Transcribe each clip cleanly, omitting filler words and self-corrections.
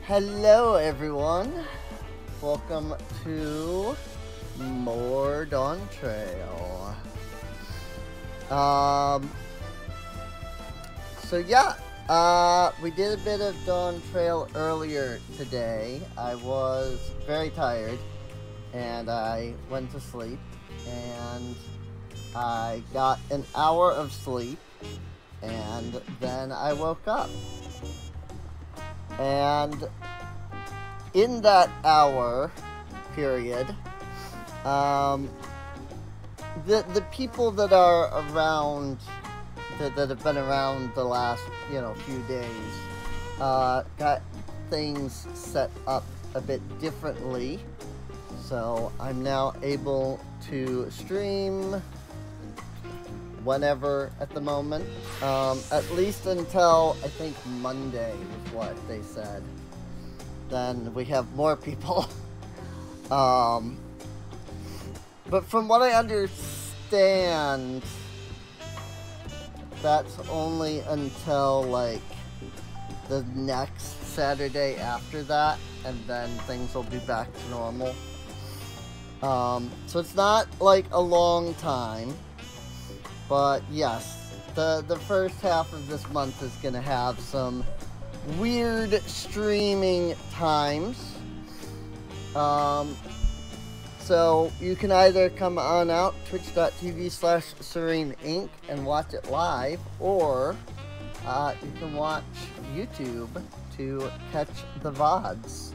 Hello everyone, welcome to more Dawntrail. We did a bit of Dawntrail earlier today. I was very tired and I went to sleep, and I got an hour of sleep and then I woke up. And in that hour period, the people that are around, that have been around the last, few days, got things set up a bit differently. So I'm now able to stream whenever at the moment, at least until I think Monday is what they said. Then we have more people. But from what I understand, that's only until like the next Saturday after that, and then things will be back to normal. So it's not like a long time. But yes, the first half of this month is going to have some weird streaming times. So you can either come on out, twitch.tv/SereneInc, and watch it live, or you can watch YouTube to catch the VODs.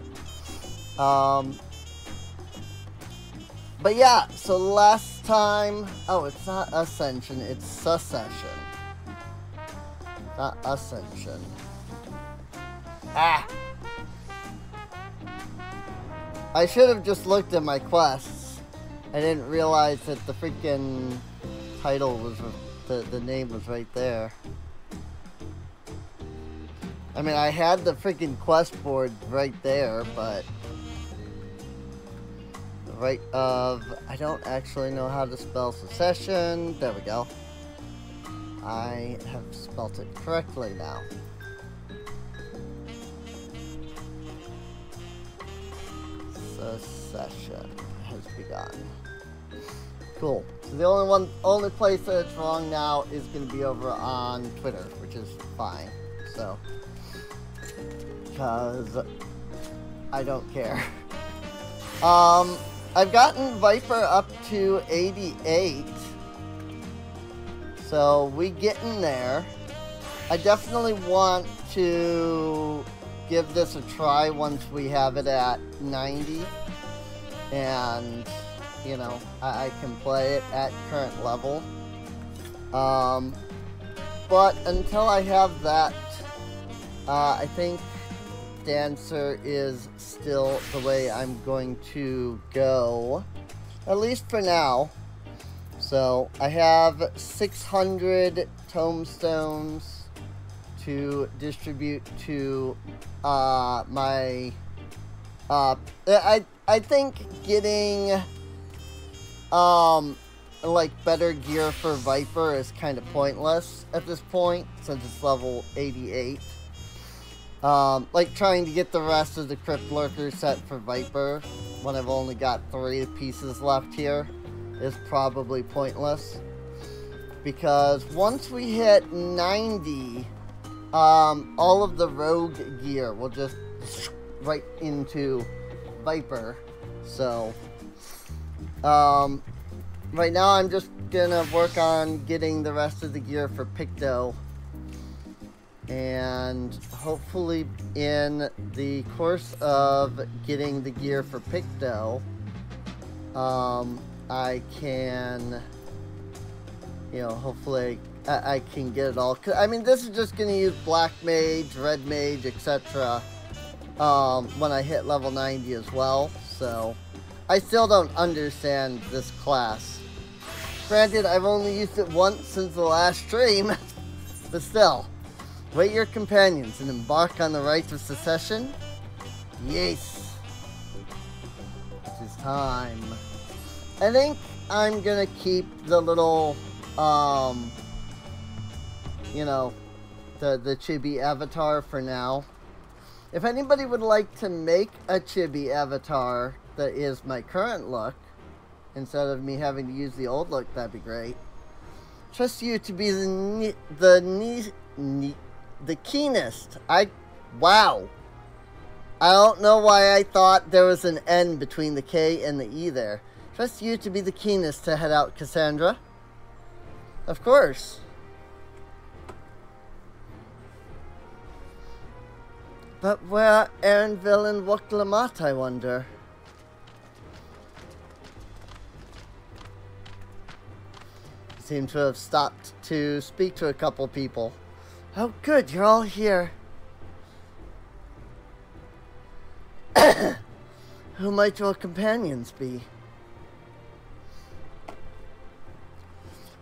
But yeah, so last time, it's not Ascension, it's Succession. Not Ascension. I should have just looked at my quests. I didn't realize that the freaking title was, the name was right there. I mean, I had the freaking quest board right there, but I don't actually know how to spell Secession. There we go. I have spelt it correctly now. Secession has begun. Cool. So the only place that it's wrong now is going to be over on Twitter, which is fine. So, because I don't care. I've gotten Viper up to 88, so we getting there. I definitely want to give this a try once we have it at 90, and, I can play it at current level. But until I have that, I think Dancer is still the way I'm going to go, at least for now. So I have 600 tombstones to distribute to my I think getting like better gear for Viper is kind of pointless at this point since it's level 88. Like trying to get the rest of the Crypt Lurker set for Viper when I've only got 3 pieces left here is probably pointless. Because once we hit 90, all of the rogue gear will just right into Viper. So, right now I'm just gonna work on getting the rest of the gear for Picto. And hopefully in the course of getting the gear for Picto, I can, hopefully I can get it all. I mean, this is just going to use Black Mage, Red Mage, etc. When I hit level 90 as well. So, I still don't understand this class. Granted, I've only used it once since the last stream, but still. Wait your companions and embark on the Rite of Secession. Yes. It is time. I think I'm gonna keep the little, you know, the chibi avatar for now. If anybody would like to make a chibi avatar that is my current look, instead of me having to use the old look, that'd be great. Trust you to be the keenest. Wow. I don't know why I thought there was an N between the K and the E there. Trust you to be the keenest to head out, Cassandra. Of course. But where are Aaronville and Wokalamat, I wonder? Seem to have stopped to speak to a couple people. Oh good, you're all here. Who might your companions be?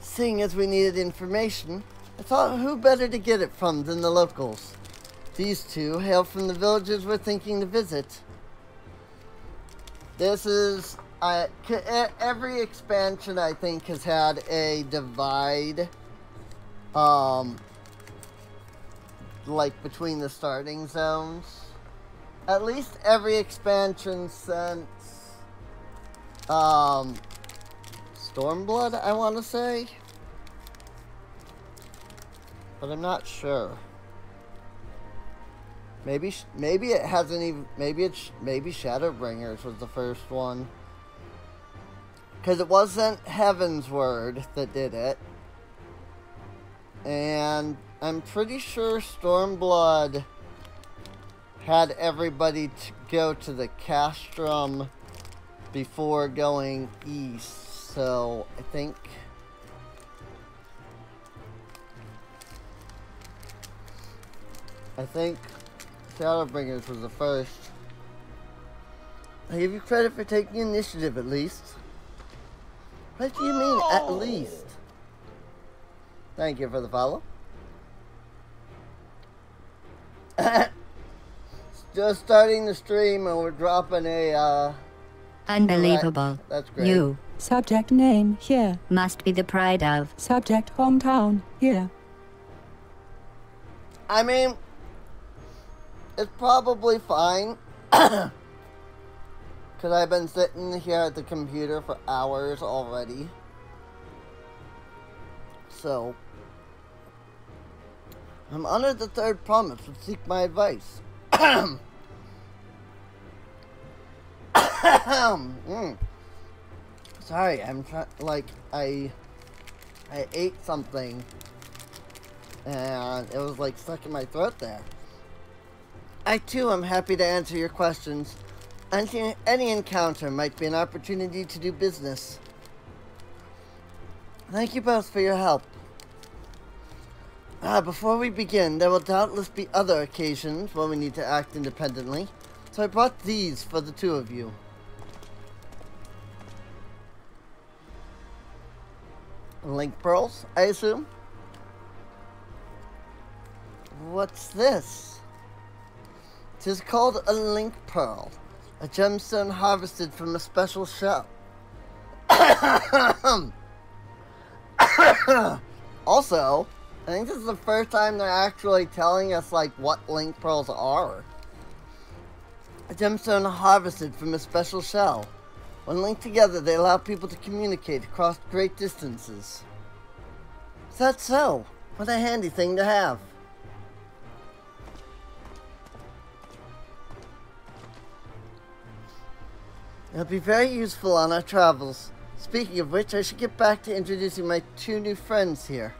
Seeing as we needed information, I thought who better to get it from than the locals. These two hail from the villages we're thinking to visit. This is... every expansion, I think, has had a divide, like, between the starting zones. At least every expansion since, Stormblood, I want to say. But I'm not sure. Maybe it hasn't even, maybe Shadowbringers was the first one. Because it wasn't Heaven's Word that did it. And I'm pretty sure Stormblood had everybody to go to the Castrum before going east. So I think Shadowbringers was the first. I give you credit for taking initiative at least. What do you mean, at least? Thank you for the follow. Just starting the stream and we're dropping a, Unbelievable. That's great. You. Subject name here. Must be the pride of. Subject hometown here. I mean, it's probably fine. Because I've been sitting here at the computer for hours already. So, I'm honored the third promise would seek my advice. Sorry, I'm trying, like, I ate something and it was like stuck in my throat there. I too am happy to answer your questions. Any encounter might be an opportunity to do business. Thank you both for your help. Before we begin, there will doubtless be other occasions when we need to act independently, so I brought these for the two of you. Link pearls, I assume? What's this? It is called a link pearl, a gemstone harvested from a special shell. Also, I think this is the first time they're actually telling us, like, what link pearls are. A gemstone harvested from a special shell. When linked together, they allow people to communicate across great distances. Is that so? What a handy thing to have. It'll be very useful on our travels. Speaking of which, I should get back to introducing my two new friends here.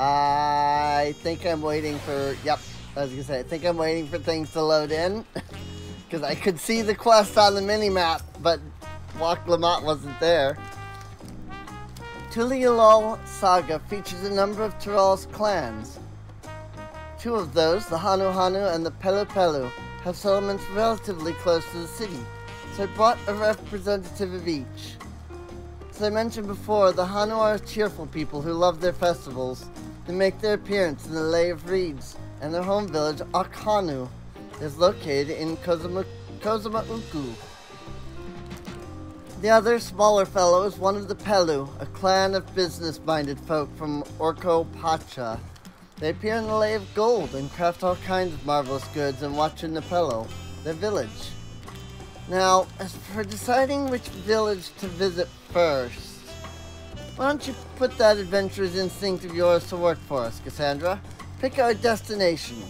I think I'm waiting for, yep, I was gonna say, I think I'm waiting for things to load in. Because I could see the quest on the mini-map, but Wokalamat wasn't there. Tulialol Saga features a number of Tyrol's clans. Two of those, the Hanu Hanu and the Pelu Pelu, have settlements relatively close to the city, so I brought a representative of each. As I mentioned before, the Hanu are cheerful people who love their festivals. They make their appearance in the Lay of Reeds, and their home village, Akhanu, is located in Kozumauku. The other, smaller fellow is one of the Pelu, a clan of business-minded folk from Orko Pacha. They appear in the Lay of Gold and craft all kinds of marvelous goods and watch in Napello, their village. Now, as for deciding which village to visit first, why don't you put that adventurous instinct of yours to work for us, Cassandra? Pick our destination.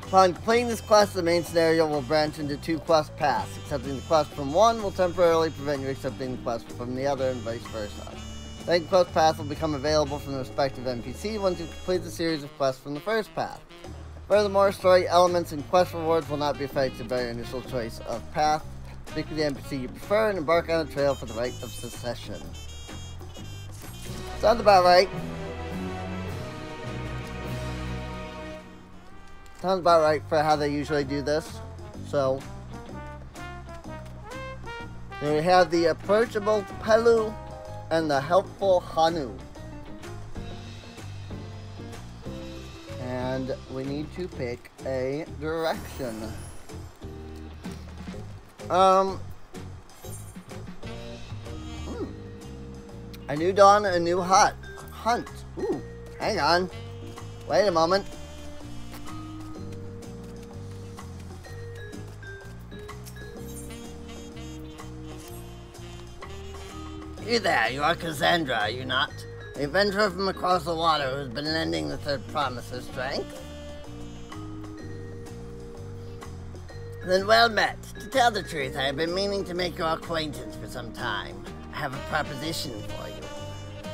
Upon completing this quest, the main scenario will branch into 2 quest paths. Accepting the quest from one will temporarily prevent you accepting the quest from the other, and vice versa. The second quest path will become available from the respective NPC once you complete the series of quests from the first path. Furthermore, story elements and quest rewards will not be affected by your initial choice of path. Pick the NPC you prefer and embark on a trail for the Rite of Secession. Sounds about right. Sounds about right for how they usually do this. So, here we have the approachable Pelu and the helpful Hanu. And we need to pick a direction. A new dawn, a new hunt. Ooh, hang on. Wait a moment. You there, you are Cassandra, are you not? The adventurer from across the water who's been lending the third promise her strength? Then well met. To tell the truth, I have been meaning to make your acquaintance for some time. I have a proposition for you.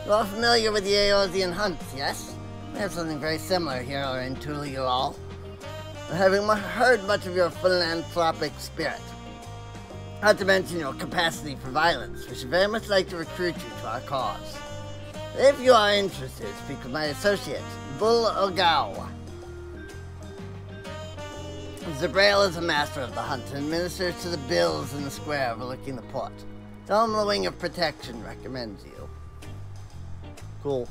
You are familiar with the Eorzean hunts, yes? We have something very similar here in Tulial. Having heard much of your philanthropic spirit, not to mention your capacity for violence, we should very much like to recruit you to our cause. If you are interested, speak with my associate, Bull Ogao. Zabrail is a master of the hunt and administers to the bills in the square overlooking the port. Tell him the Wing of Protection recommends you. Cool.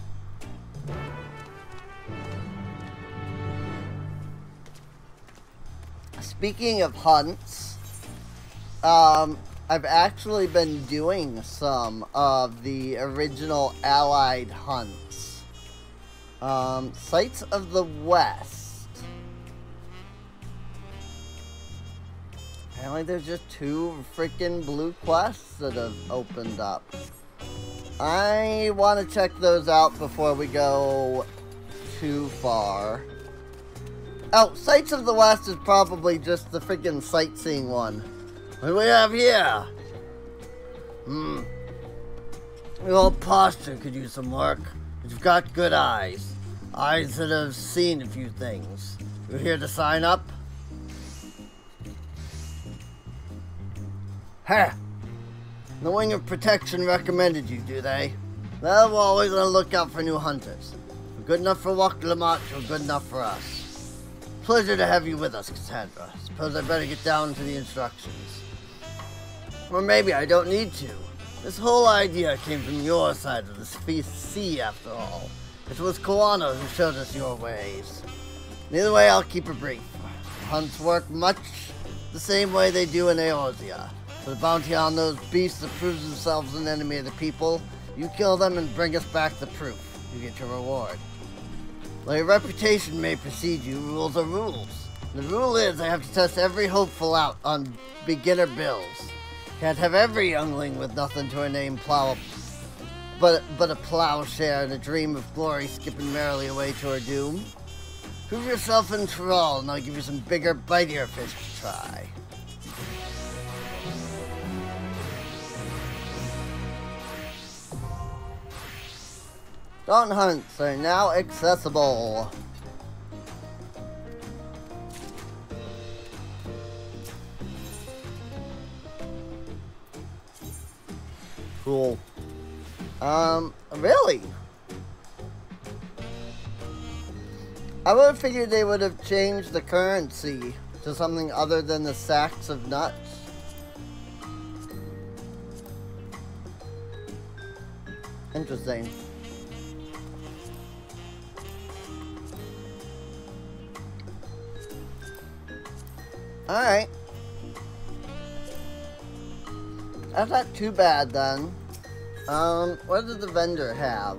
Speaking of hunts, I've actually been doing some of the original Allied hunts. Sights of the West. Apparently there's just 2 freaking blue quests that have opened up. I want to check those out before we go too far. Oh, Sights of the West is probably just the freaking sightseeing one. What do we have here? Your old posture could use some work, but you've got good eyes. Eyes that have seen a few things. You're here to sign up? Ha! The Wing of Protection recommended you, do they? Well, we're always on the lookout for new hunters. If you're good enough for Wak Lamont, you're good enough for us. Pleasure to have you with us, Cassandra. Suppose I better get down to the instructions. Or maybe I don't need to. This whole idea came from your side of the sea, after all. It was Koano who showed us your ways. Either way, I'll keep it brief. Hunts work much the same way they do in Eorzea. For the bounty on those beasts that proves themselves an enemy of the people, you kill them and bring us back the proof. You get your reward. While your reputation may precede you, rules are rules. The rule is I have to test every hopeful out on beginner bills. Can't have every youngling with nothing to her name but a plowshare and a dream of glory skipping merrily away to her doom. Prove yourself in Tyrol and I'll give you some bigger, bitier fish to try. Dawn hunts are now accessible. Cool. Really? I would have figured they would have changed the currency to something other than the sacks of nuts. Interesting. Alright. That's not too bad then. What does the vendor have?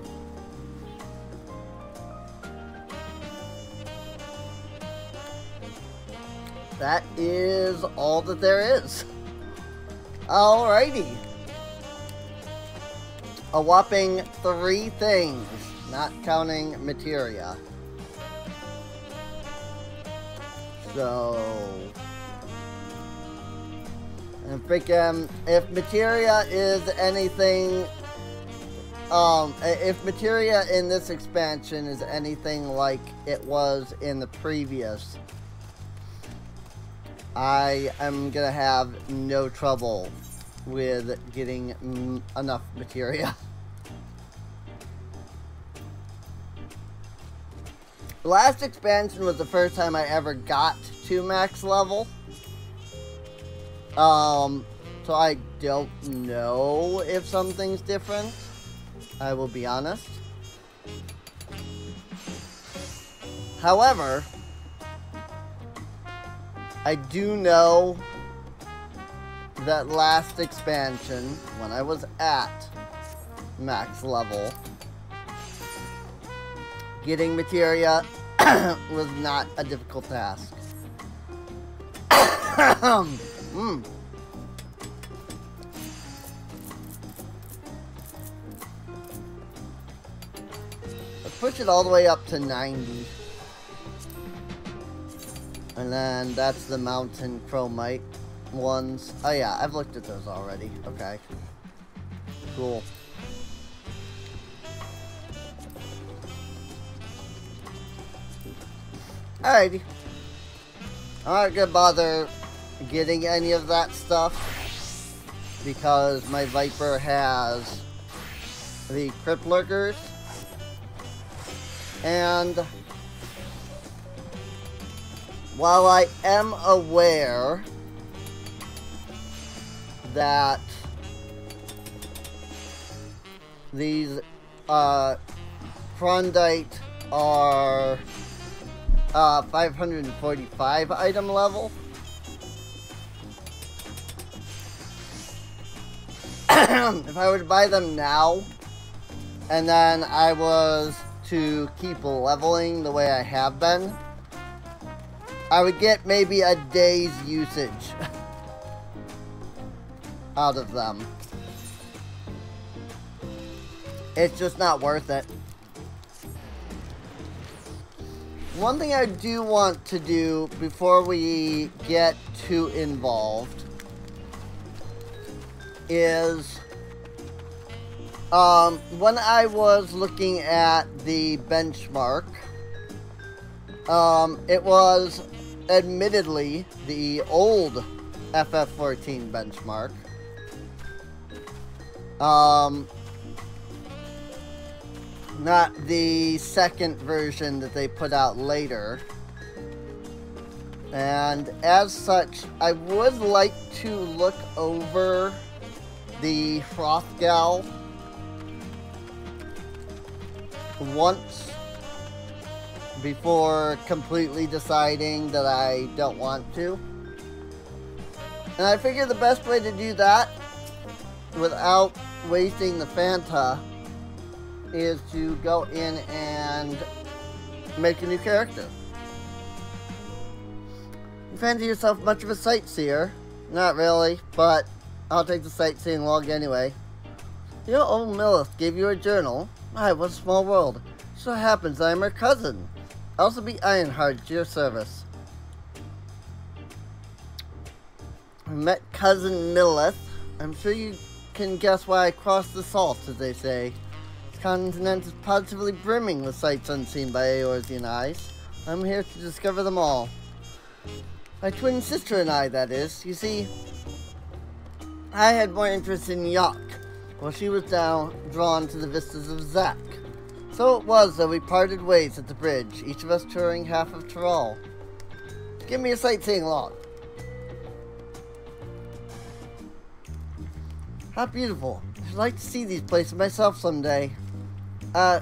That is all that there is. Alrighty. A whopping 3 things, not counting materia. So, and freaking, if materia is anything, if materia in this expansion is anything like it was in the previous, I am gonna have no trouble with getting enough materia. The last expansion was the first time I ever got to max level. So I don't know if something's different. I will be honest. However, I do know that last expansion, when I was at max level, getting materia was not a difficult task. Let's push it all the way up to 90. And then that's the mountain chromite ones. Oh yeah, I've looked at those already. Okay. Cool. Alrighty. I'm not gonna bother getting any of that stuff because my Viper has the Crypt Lurkers. And while I am aware that these Frondite are 545 item level, if I were to buy them now and then I was to keep leveling the way I have been, I would get maybe a day's usage out of them. It's just not worth it. One thing I do want to do before we get too involved is when I was looking at the benchmark, it was admittedly the old FF14 benchmark. Not the second version that they put out later. And as such, I would like to look over the Frothgal once before completely deciding that I don't want to. And I figure the best way to do that without wasting the Fanta is to go in and make a new character. You fancy yourself much of a sightseer? Not really, but I'll take the sightseeing log anyway. Your old Millith gave you a journal. My, what a small world. So happens I am her cousin. I'll also be Ironheart to your service. I met cousin Millith. I'm sure you can guess why I crossed the salt, as they say. This continent is positively brimming with sights unseen by Eorzean eyes. I'm here to discover them all. My twin sister and I, that is. You see, I had more interest in Yok, while she was now drawn to the vistas of Zak. So it was that we parted ways at the bridge, each of us touring half of Tyrol. Give me a sightseeing log. How beautiful. I'd like to see these places myself someday.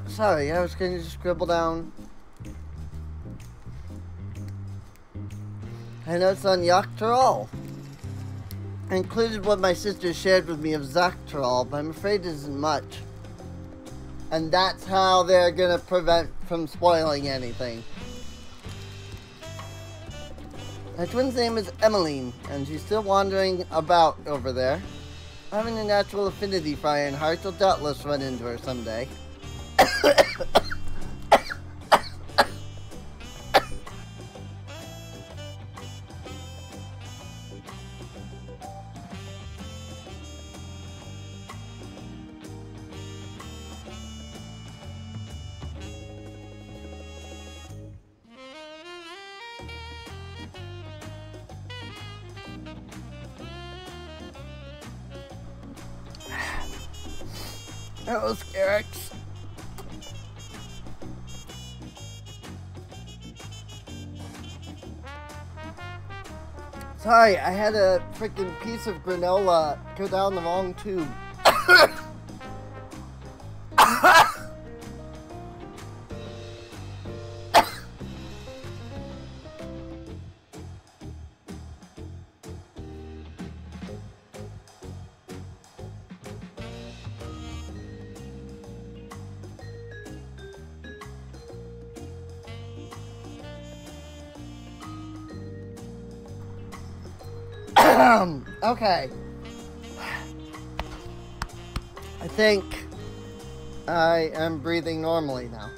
Sorry, I was going to just scribble down. I know it's on Yok Tyrol. I included what my sister shared with me of Dawntrail, but I'm afraid it isn't much. And that's how they're gonna prevent from spoiling anything. My twin's name is Emmeline, and she's still wandering about over there. Having a natural affinity for Ironheart, will doubtless run into her someday. Hello, Scarix. Sorry, I had a freaking piece of granola go down the wrong tube. Okay. I think I am breathing normally now.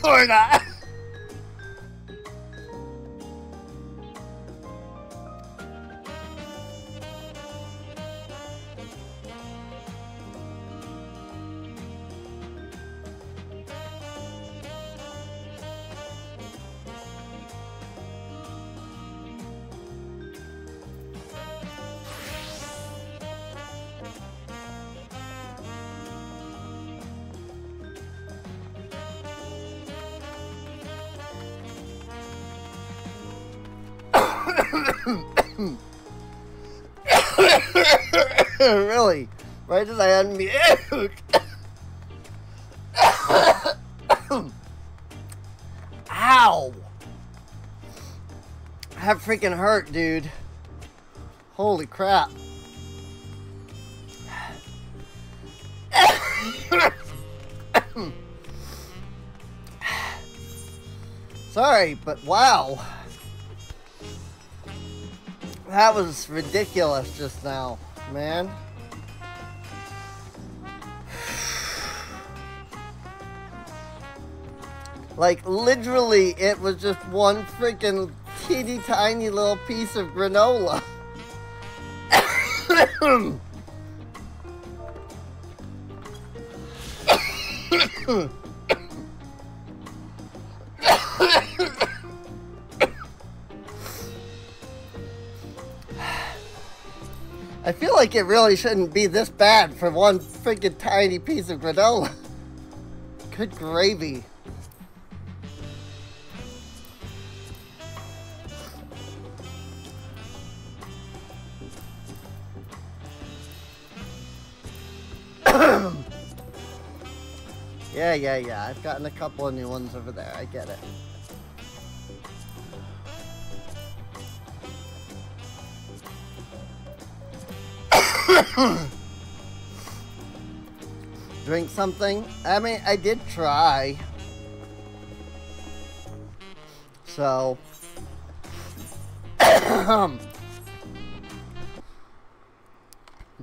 Or not. Really? Right as I unmute. Ow! That freaking hurt, dude. Holy crap. Sorry, but wow. That was ridiculous just now, man. Like, literally, it was just one freaking teeny tiny little piece of granola. I feel like it really shouldn't be this bad for one freaking tiny piece of granola. Good gravy. Yeah. I've gotten a couple of new ones over there. I get it. Drink something? I mean, I did try. So.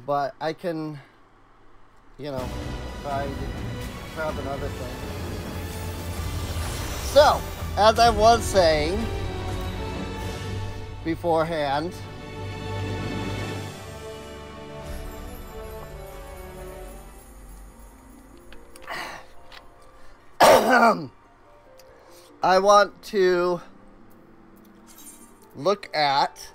But I can, you know, try to grab another thing. So, as I was saying beforehand, I want to look at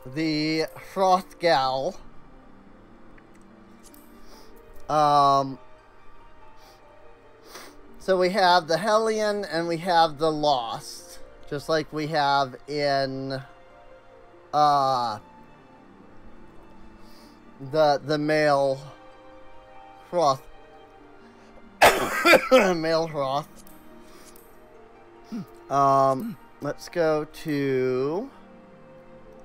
the Frost Gal. So we have the Hellion and we have the Lost, just like we have in the male Hroth. Male Hroth. Let's go to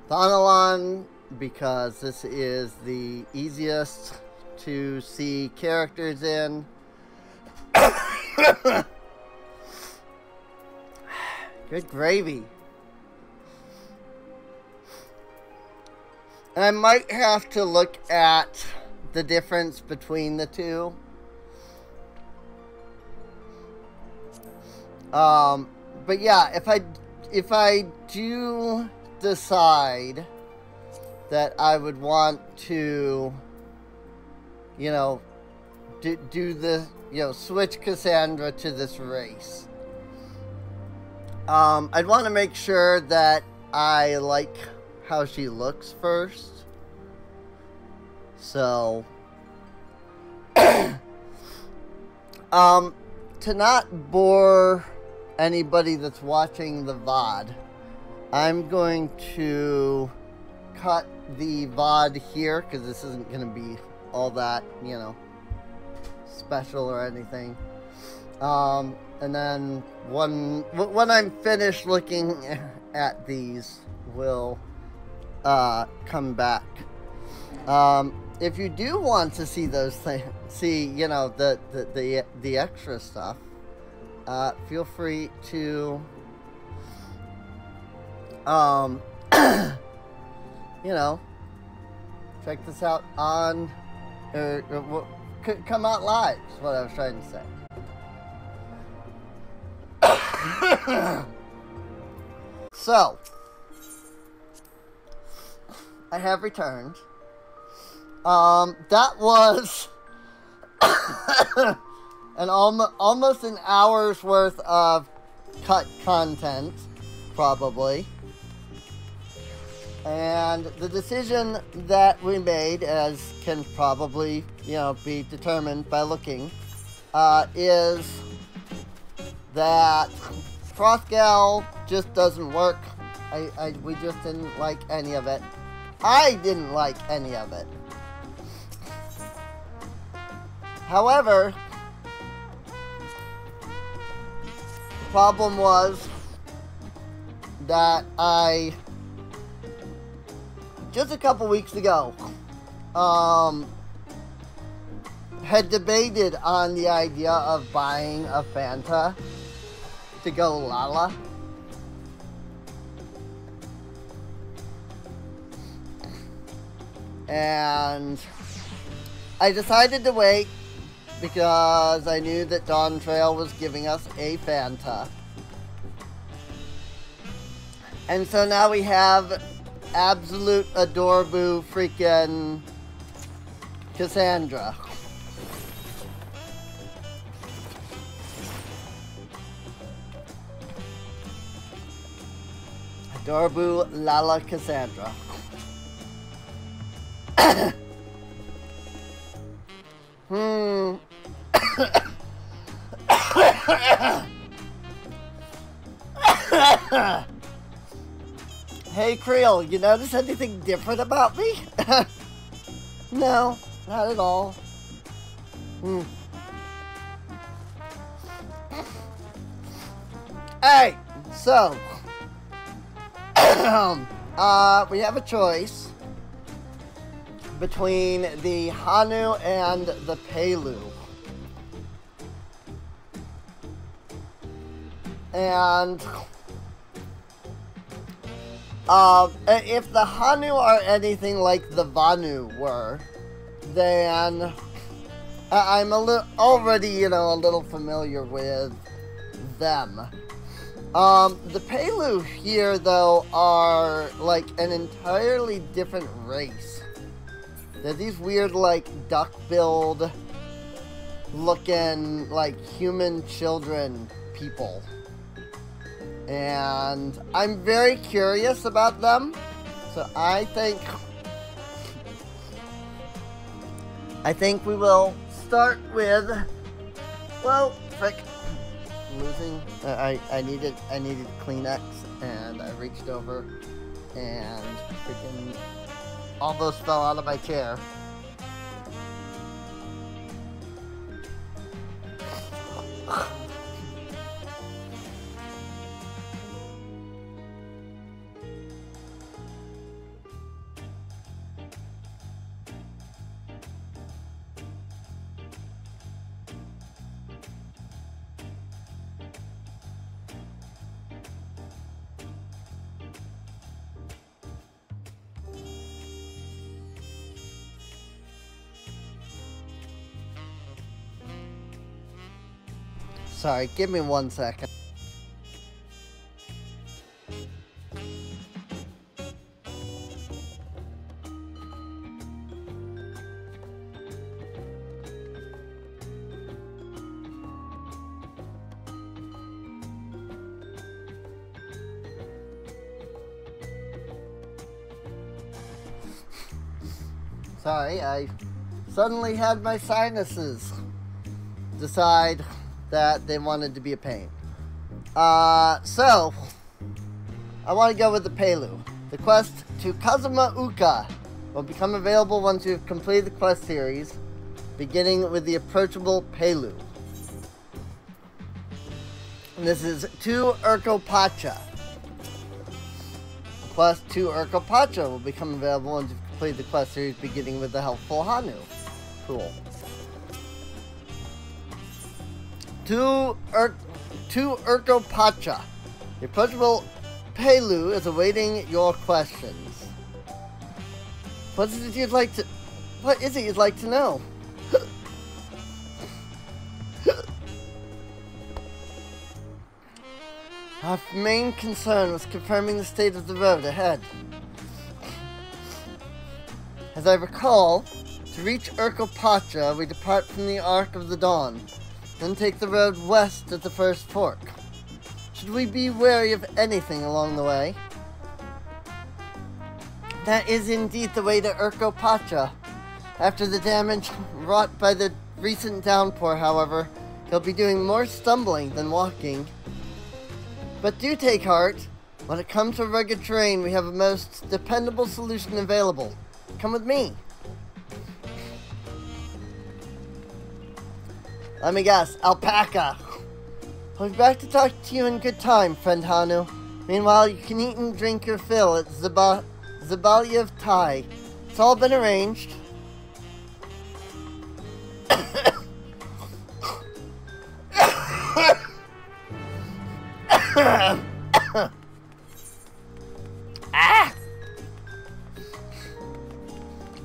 Thonalon, because this is the easiest to see characters in. Good gravy. I might have to look at the difference between the two. But yeah, if I do decide that I would want to, you know, do the, you know, switch Cassandra to this race, I'd want to make sure that I like how she looks first. So, to not bore anybody that's watching the VOD, I'm going to cut the VOD here, because this isn't going to be all that, you know, special or anything. And then when I'm finished looking at these, we'll come back. If you do want to see those things, you know, the extra stuff, feel free to you know, check this out on come out live is what I was trying to say. So, I have returned. That was almost an hour's worth of cut content, probably. And the decision that we made, as can probably, you know, be determined by looking, is that Frothgal just doesn't work. We just didn't like any of it. I didn't like any of it. However, the problem was that I, just a couple weeks ago, had debated on the idea of buying a Fanta to go Lala. And I decided to wait because I knew that Dawntrail was giving us a Fanta. And so now we have absolute adorable freaking Cassandra. Adorable Lala Cassandra. Hey Creel, you notice anything different about me? No, not at all. Hey, so we have a choice between the Hanu and the Pelu. And if the Hanu are anything like the Vanu were, then I'm already, you know, a little familiar with them. The Pelu here, though, are like an entirely different race. They're these weird, like, duck-billed looking, like, human children people. And I'm very curious about them. So I think we will start with, well, frick, losing. I needed Kleenex, and I reached over and freaking almost fell out of my chair. Sorry, give me 1 second. Sorry, I suddenly had my sinuses decide that they wanted to be a pain. So, I want to go with the Pelu. The quest to Kazuma Uka will become available once you've completed the quest series, beginning with the approachable Pelu. And this is to Urkopacha. The quest to Urkopacha will become available once you've completed the quest series, beginning with the helpful Hanu. Cool. To Urkopacha. The approachable Pelu is awaiting your questions. What is it you'd like to know? Our main concern was confirming the state of the road ahead. As I recall, to reach Urkopacha, we depart from the Arc of the Dawn, then take the road west at the first fork. Should we be wary of anything along the way? That is indeed the way to Urkopacha. After the damage wrought by the recent downpour, however, he'll be doing more stumbling than walking. But do take heart. When it comes to rugged terrain, we have a most dependable solution available. Come with me. Let me guess, alpaca. I'll be back to talk to you in good time, friend Hanu. Meanwhile, you can eat and drink your fill at Zabaliev Thai. It's all been arranged. Ah!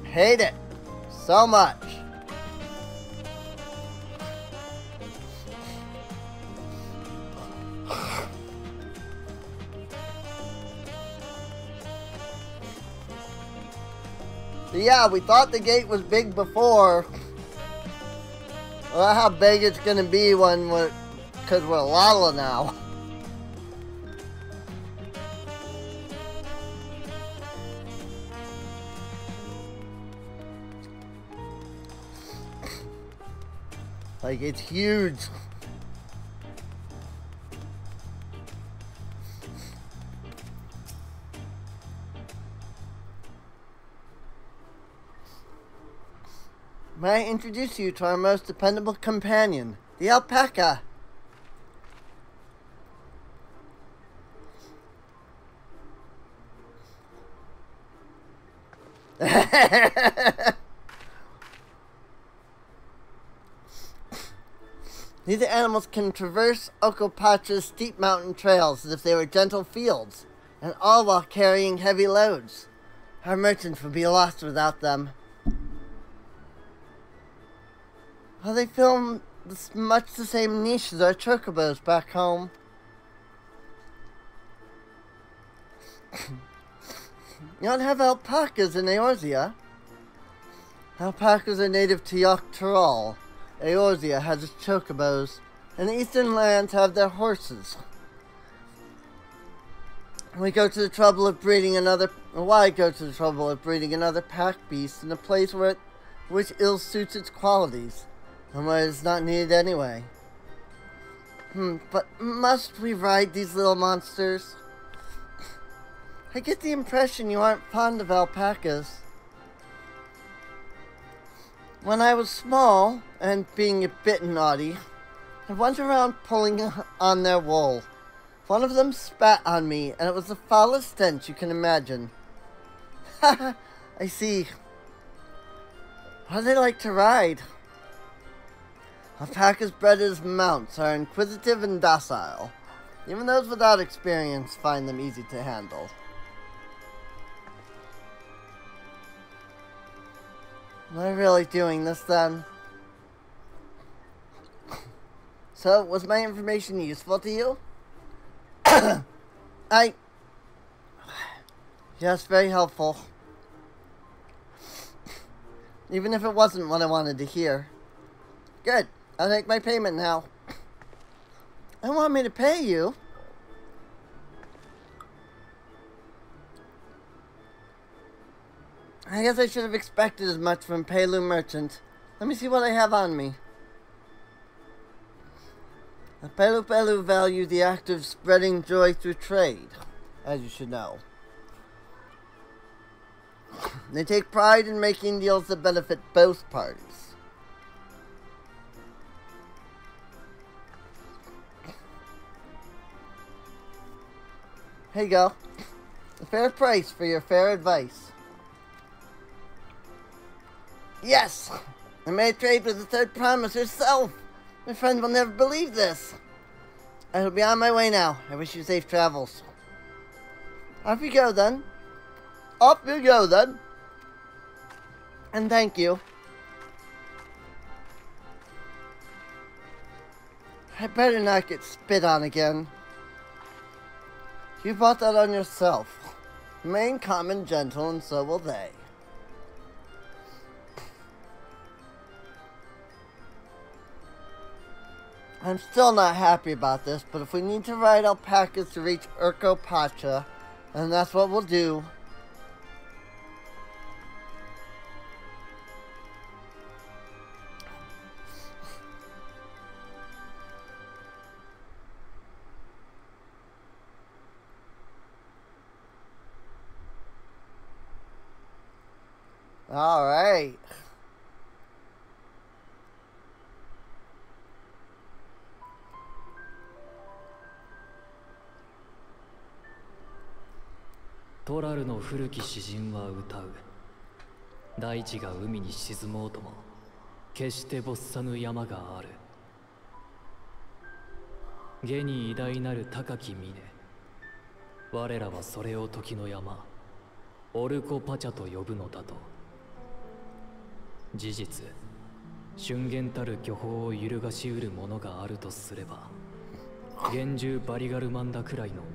Hate it so much. Yeah, we thought the gate was big before. Well, how big it's gonna be when because we're Lala now. Like, it's huge. May I introduce you to our most dependable companion, the alpaca? These animals can traverse Urkopacha's steep mountain trails as if they were gentle fields, and all while carrying heavy loads. Our merchants would be lost without them. Well, they fill much the same niche as our chocobos back home. You don't have alpacas in Eorzea. Alpacas are native to Dawntrail. Eorzea has its chocobos, and the eastern lands have their horses. Why go to the trouble of breeding another pack beast in a place which ill suits its qualities, and where it's not needed anyway? But must we ride these little monsters? I get the impression you aren't fond of alpacas. When I was small, and being a bit naughty, I went around pulling on their wool. One of them spat on me, and it was the foulest stench you can imagine. Haha, I see. How do they like to ride? Alpacas bred as mounts are inquisitive and docile. Even those without experience find them easy to handle. Am I really doing this then? So, was my information useful to you? Yes, very helpful. Even if it wasn't what I wanted to hear. Good. I'll take my payment now. I want me to pay you. I guess I should have expected as much from Pelu Merchant. Let me see what I have on me. The Pelu value the act of spreading joy through trade, as you should know. They take pride in making deals that benefit both parties. Here you go. A fair price for your fair advice. Yes! I made trade with the third promise herself! My friend will never believe this! I will be on my way now. I wish you safe travels. Off you go then. Off you go then. And thank you. I better not get spit on again. You brought that on yourself. Remain calm and gentle, and so will they. I'm still not happy about this, but if we need to ride alpacas to reach Urko Pacha, then that's what we'll do. All right.トラルの古き詩人は歌う。大地が海に沈もうとも決して没さぬ山がある。下に偉大なる高き峰、我らはそれを時の山オルコパチャと呼ぶのだと。事実、瞬間たる巨峰を揺るがしうるものがあるとすれば、幻獣バリガルマンダくらいのもの。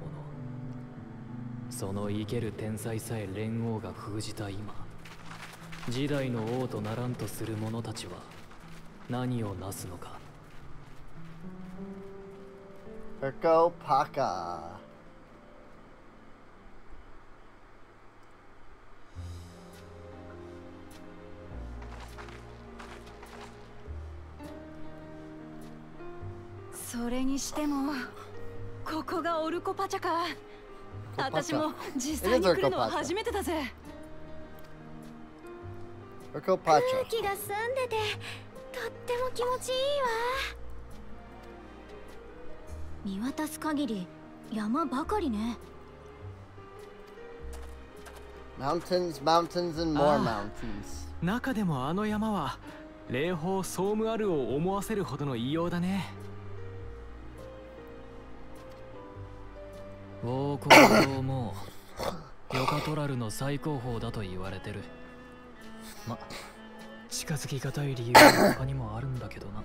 その生ける天才さえ連王が封じた今、時代の王とならんとする者たちは何をなすのか。Urko Pacha.それにしてもここがオルコパチャか。私も実際に来るのは初めてだぜ。Urko Pacha. 空気が澄んでてとっても気持ちいいわ。見渡す限り山ばかりね。Mountains, mountains, and more mountains. 中でもあの山は霊峰ソームアルを思わせるほどの異様だね。ウォーコー島もヨカトラルの最高峰だと言われてる。ま、近づきがたい理由は他にもあるんだけどな。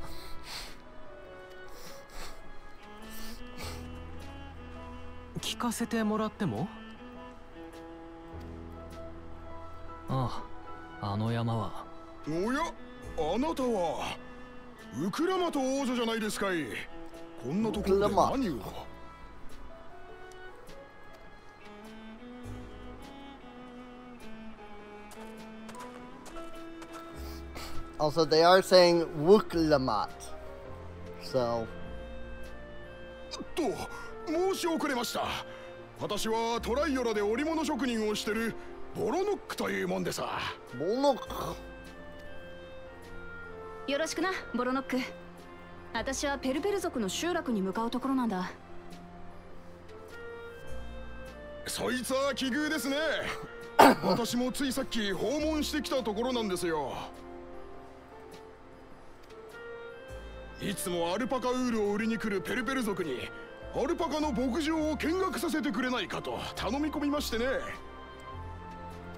聞かせてもらっても？ああ、あの山は。おや、あなたはウクラマト王女じゃないですかい。こんなところで何を。Also, they are saying Wuklamat. So. 申し遅れました。私はトライオラで織物職人をしてるボロノックというもんでさ。ボロノック。よろしくな、ボロノック。私はペルペル族の集落に向かうところなんだ。そいつは奇遇ですね。私もついさっき訪問してきたところなんですよ。いつもアルパカウールを売りに来るペルペル族にアルパカの牧場を見学させてくれないかと頼み込みましてね。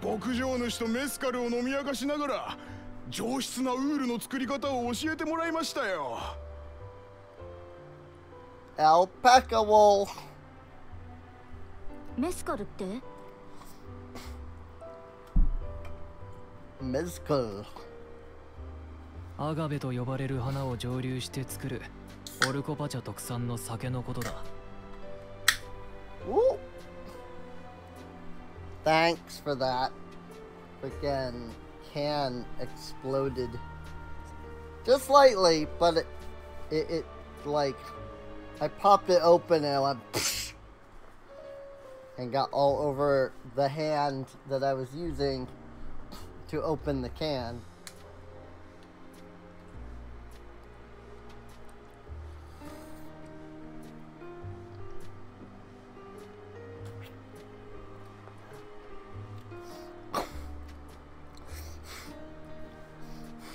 牧場主とメスカルを飲み明かしながら上質なウールの作り方を教えてもらいましたよ。Alpaca wool. メスカルって？ Mezcal. アガベと呼ばれる花を蒸留して作るオルコパチャ特産の酒のことだ。Ooh. Thanks for that. Freaking can exploded. Just slightly, but it like I popped it open and I went psh, and got all over the hand that I was using to open the can.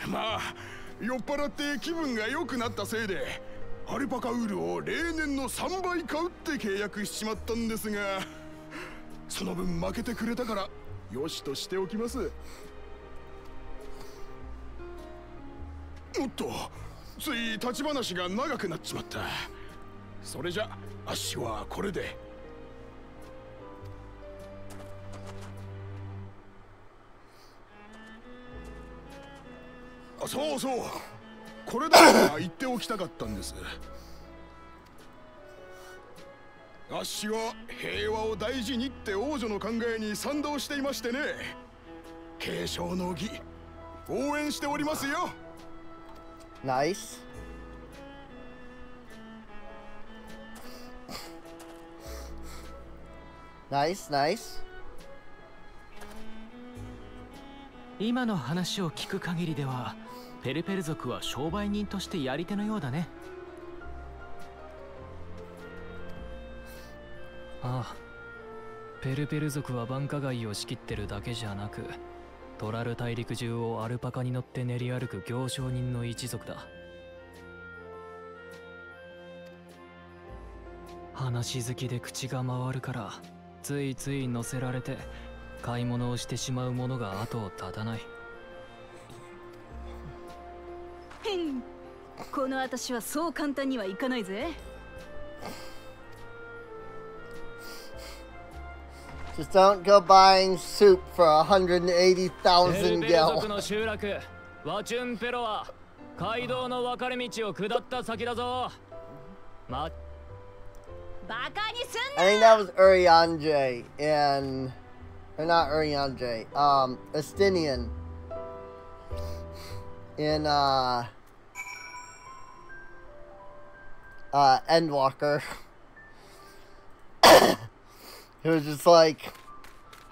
Ma, 酔っ払って気分が良くなったせいでアルパカウールを例年の3倍買うって契約しちまったんですが、その分負けてくれたからよしとしておきます。おっと、つい立ち話が長くなっちまった。それじゃアッシュはこれで。そうそう、これだけは言っておきたかったんです。アッシュは平和を大事にって王女の考えに賛同していましてね。継承の儀、応援しておりますよ。Nice. Nice, nice. 今の話を聞く限りではペルペル族は商売人としてやり手のようだね。ああ、ペルペル族は繁華街を仕切ってるだけじゃなく、トラル大陸中をアルパカに乗って練り歩く行商人の一族だ。話好きで口が回るからついつい乗せられて買い物をしてしまうものが後を絶たない。へん、この私はそう簡単にはいかないぜ。Just don't go buying soup for 180,000 ペルペル gil. 族の集落ワチュンペロは街道の分かれ道を下った先だぞ。バカにすんな。 I think that was Urianger in, or not Urianger, Estinian in Endwalker. It was just like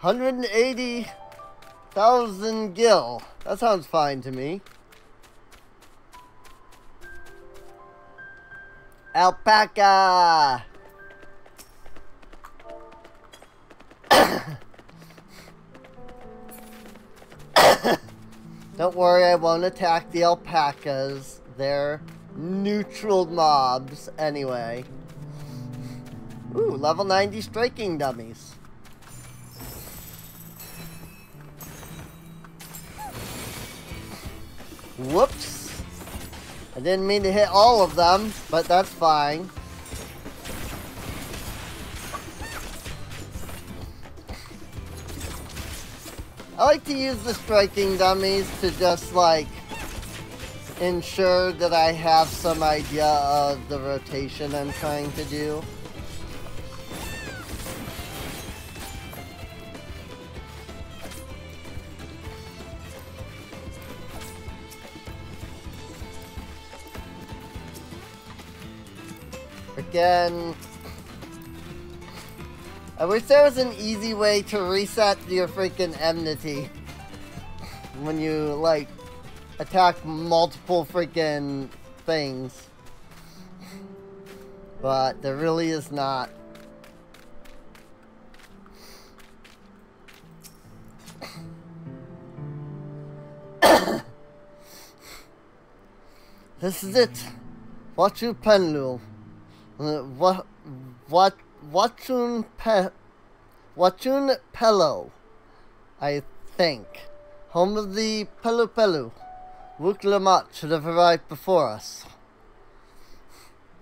180,000 gil. That sounds fine to me. Alpaca. Don't worry, I won't attack the alpacas. They're neutral mobs anyway. Ooh, level 90 striking dummies. Whoops. I didn't mean to hit all of them, but that's fine. I like to use the striking dummies to just like ensure that I have some idea of the rotation I'm trying to do. Again, I wish there was an easy way to reset your freaking enmity when you, like, attack multiple freaking things. But there really is not. This is it. Wachun Penlu. Wachun Pelo, I think. Home of the Pelu Pelu. Wook Lamont should have arrived before us.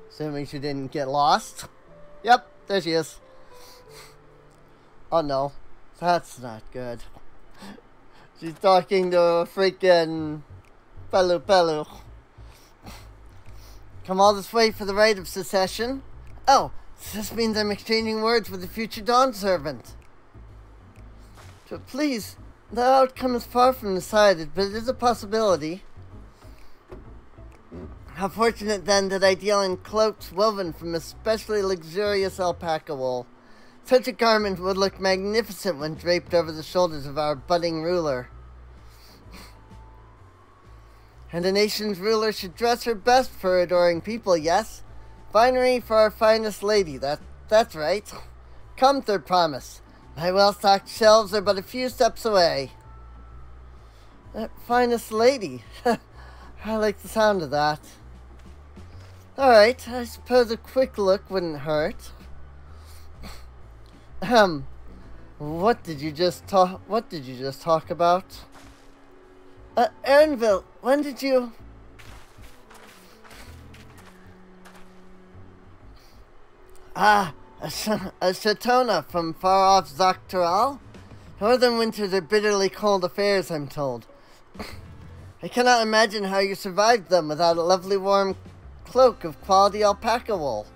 Assuming she didn't get lost. Yep, there she is. Oh no, that's not good. She's talking to a freaking Pelu Pelu. Come all this way for the rite of secession? Oh, this means I'm exchanging words with the future Dawn servant. But please, the outcome is far from decided, but it is a possibility. How fortunate then that I deal in cloaks woven from especially luxurious alpaca wool. Such a garment would look magnificent when draped over the shoulders of our budding ruler. And a nation's ruler should dress her best for adoring people, yes? Finery for our finest lady, that's right. Come, third promise. My well-stocked shelves are but a few steps away. Finest lady? I like the sound of that. Alright, I suppose a quick look wouldn't hurt. What did you just talk about? Erinville, when did you... Ah, a Shatona from far-off Dawntrail? Northern winters are bitterly cold affairs, I'm told. I cannot imagine how you survived them without a lovely warm cloak of quality alpaca wool.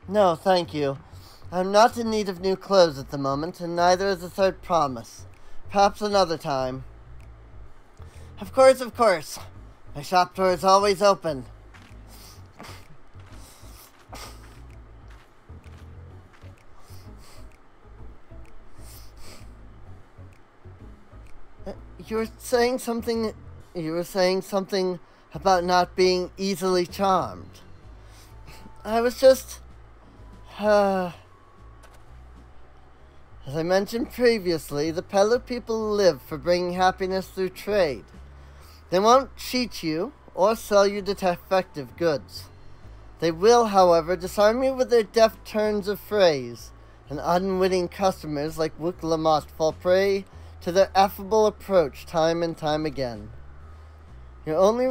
No, thank you. I'm not in need of new clothes at the moment, and neither is the third promise. Perhaps another time. Of course, of course. My shop door is always open. You were saying something about not being easily charmed. I was just... As I mentioned previously, the Pelu people live for bringing happiness through trade. They won't cheat you or sell you defective goods. They will, however, disarm you with their deft turns of phrase, and unwitting customers like Wook Lamont fall prey to their affable approach time and time again. Your only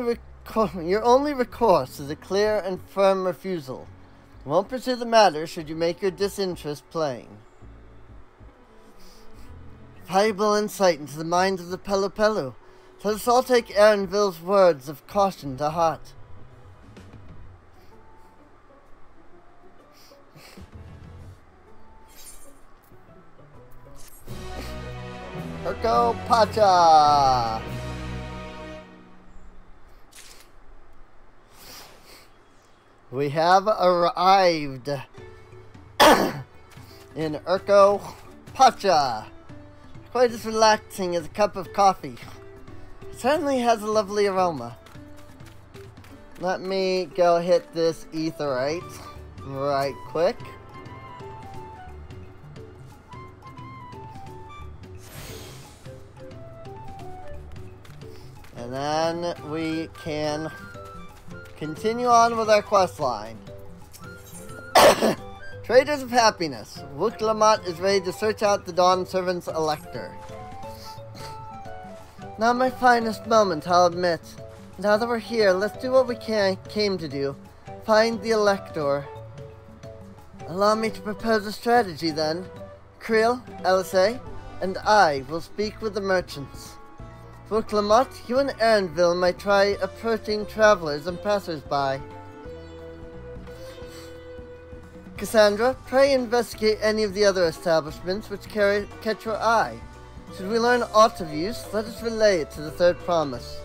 recourse is a clear and firm refusal. You won't pursue the matter should you make your disinterest plain. Valuable insight into the minds of the Pelu Pelu. Let us all take Erinville's words of caution to heart. Urko Pacha! We have arrived in Urko Pacha. Quite as relaxing as a cup of coffee. It certainly has a lovely aroma. Let me go hit this etherite right quick. And then we can continue on with our quest line. Traders of Happiness. Wook Lamont is ready to search out the Dawn Servant's Elector. Not my finest moment, I'll admit. Now that we're here, let's do what we came to do. Find the Elector. Allow me to propose a strategy then. Creel, LSA, and I will speak with the merchants. Wook Lamont, you and Erinville might try approaching travelers and passers-by. Cassandra, pray investigate any of the other establishments which catch your eye. Should we learn aught of use, let us relay it to the third promise.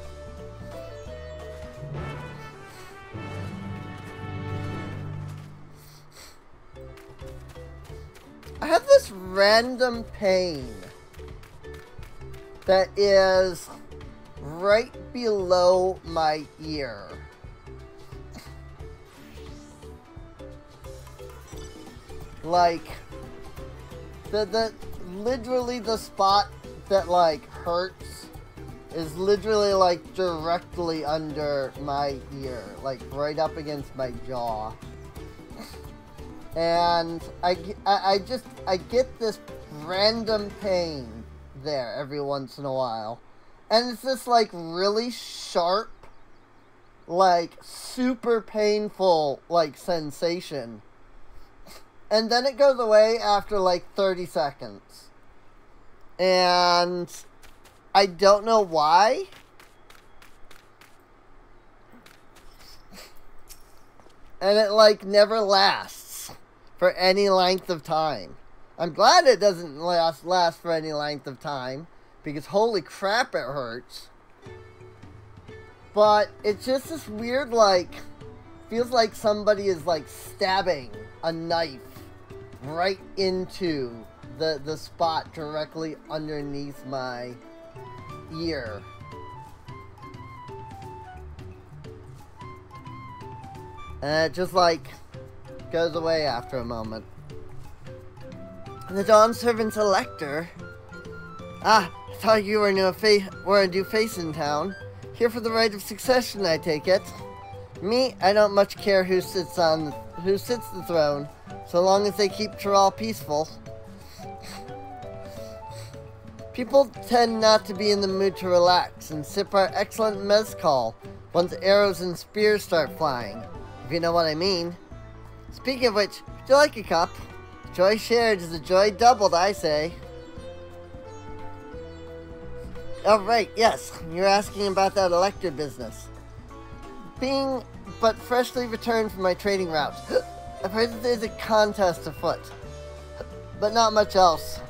I have this random pain that is right below my ear. Like, literally the spot that, like, hurts is literally, like, directly under my ear. Like, right up against my jaw. And I get this random pain there every once in a while. And it's this, like, really sharp, like, super painful, like, sensation. And then it goes away after, like, 30 seconds. And I don't know why. And it, like, never lasts for any length of time. I'm glad it doesn't last for any length of time, because holy crap, it hurts. But it's just this weird, like, feels like somebody is, like, stabbing a knife right into the spot directly underneath my ear. And it just, like, goes away after a moment. The Dawn Servant's Elector? Ah, I thought you were a new face in town. Here for the Rite of Succession, I take it. Me, I don't much care who sits the throne, so long as they keep Tyrell peaceful. People tend not to be in the mood to relax and sip our excellent mezcal once arrows and spears start flying, if you know what I mean. Speaking of which, would you like a cup? Joy shared is a joy doubled, I say. Oh, right, yes, you're asking about that Elector business. Being but freshly returned from my trading route, I've heard that there's a contest afoot, but not much else.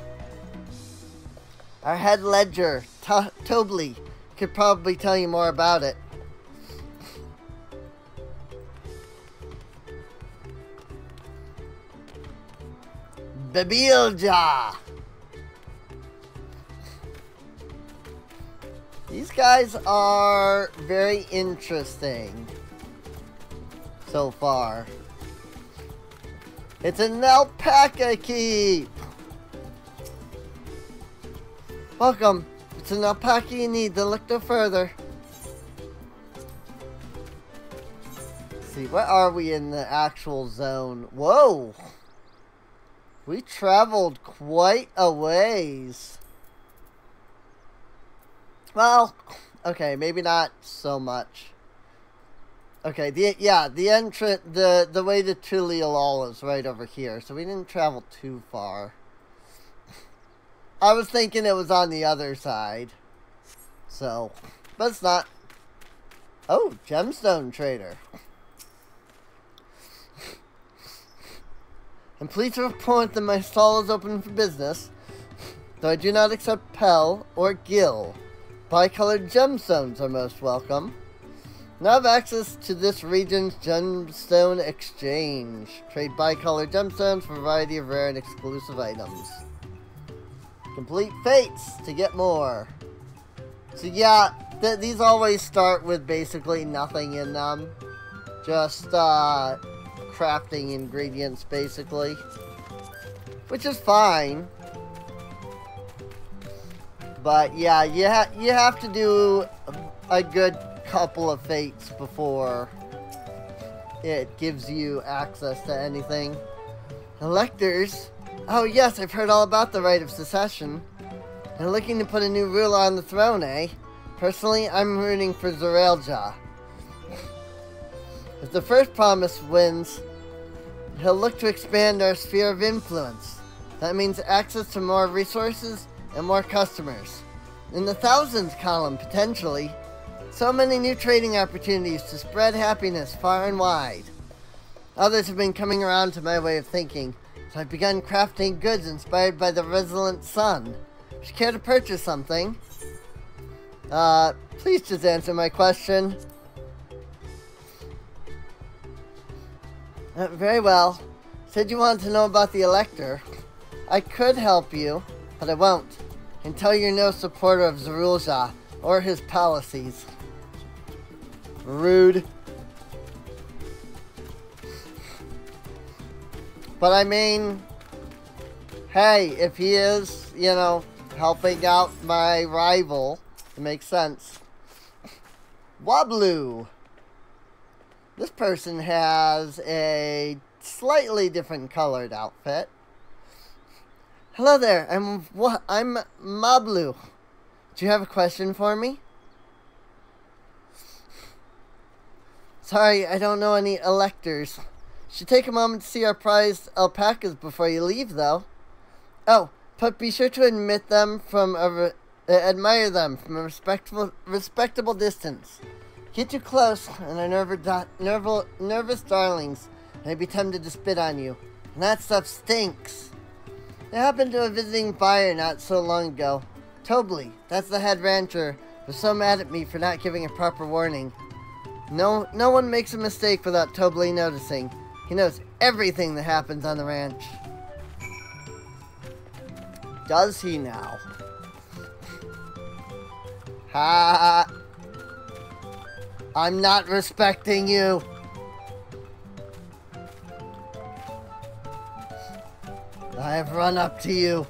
Our head ledger, Tobley, could probably tell you more about it. Babilja! These guys are very interesting so far. It's an alpaca keep! Welcome. It's an alpaca you need, then look no further. Let's see, where are we in the actual zone? Whoa! We traveled quite a ways. Well, okay, maybe not so much. Okay, the way to Tulialal is right over here, so we didn't travel too far. I was thinking it was on the other side. So, but it's not. Oh, gemstone trader. I'm pleased to report that my stall is open for business, though I do not accept Pell or Gil. Bicolored gemstones are most welcome. Now have access to this region's gemstone exchange. Trade bicolored gemstones for a variety of rare and exclusive items. Complete fates to get more. So yeah, these always start with basically nothing in them. Just crafting ingredients basically. Which is fine. But yeah, you have to do a good couple of fates before it gives you access to anything. Electors? Oh yes, I've heard all about the Rite of Succession. And looking to put a new ruler on the throne, eh? Personally, I'm rooting for Zerelja. If the first promise wins, he'll look to expand our sphere of influence. That means access to more resources and more customers. In the thousands column, potentially. So many new trading opportunities to spread happiness far and wide. Others have been coming around to my way of thinking, so I've begun crafting goods inspired by the resilient sun. Would you care to purchase something? Please just answer my question. Very well. Said you wanted to know about the Elector. I could help you, but I won't. Until you're no supporter of Zerulja, Or his policies. Rude. But I mean, hey, if he is, you know, helping out my rival, it makes sense. Wablu. This person has a slightly different colored outfit. Hello there, I'm Mablu. Do you have a question for me? Sorry, I don't know any electors. Should take a moment to see our prized alpacas before you leave, though. Oh, but be sure to admire them from a respectable distance. Get too close, and our nervous darlings may be tempted to spit on you. And that stuff stinks. It happened to a visiting buyer not so long ago. Tobley, that's the head rancher, was so mad at me for not giving a proper warning. No one makes a mistake without Tobley noticing. He knows everything that happens on the ranch. Does he now? Ha! I'm not respecting you. I have run up to you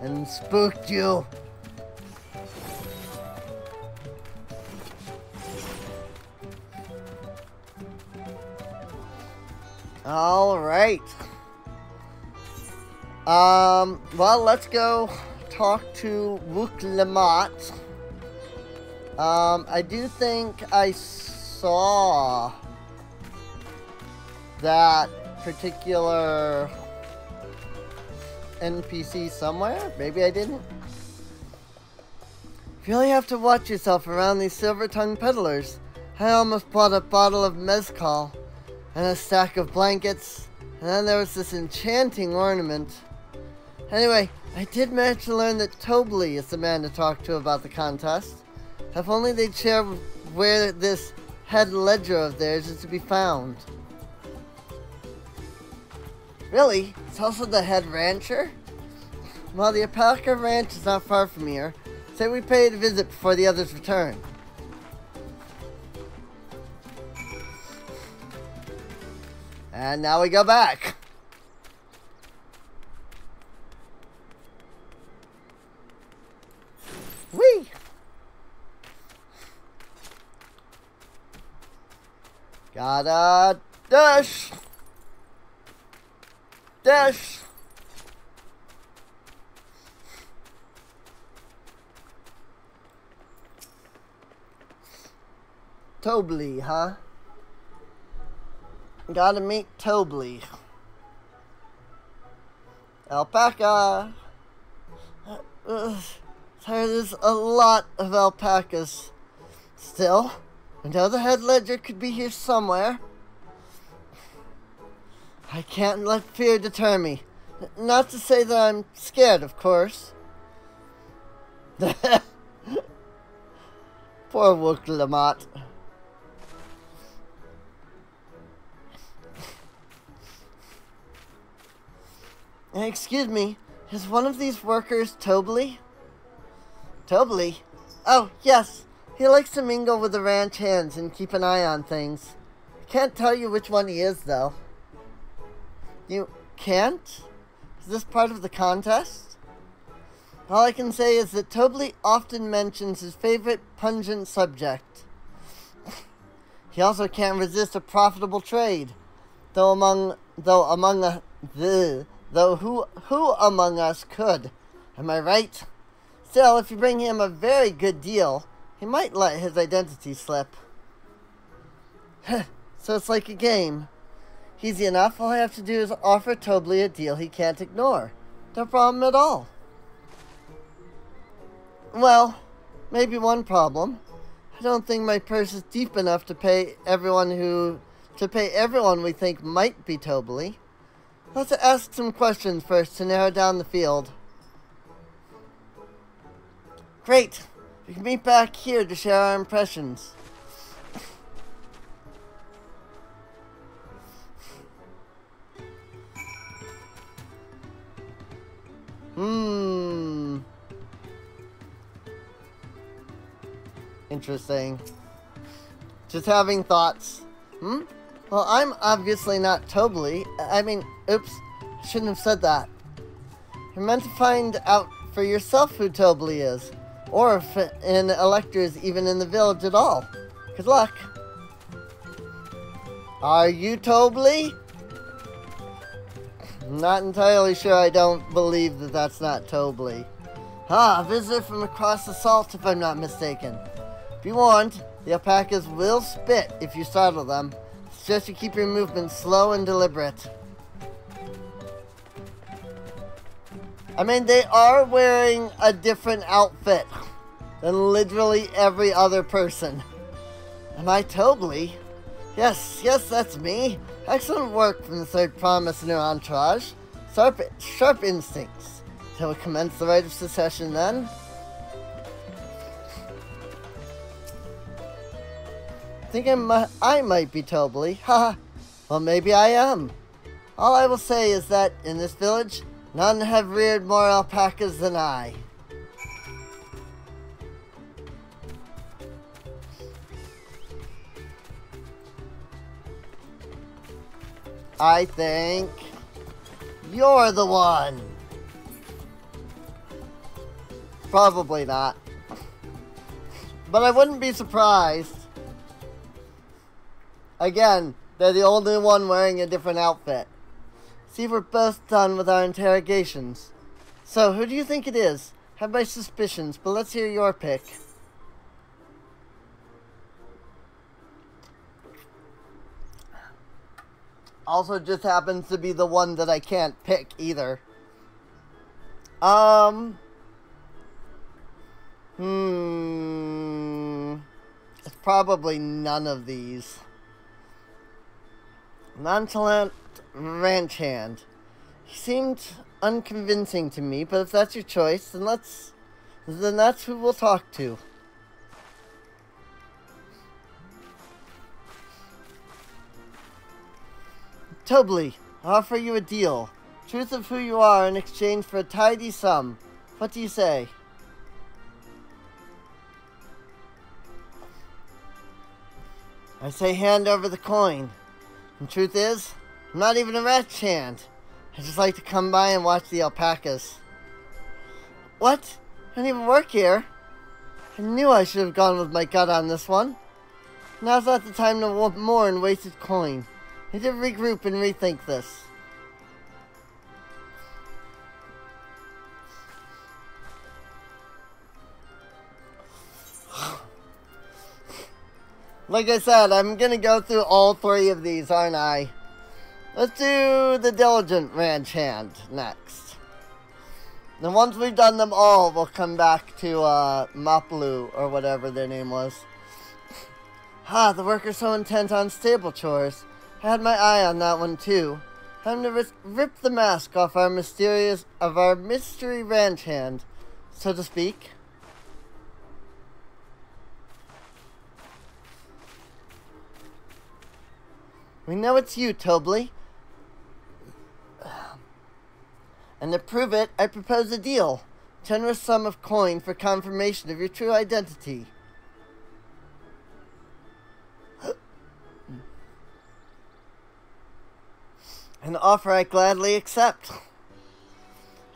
and spooked you. All right. Well, let's go talk to Wook Lamont. I do think I saw that particular NPC somewhere. Maybe I didn't. You really have to watch yourself around these silver-tongued peddlers. I almost bought a bottle of mezcal and a stack of blankets, and then there was this enchanting ornament. Anyway, I did manage to learn that Tobley is the man to talk to about the contest. If only they'd share where this head ledger of theirs is to be found. Really? It's also the head rancher? Well, the alpaca ranch is not far from here. Say we pay it a visit before the others return. And now we go back. Whee! Gotta dash! Dash! Tobley, huh? Gotta meet Tobley. Alpaca! There's a lot of alpacas. Still, I know the head ledger could be here somewhere. I can't let fear deter me. Not to say that I'm scared, of course. Poor Wook Lamont. Excuse me, is one of these workers Tobley? Tobley? Oh, yes. He likes to mingle with the ranch hands and keep an eye on things. I can't tell you which one he is, though. You can't? Is this part of the contest? All I can say is that Tobley often mentions his favorite pungent subject. He also can't resist a profitable trade. Who among us could? Am I right? Still, if you bring him a very good deal, he might let his identity slip. So it's like a game. Easy enough. All I have to do is offer Tobley a deal he can't ignore. No problem at all. Well, maybe one problem. I don't think my purse is deep enough to pay everyone we think might be Tobley. Let's ask some questions first to narrow down the field. Great. We can meet back here to share our impressions. Interesting. Just having thoughts. Hmm? Well, I'm obviously not Tobly. I mean, oops. I shouldn't have said that. You're meant to find out for yourself who Tobly is. Or if an elector is even in the village at all. Good luck. Are you Tobly? I'm not entirely sure. I don't believe that that's not Tobly. Ah, a visitor from across the salt, if I'm not mistaken. Be warned, the alpacas will spit if you startle them. Suggest you keep your movements slow and deliberate. I mean, they are wearing a different outfit than literally every other person. Am I Tobly? Yes, that's me. Excellent work from the third promise in her entourage. Sharp instincts. Shall we commence the rite of secession then? Think I might be Tobly. Haha. Well, maybe I am. All I will say is that in this village, none have reared more alpacas than I. I think you're the one. Probably not. But I wouldn't be surprised. Again, they're the only one wearing a different outfit. See, we're both done with our interrogations. So, who do you think it is? I have my suspicions, but let's hear your pick. Also just happens to be the one that I can't pick either. It's probably none of these. Nonchalant ranch hand. He seemed unconvincing to me, but if that's your choice, then that's who we'll talk to. Tobly, I offer you a deal. Truth of who you are in exchange for a tidy sum. What do you say? I say hand over the coin. And truth is, I'm not even a ranch hand. I just like to come by and watch the alpacas. What? I don't even work here. I knew I should have gone with my gut on this one. Now's not the time to mourn wasted coin. I need to regroup and rethink this. Like I said, I'm gonna go through all three of these, aren't I? Let's do the Diligent Ranch Hand next. Then once we've done them all, we'll come back to Maplu, or whatever their name was. The worker's so intent on stable chores. I had my eye on that one too. Time to rip the mask off our mystery ranch hand, so to speak. We know it's you, Tobly. And to prove it, I propose a deal. Generous sum of coin for confirmation of your true identity. An offer I gladly accept.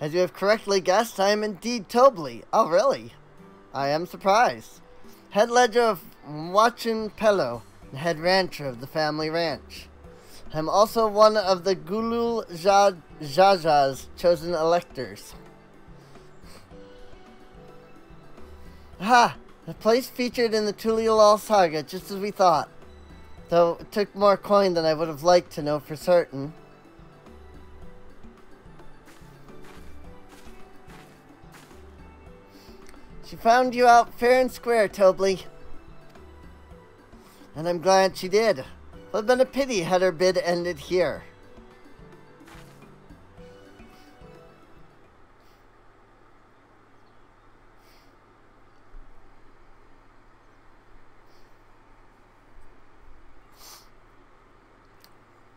As you have correctly guessed, I am indeed Tobly. Oh, really? I am surprised. Head ledger of Wachin Pello, the head rancher of the family ranch. I am also one of the Gulul Jaja's chosen electors. The place featured in the Tuliolal saga, just as we thought. Though it took more coin than I would have liked to know for certain. She found you out fair and square, Tobly. And I'm glad she did. It would have been a pity had her bid ended here.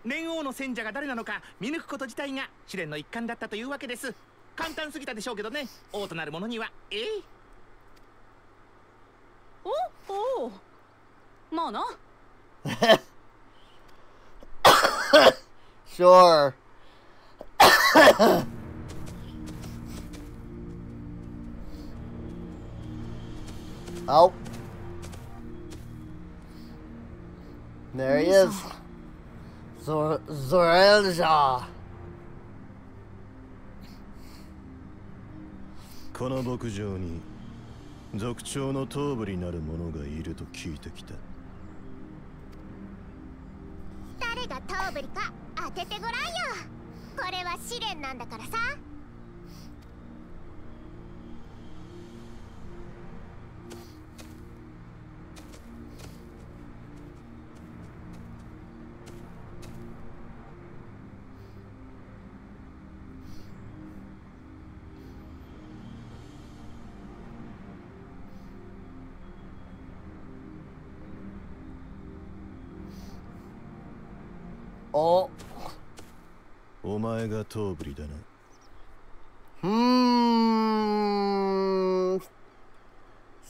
Ren'ouの選者が誰なのか見抜くこと自体が試練の一環だったというわけです。簡単すぎたでしょうけどね。王となる者には。おまあな。Sure. Oh. There he is. Zorelja. この牧場に族長の頭部になる者がいると聞いてきた。誰が頭部か当ててごらんよ。これは試練なんだからさ。お。お前が頭部だな。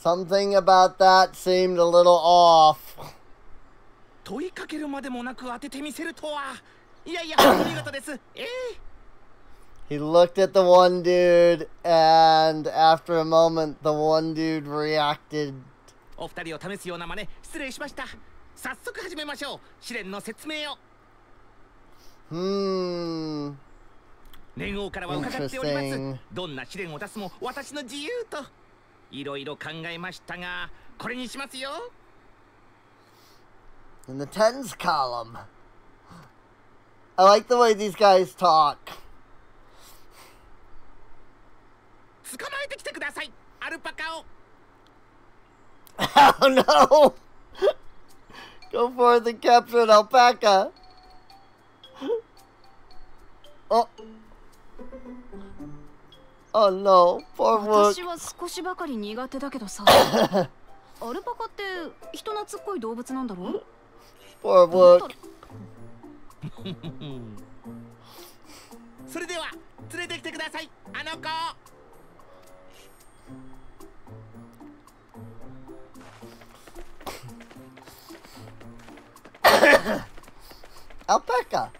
Something about that seemed a little off. 問いかけるまでもなく当ててみせるとは。いやいや、お見事です。He looked at the one dude, and after a moment, the one dude reacted. お二人を試すような真似、失礼しました。早速始めましょう。試練の説明を。念王からは伺っております。どんな試練を出すも私の自由と。いろいろ考えましたが、これにしますよ。In the tens column. I like the way these guys talk. 捕まえてきてください、アルパカを。Oh no! Go for the captured alpaca. Oh. Oh no, poor Wook. 私は少しばかり苦手だけどさ。アルパカって人懐っこい動物なんだろ？ Poor Wook. それでは連れてきてください、あの子。Alpaca.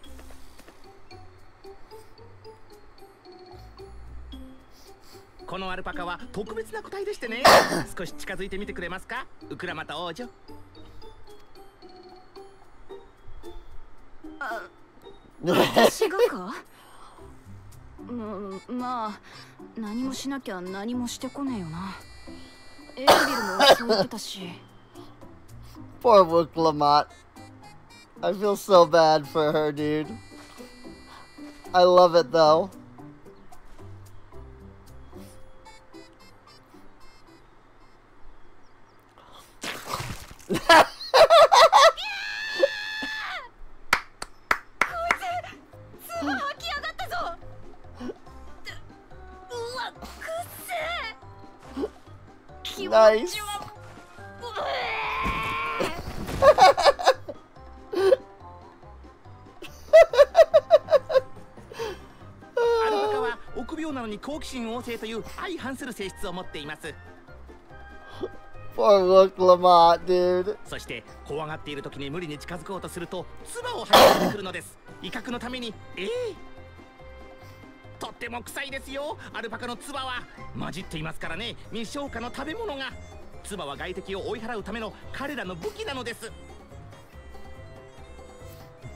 このアルパカは特別な個体でしてね。少し近づいてみてくれますか、ウクラマタ王女。私がか？まあ何もしなきゃ何もしてこねえよな。エルビルもそう言ってたし。Poor Wook Lamont. I feel so bad for her, dude. I love it though. Nice. アルパカは臆病なのに好奇心旺盛という相反する性質を持っています。Poor Wook Lamont, dude. そして怖がっている時に無理に近づこうとすると唾を吐き出してくるのです。威嚇のために。とっても臭いですよ。アルパカの唾は混じっていますからね。未消化の食べ物が。唾は外敵を追い払うための彼らの武器なのです。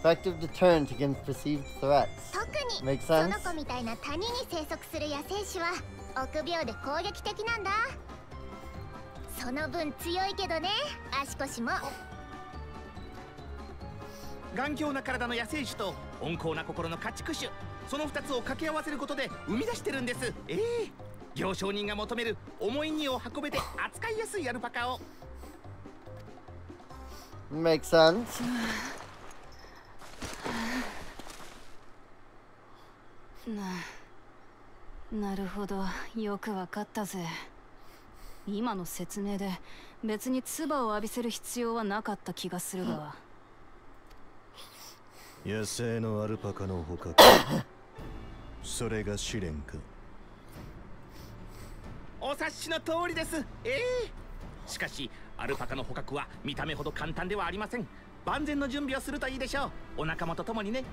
Effective deterrent against perceived threats. 特に Makes そ sense? の子みたいな谷に生息する野生種は臆病で攻撃的なんだ。その分強いけどね、足腰も。頑強な体の野生種と温厚な心の家畜種、その2つを掛け合わせることで生み出してるんです。行商人が求める重い荷を運べて扱いやすいアルパカを。Makes sense. なるほど、よくわかったぜ。今の説明で別に唾を浴びせる必要はなかった気がするが。野生のアルパカの捕獲。それが試練か。お察しの通りです。しかしアルパカの捕獲は見た目ほど簡単ではありません。万全の準備をするといいでしょう。お仲間と共にね。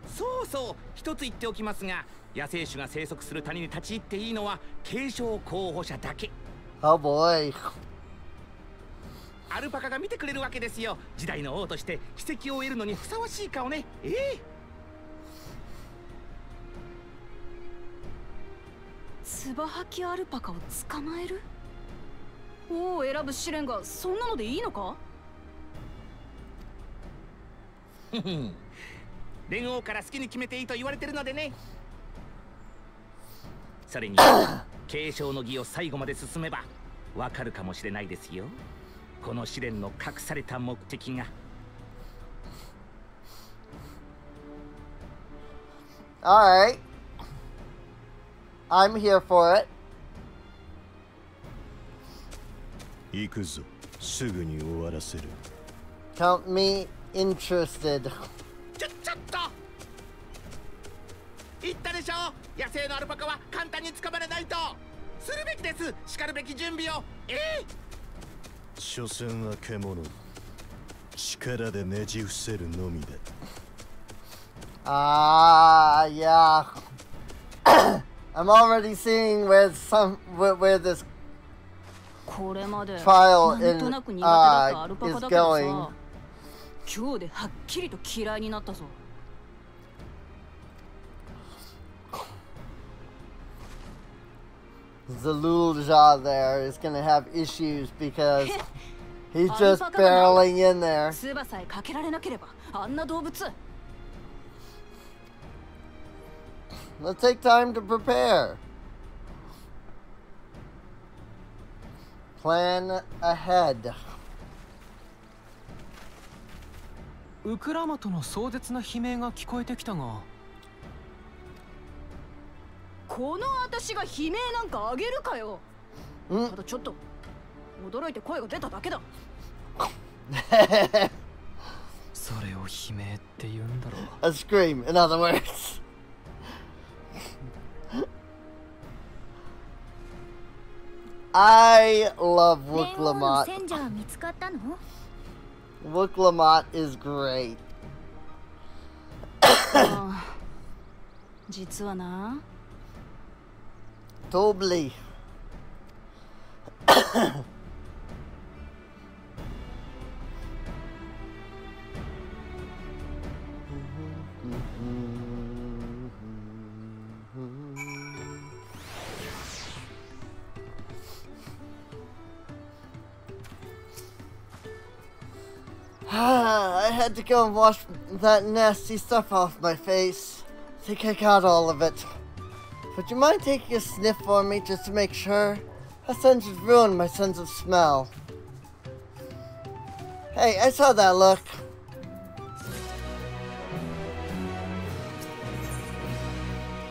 そうそう、一つ言っておきますが、野生種が生息する谷に立ち入っていいのは継承候補者だけ。Oh boy. アルパカが見てくれるわけですよ。時代の王として奇跡を得るのにふさわしい顔ね。ツバハキアルパカを捕まえる？王を選ぶ試練がそんなのでいいのか？連王から好きに決めていいと言われてるのでね。それに継承の儀を最後まで進めばわかるかもしれないですよ。この試練の隠された目的が。Alright. I'm here for it. 行くぞ。すぐに終わらせる。Count me interested. ちょっと言ったでしょ。野生のアルパカは簡単に捕まれないと。するべきです。しかるべき準備を。所詮は獣。力でねじ伏せるのみだ。Yeah. I'm already seeing where this これまで trial なん in となく苦手だったアルパ is カだけど going. さ、今日ではっきりと嫌いになったぞ。Zalulja there is gonna have issues because he's just barreling in there. 唾さえかけられなければあんな動物。Let's take time to prepare. Plan ahead. ウクラマとの壮絶な悲鳴が聞こえてきたが、この私が悲鳴なんかあげるかよ。ただちょっと驚いて声が出ただけだ。それを悲鳴って言うんだろう。 A scream, in other words. I love Wooklamat. Wooklamat is great. 実はな。Totally. I had to go and wash that nasty stuff off my face. Think I got all of it. Would you mind taking a sniff for me just to make sure? Ascension's ruined my sense of smell. Hey, I saw that look.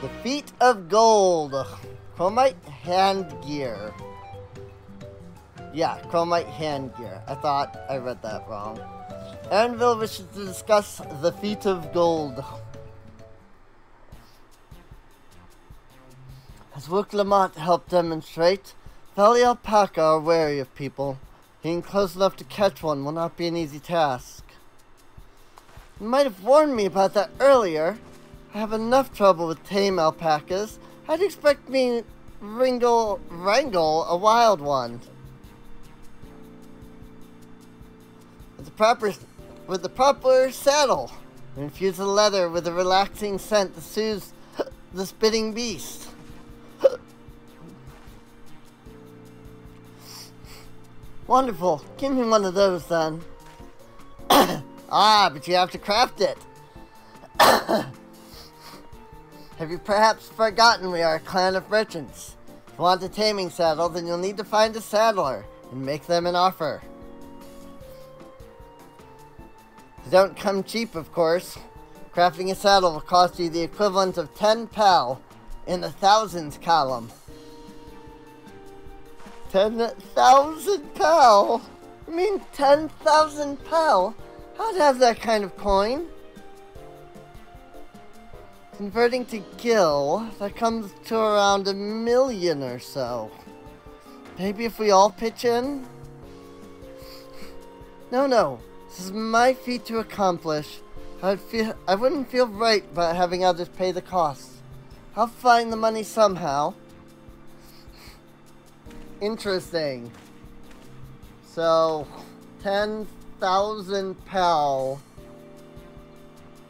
The Feet of Gold. Chromite Handgear. Yeah, Chromite Handgear. I thought I read that wrong. Anvil wishes to discuss the Feet of Gold. As Wooklamat helped demonstrate, Valley alpaca are wary of people. Being close enough to catch one will not be an easy task. You might have warned me about that earlier. I have enough trouble with tame alpacas. I'd expect me wrangle a wild one. With the proper saddle. Infuse the leather with a relaxing scent that soothes the spitting beast. Wonderful. Give me one of those then. But you have to craft it. Have you perhaps forgotten we are a clan of merchants? If you want a taming saddle, then you'll need to find a saddler and make them an offer. They don't come cheap, of course. Crafting a saddle will cost you the equivalent of 10 pal in the thousands column. 10,000 pal? I mean 10,000 pal? How'd have that kind of coin? Converting to gil, that comes to around 1 million or so. Maybe if we all pitch in? No. This is my feat to accomplish. I wouldn't feel right about having others pay the costs. I'll find the money somehow. Interesting. So, 10,000 pel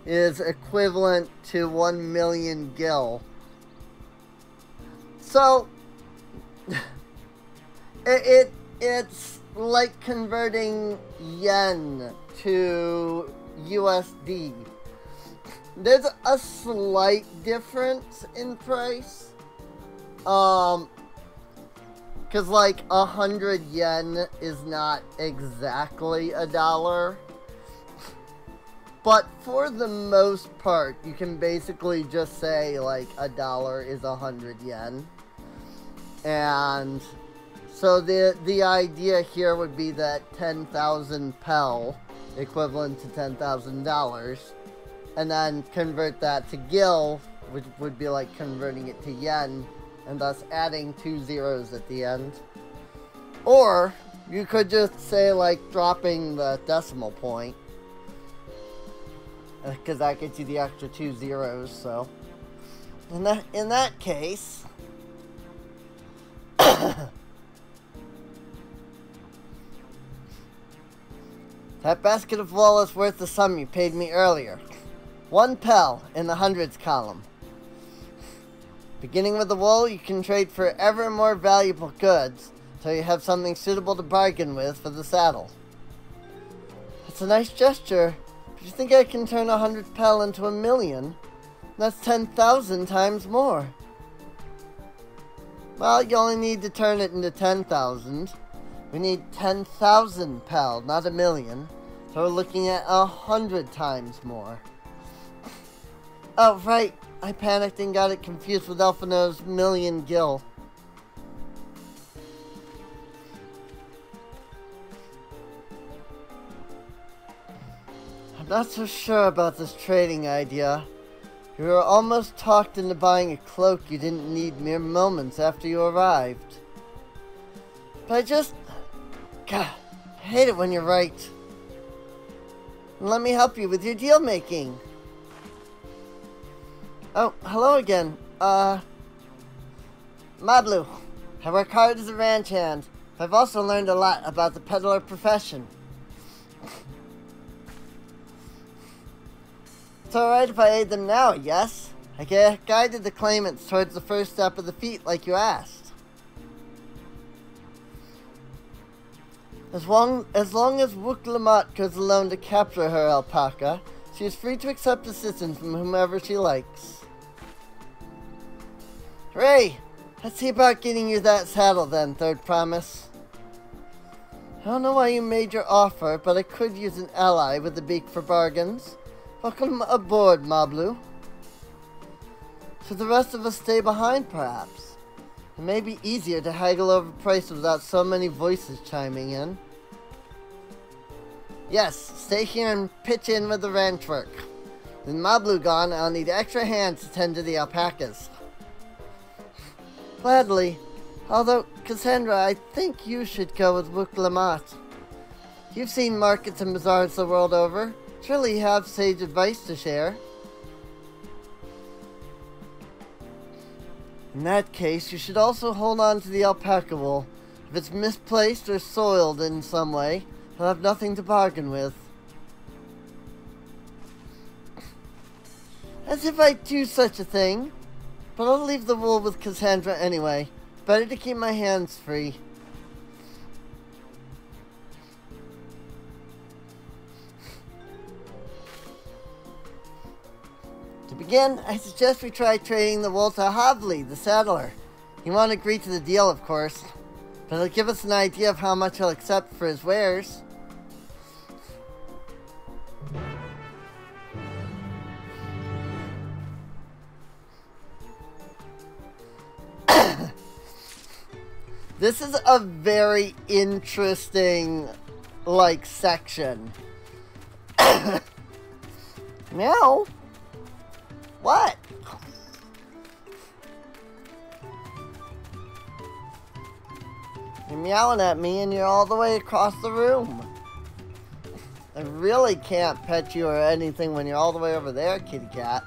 is equivalent to 1 million gil. So, it's like converting yen to USD. There's a slight difference in price. Cause like 100 yen is not exactly $1. But for the most part, you can basically just say like $1 is 100 yen. And so the idea here would be that 10,000 pel, equivalent to $10,000, and then convert that to gil, which would be like converting it to yen, and thus adding 2 zeros at the end. Or you could just say like dropping the decimal point, because that gets you the extra 2 zeros. So in that case, that basket of wool is worth the sum you paid me earlier. 1 pel in the hundreds column. Beginning with the wool, you can trade for ever more valuable goods, so you have something suitable to bargain with for the saddle. It's a nice gesture, but you think I can turn 100 pel into 1 million? That's 10,000 times more. Well, you only need to turn it into 10,000. We need 10,000 pel, not 1 million. So we're looking at 100 times more. Oh, right. I panicked and got it confused with Elfino's million gil. I'm not so sure about this trading idea. You were almost talked into buying a cloak you didn't need mere moments after you arrived. But God, I hate it when you're right. And let me help you with your deal making. Oh, hello again. Mablu. I work hard as a ranch hand, but I've also learned a lot about the peddler profession. It's alright if I aid them now, yes? I guided the claimants towards the first step of the feat like you asked. As long as Wuk-Lamat goes alone to capture her alpaca, she is free to accept assistance from whomever she likes. Hooray! Let's see about getting you that saddle then, Third Promise. I don't know why you made your offer, but I could use an ally with the beak for bargains. Welcome aboard, Mablu. Should the rest of us stay behind, perhaps? It may be easier to haggle over price without so many voices chiming in. Yes, stay here and pitch in with the ranch work. With Mablu gone, I'll need extra hands to tend to the alpacas. Gladly. Although, Cassandra, I think you should go with Wuk-Lamat. You've seen markets and bazaars the world over. Surely you have sage advice to share. In that case, you should also hold on to the alpaca wool. If it's misplaced or soiled in some way, you'll have nothing to bargain with. As if I'd do such a thing. But I'll leave the wool with Cassandra anyway. Better to keep my hands free. To begin, I suggest we try trading the wool to Havli, the saddler. He won't agree to the deal, of course, but it'll give us an idea of how much he'll accept for his wares. This is a very interesting, section. Meow? What? You're meowing at me and you're all the way across the room. I really can't pet you or anything when you're all the way over there, kitty cat.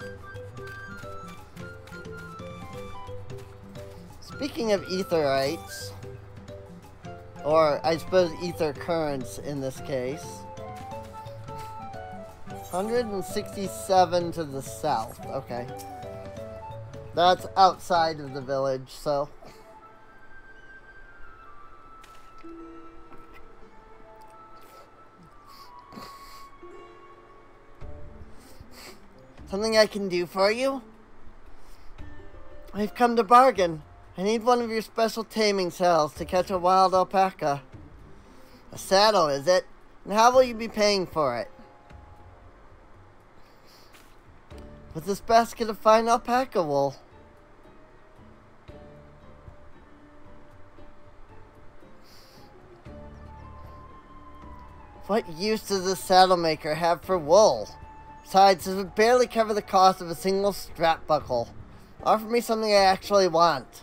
Speaking of aetherites, or I suppose ether currents in this case, 167 to the south. Okay. That's outside of the village, so. Something I can do for you? I've come to bargain. I need one of your special taming saddles to catch a wild alpaca. A saddle, is it? And how will you be paying for it? With this basket of fine alpaca wool. What use does this saddle maker have for wool? Besides, it would barely cover the cost of a single strap buckle. Offer me something I actually want.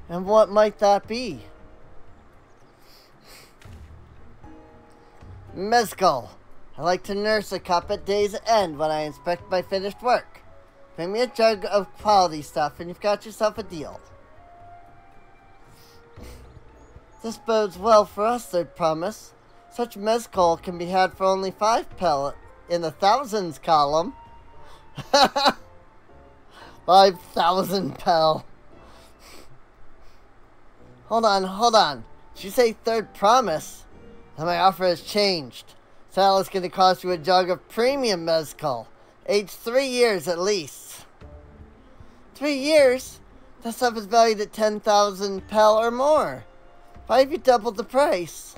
And what might that be? Mezcal. I like to nurse a cup at day's end when I inspect my finished work. Bring me a jug of quality stuff and you've got yourself a deal. This bodes well for us, I promise. Such mezcal can be had for only 5 pellet in the thousands column. 5,000 pel. Hold on. Did you say third promise? Then my offer has changed. Saddle is going to cost you a jug of premium mezcal. Aged 3 years at least. 3 years? That stuff is valued at 10,000 pel or more. Why have you doubled the price?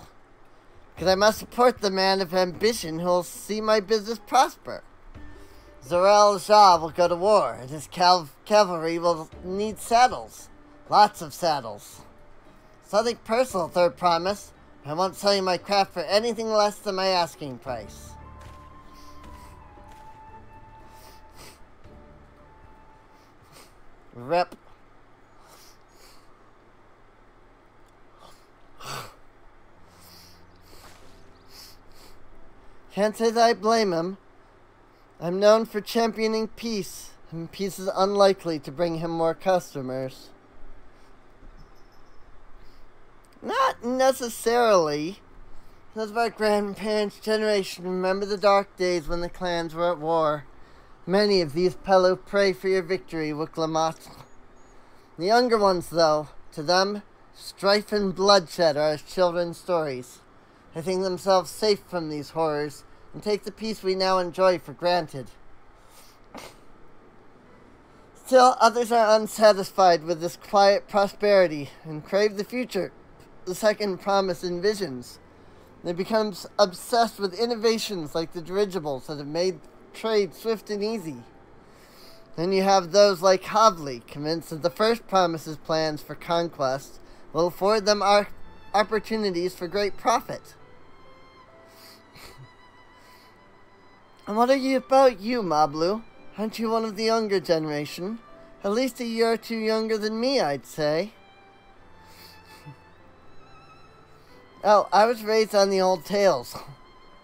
Because I must support the man of ambition who will see my business prosper. Zorel Shah will go to war, and his cavalry will need saddles. Lots of saddles. Something personal, third promise. I won't sell you my craft for anything less than my asking price. Rep. Can't say that I blame him. I'm known for championing peace, and peace is unlikely to bring him more customers. Not necessarily. Those of our grandparents' generation remember the dark days when the clans were at war. Many of these Pello pray for your victory, Wicklamat. The younger ones, though, to them, strife and bloodshed are as children's stories. They think themselves safe from these horrors and take the peace we now enjoy for granted. Still, others are unsatisfied with this quiet prosperity and crave the future the second promise envisions. They become obsessed with innovations like the dirigibles that have made trade swift and easy. Then you have those like Havli, convinced that the first promise's plans for conquest will afford them opportunities for great profit. And what are you about, you, Mablu? Aren't you one of the younger generation? At least a year or two younger than me, I'd say. Oh, I was raised on the old tales.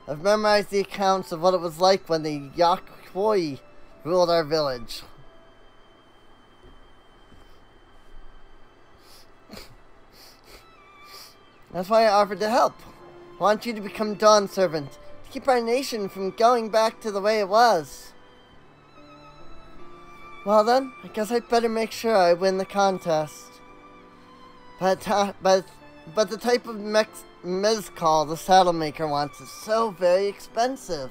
I've memorized the accounts of what it was like when the Yakwoi ruled our village. That's why I offered to help. I want you to become Dawn Servant, to keep our nation from going back to the way it was. Well then, I guess I'd better make sure I win the contest. But the type of mezcal the saddle maker wants is so very expensive.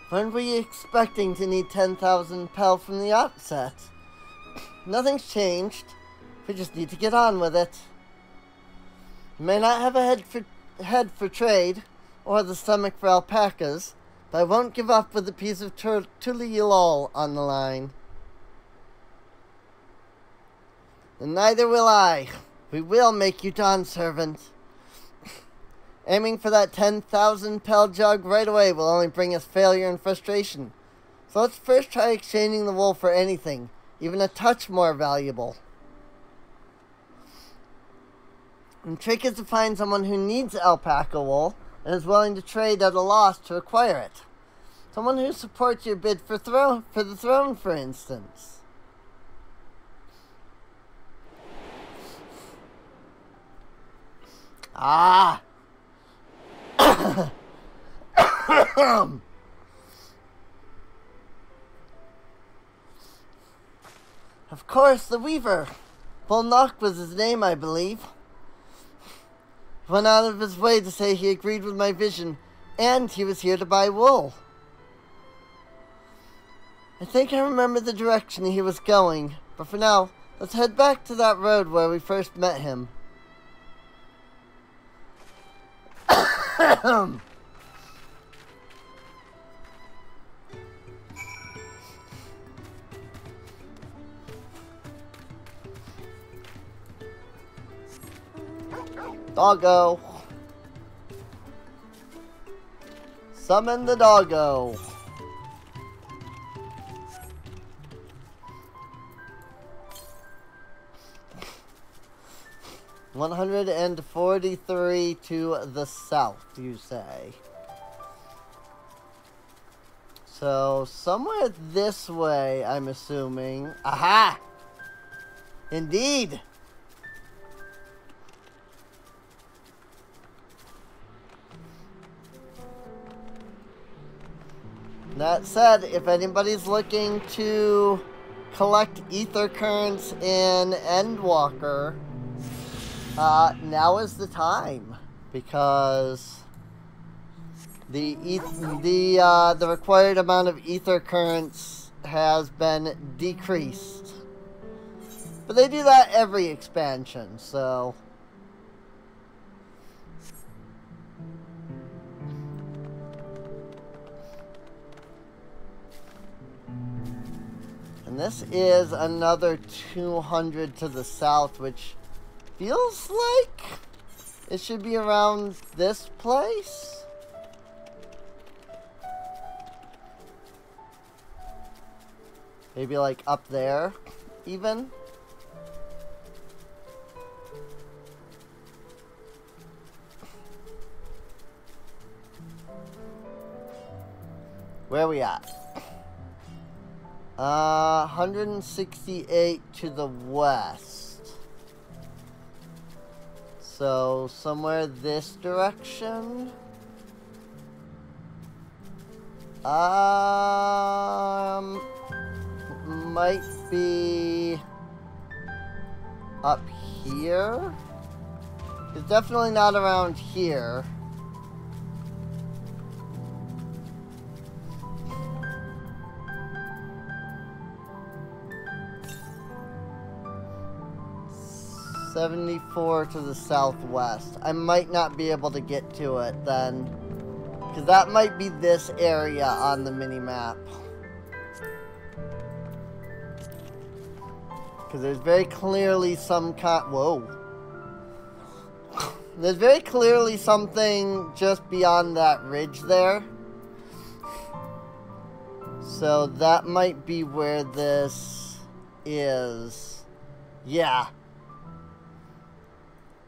When were you expecting to need 10,000 pel from the outset? Nothing's changed. We just need to get on with it. You may not have a head for trade, or the stomach for alpacas, but I won't give up with a piece of Tuliyolol on the line. And neither will I. We will make you Dawn Servant. Aiming for that 10,000 pel jug right away will only bring us failure and frustration. So let's first try exchanging the wool for anything, even a touch more valuable. The trick is to find someone who needs alpaca wool and is willing to trade at a loss to acquire it. Someone who supports your bid for the throne, for instance. Ah! Of course, the Weaver. Bulnock was his name, I believe. He went out of his way to say he agreed with my vision, and he was here to buy wool. I think I remember the direction he was going, but for now, let's head back to that road where we first met him. Doggo. Summon the doggo. $143 to the south, you say. So, somewhere this way, I'm assuming. Aha! Indeed! That said, if anybody's looking to collect ether currents in Endwalker, now is the time, because the required amount of ether currents has been decreased. But they do that every expansion, so. And this is another 200 to the south, which feels like it should be around this place. Maybe like up there, even. Where are we at? 168 to the west. So, somewhere this direction? Might be up here? It's definitely not around here. $74 to the southwest. I might not be able to get to it then, because that might be this area on the mini-map. Because there's very clearly some whoa. There's very clearly something just beyond that ridge there. So that might be where this is. Yeah.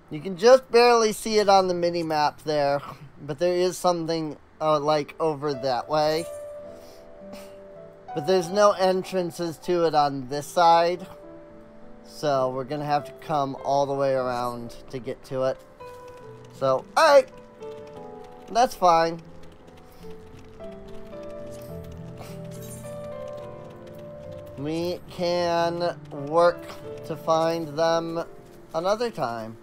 You can just barely see it on the mini-map there, but there is something, like, over that way. But there's no entrances to it on this side, so we're gonna have to come all the way around to get to it. So, alright, that's fine. We can work to find them another time.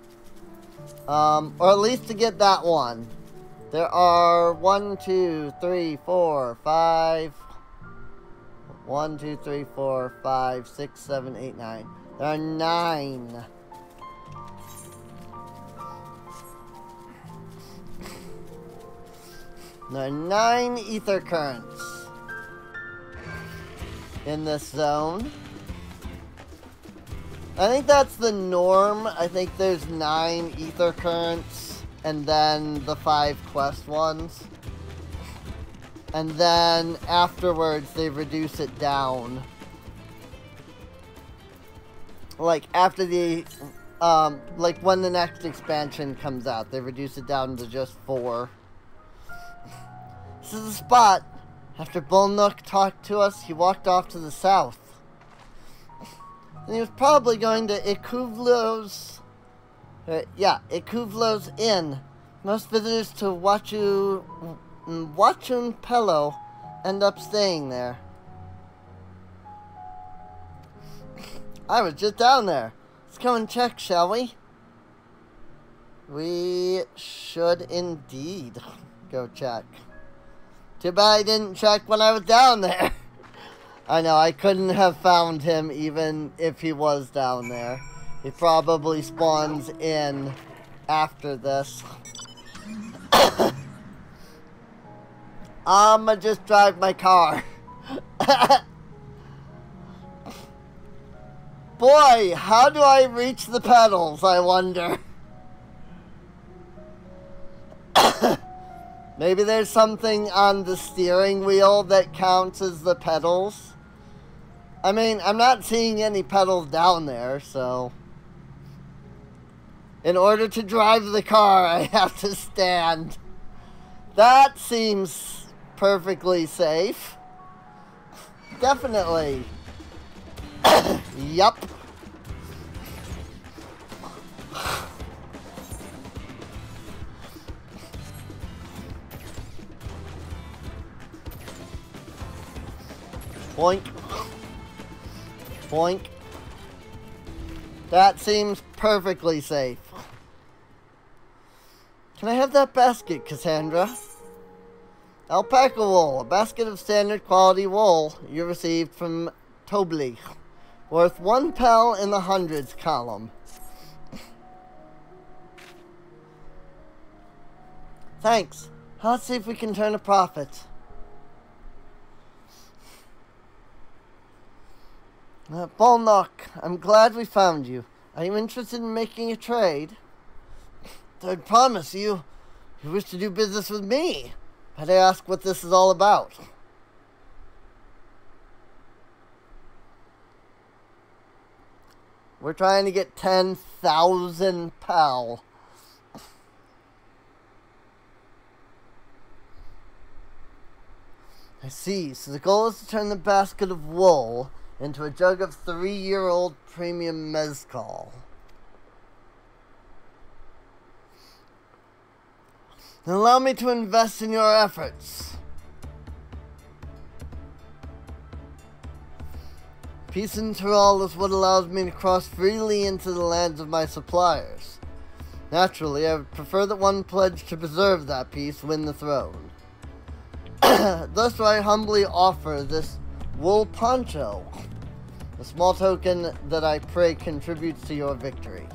Or at least to get that one. There are 1, 2, 3, 4, 5. 1, 2, 3, 4, 5, 6, 7, 8, 9. There are 9. There are 9 ether currents in this zone. I think that's the norm. I think there's 9 ether currents and then the 5 quest ones. And then afterwards they reduce it down. Like after the, like when the next expansion comes out, they reduce it down to just 4. This is the spot. After Bullnook talked to us, he walked off to the south. And he was probably going to Ikuvlo's, Ikuvlo's Inn. Most visitors to Wachun Pello end up staying there. I was just down there. Let's go and check, shall we? We should indeed go check. Too bad I didn't check when I was down there. I know, I couldn't have found him even if he was down there. He probably spawns in after this. I'ma just drive my car. Boy, how do I reach the pedals, I wonder? Maybe there's something on the steering wheel that counts as the pedals. I mean, I'm not seeing any pedals down there, so... In order to drive the car, I have to stand. That seems perfectly safe. Definitely. Yup. Boink. Boink. That seems perfectly safe. Can I have that basket, Cassandra? Alpaca wool, a basket of standard quality wool you received from Tobli, worth 1 pel in the hundreds column. Thanks. Let's see if we can turn a profit. Bullnook, I'm glad we found you. Are you interested in making a trade? I promise you wish to do business with me. But I ask what this is all about. We're trying to get 10,000 pel. I see. So the goal is to turn the basket of wool into a jug of 3-year-old premium mezcal. Then allow me to invest in your efforts. Peace in Tyrol is what allows me to cross freely into the lands of my suppliers. Naturally, I would prefer that one pledge to preserve that peace win the throne. Thus do I humbly offer this wool poncho, a small token that I pray contributes to your victory.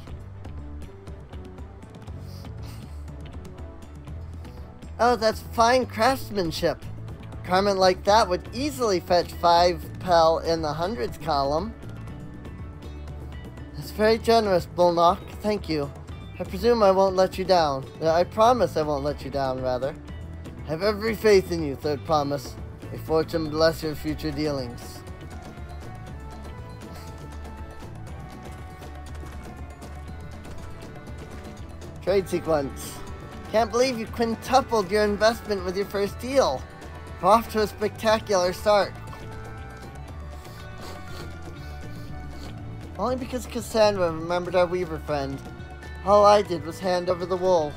Oh, that's fine craftsmanship. A garment like that would easily fetch 5 pel in the hundreds column. That's very generous, Bullnock. Thank you. I presume I won't let you down. I promise I won't let you down, rather. I have every faith in you, Third Promise. May fortune bless your future dealings. Trade sequence. Can't believe you quintupled your investment with your first deal. We're off to a spectacular start. Only because Cassandra remembered our weaver friend. All I did was hand over the wool.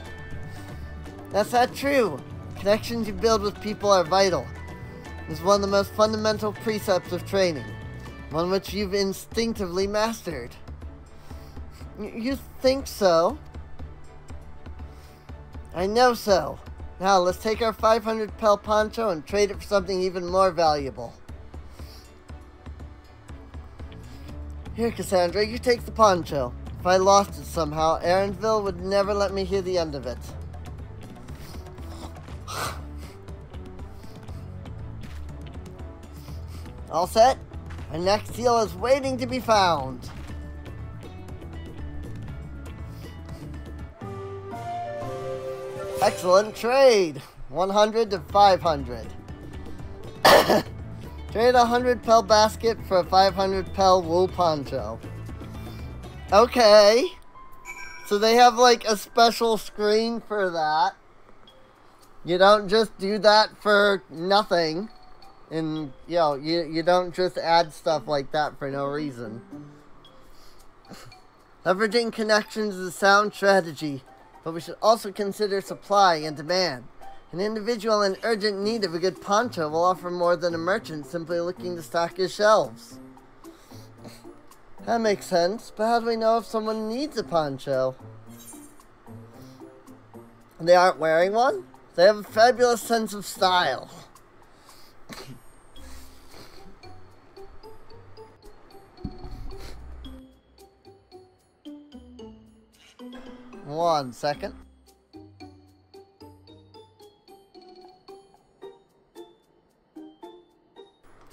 That's not true. Connections you build with people are vital. It's one of the most fundamental precepts of training. One which you've instinctively mastered. You think so? I know so. Now, let's take our 500 pel poncho and trade it for something even more valuable. Here, Cassandra, you take the poncho. If I lost it somehow, Aaronville would never let me hear the end of it. All set? Our next deal is waiting to be found. Excellent trade. 100 to 500. Trade a 100 pel basket for a 500 pel wool poncho. Okay. So they have like a special screen for that. You don't just do that for nothing. And, you know, you don't just add stuff like that for no reason. Leveraging connections is a sound strategy, but we should also consider supply and demand. An individual in urgent need of a good poncho will offer more than a merchant simply looking to stock his shelves. That makes sense, but how do we know if someone needs a poncho? They aren't wearing one? They have a fabulous sense of style. One second.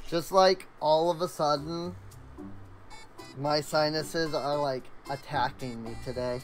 Just like all of a sudden, my sinuses are like attacking me today.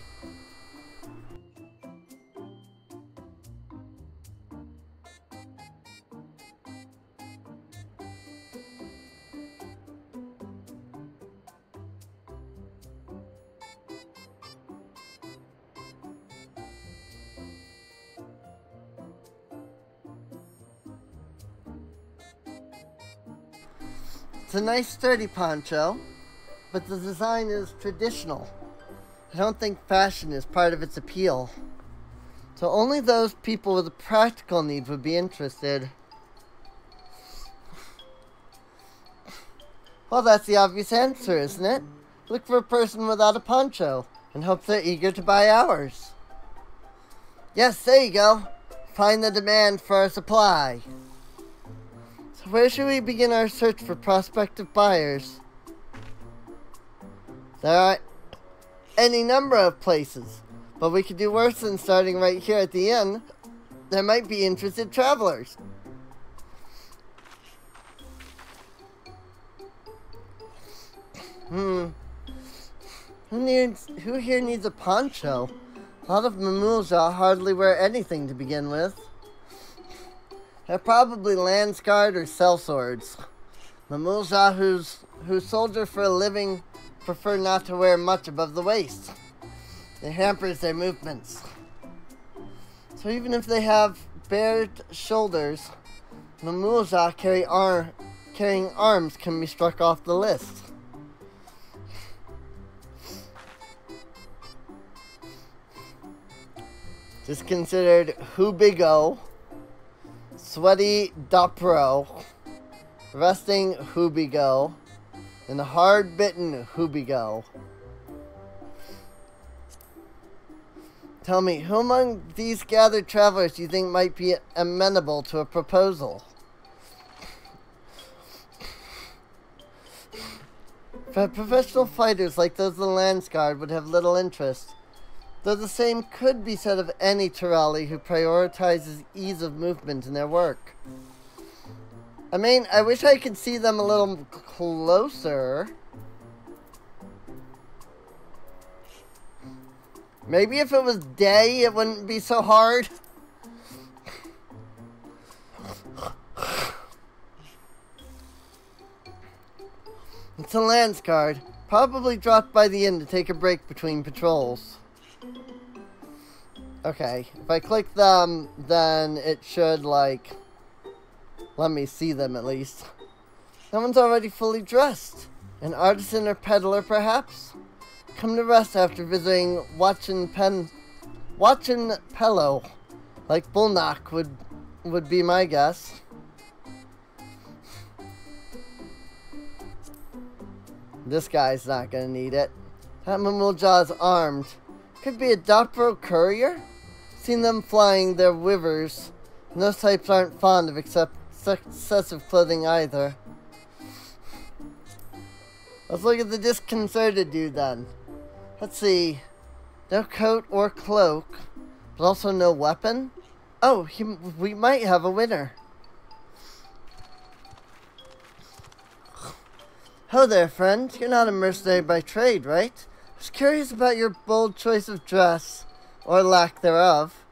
It's a nice sturdy poncho, but the design is traditional. I don't think fashion is part of its appeal. So only those people with a practical need would be interested. Well, that's the obvious answer, isn't it? Look for a person without a poncho and hope they're eager to buy ours. Yes, there you go. Find the demand for our supply. So where should we begin our search for prospective buyers? There are any number of places, but we could do worse than starting right here at the inn. There might be interested travelers. Who here needs a poncho? A lot of Mamulja hardly wear anything to begin with. They're probably lance-guard or sellswords. Mamulja who soldier for a living prefer not to wear much above the waist. It hampers their movements. So even if they have bared shoulders, Mamulja carrying arms can be struck off the list. Just considered Hubigo, Sweaty Dopro, Resting Hubigo, and Hard-Bitten Hubigo. Tell me, who among these gathered travelers do you think might be amenable to a proposal? Professional fighters like those of the Lance Guard would have little interest, though the same could be said of any Turali who prioritizes ease of movement in their work. I mean, I wish I could see them a little closer. Maybe if it was day, it wouldn't be so hard. It's a Lance Guard. Probably dropped by the inn to take a break between patrols. Okay, if I click them, then it should, like, let me see them at least. That one's already fully dressed. An artisan or peddler, perhaps? Come to rest after visiting Watchin Pello. Like Bullknock would be my guess. This guy's not gonna need it. That Mamulja's armed. Could be a Dopro courier? Seen them flying their wivers. And those types aren't fond of excessive clothing either. Let's look at the disconcerted dude then. Let's see. No coat or cloak, but also no weapon? Oh, we might have a winner. Ho there, friend. You're not a mercenary by trade, right? I was curious about your bold choice of dress, or lack thereof.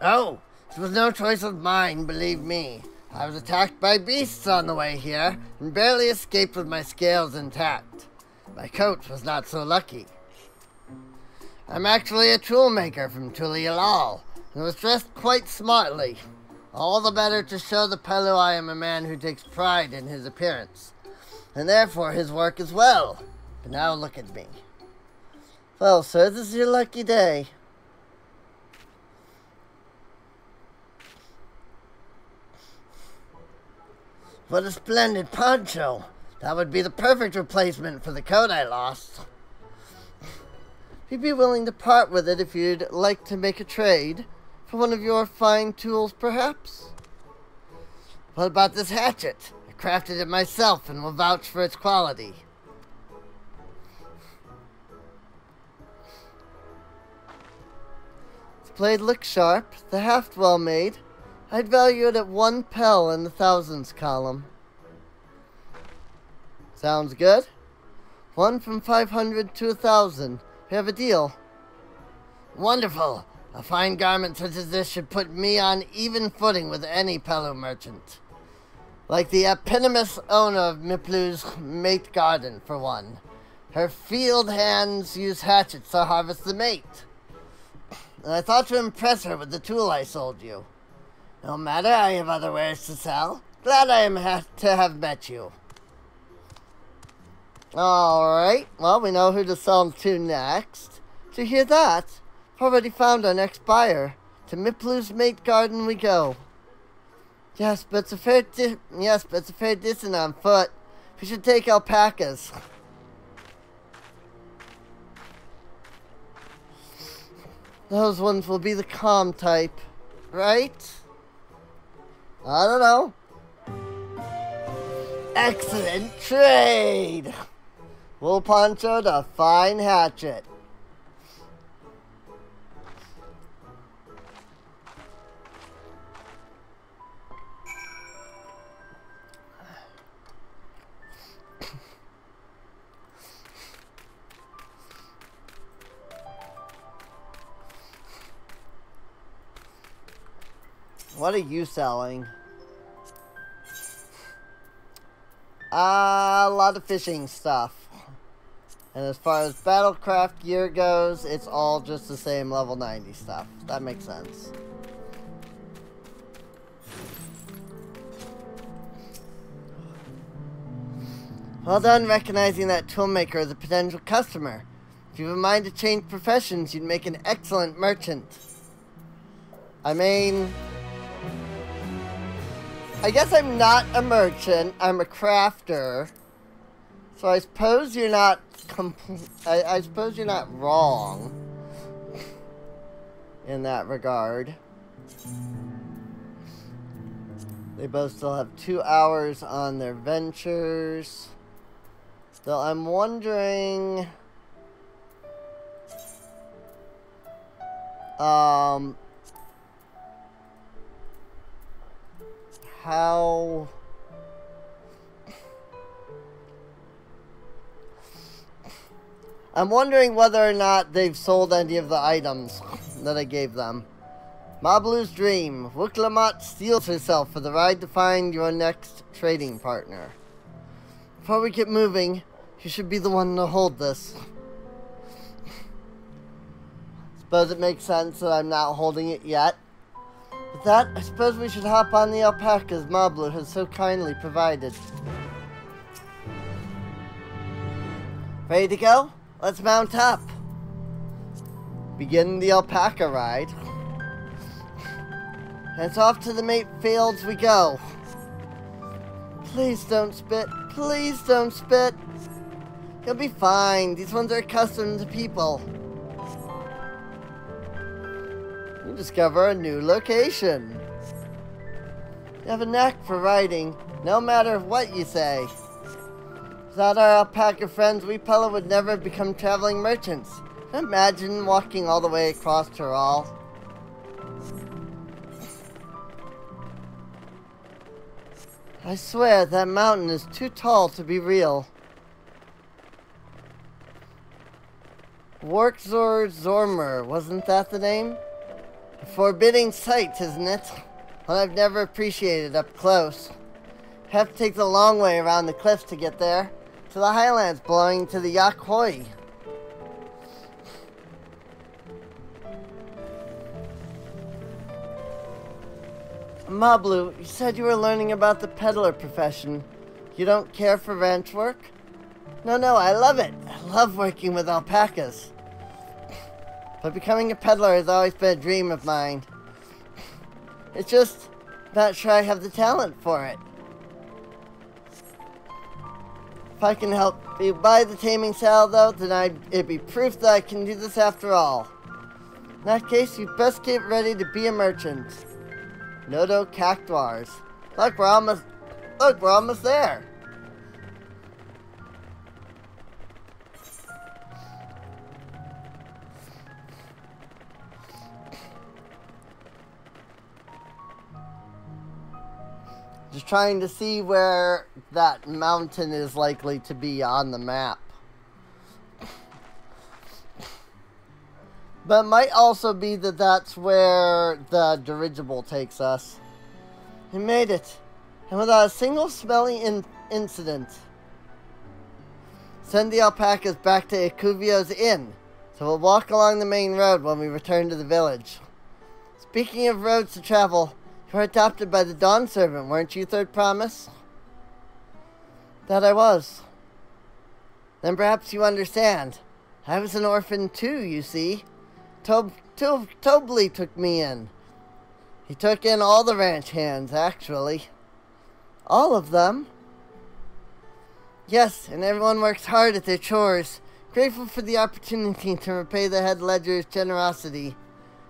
Oh, it was no choice of mine, believe me. I was attacked by beasts on the way here, and barely escaped with my scales intact. My coat was not so lucky. I'm actually a toolmaker from Tulialal, and was dressed quite smartly. All the better to show the Pelu I am a man who takes pride in his appearance, and therefore his work as well. But now look at me. Well, sir, this is your lucky day. What a splendid poncho! That would be the perfect replacement for the coat I lost. You'd be willing to part with it if you'd like to make a trade for one of your fine tools, perhaps? What about this hatchet? I crafted it myself and will vouch for its quality. This blade looks sharp, the haft well made. I'd value it at 1 pel in the thousands column. Sounds good. 1 from 500 to 1,000. We have a deal. Wonderful. A fine garment such as this should put me on even footing with any Pelu merchant. Like the eponymous owner of Miplu's mate garden, for one. Her field hands use hatchets to harvest the mate. And I thought to impress her with the tool I sold you. No matter, I have other wares to sell. Glad I am to have met you. Alright, well, we know who to sell to next. To hear that, already found our next buyer. To Miplu's mate garden we go. Yes, but it's a fair distance on foot. We should take alpacas. Those ones will be the calm type, right? I don't know. Excellent trade! Wool poncho to fine hatchet. What are you selling? A lot of fishing stuff. And as far as Battlecraft gear goes, it's all just the same level 90 stuff. That makes sense. Well done recognizing that toolmaker as a potential customer. If you have a mind to change professions, you'd make an excellent merchant. I mean, I guess I'm not a merchant, I'm a crafter. So I suppose you're not I suppose you're not wrong in that regard. They both still have 2 hours on their ventures. So I'm wondering how I'm wondering whether or not they've sold any of the items that I gave them. Mablu's dream. Wuklamat steals herself for the ride to find your next trading partner. Before we get moving, you should be the one to hold this. Suppose it makes sense that I'm not holding it yet. With that, I suppose we should hop on the alpacas Mablu has so kindly provided. Ready to go? Let's mount up. Begin the alpaca ride. And it's off to the mate fields we go. Please don't spit. Please don't spit. You'll be fine. These ones are accustomed to people. You discover a new location. You have a knack for riding, no matter what you say. Without our alpaca friends, we Pella would never become traveling merchants. Imagine walking all the way across Tyrol. I swear that mountain is too tall to be real. Workzor Zormer, wasn't that the name? Forbidding sight, isn't it? One I've never appreciated up close. Have to take the long way around the cliffs to get there, to the highlands belonging to the Yakhoi. Mablu, you said you were learning about the peddler profession. You don't care for ranch work? No, I love it. I love working with alpacas. But becoming a peddler has always been a dream of mine. It's just not sure I have the talent for it. If I can help you buy the taming saddle, though, then it'd be proof that I can do this after all. In that case, you'd best get ready to be a merchant. Nodo cactuars. Look, we're almost there. Just trying to see where that mountain is likely to be on the map. But it might also be that that's where the dirigible takes us. We made it, and without a single smelly incident. Send the alpacas back to Ikuvio's inn, so we'll walk along the main road when we return to the village. Speaking of roads to travel, you were adopted by the Dawn Servant, weren't you, Third Promise? That I was. Then perhaps you understand. I was an orphan too, you see. Tobly took me in. He took in all the ranch hands, actually. All of them? Yes, and everyone works hard at their chores, grateful for the opportunity to repay the head ledger's generosity.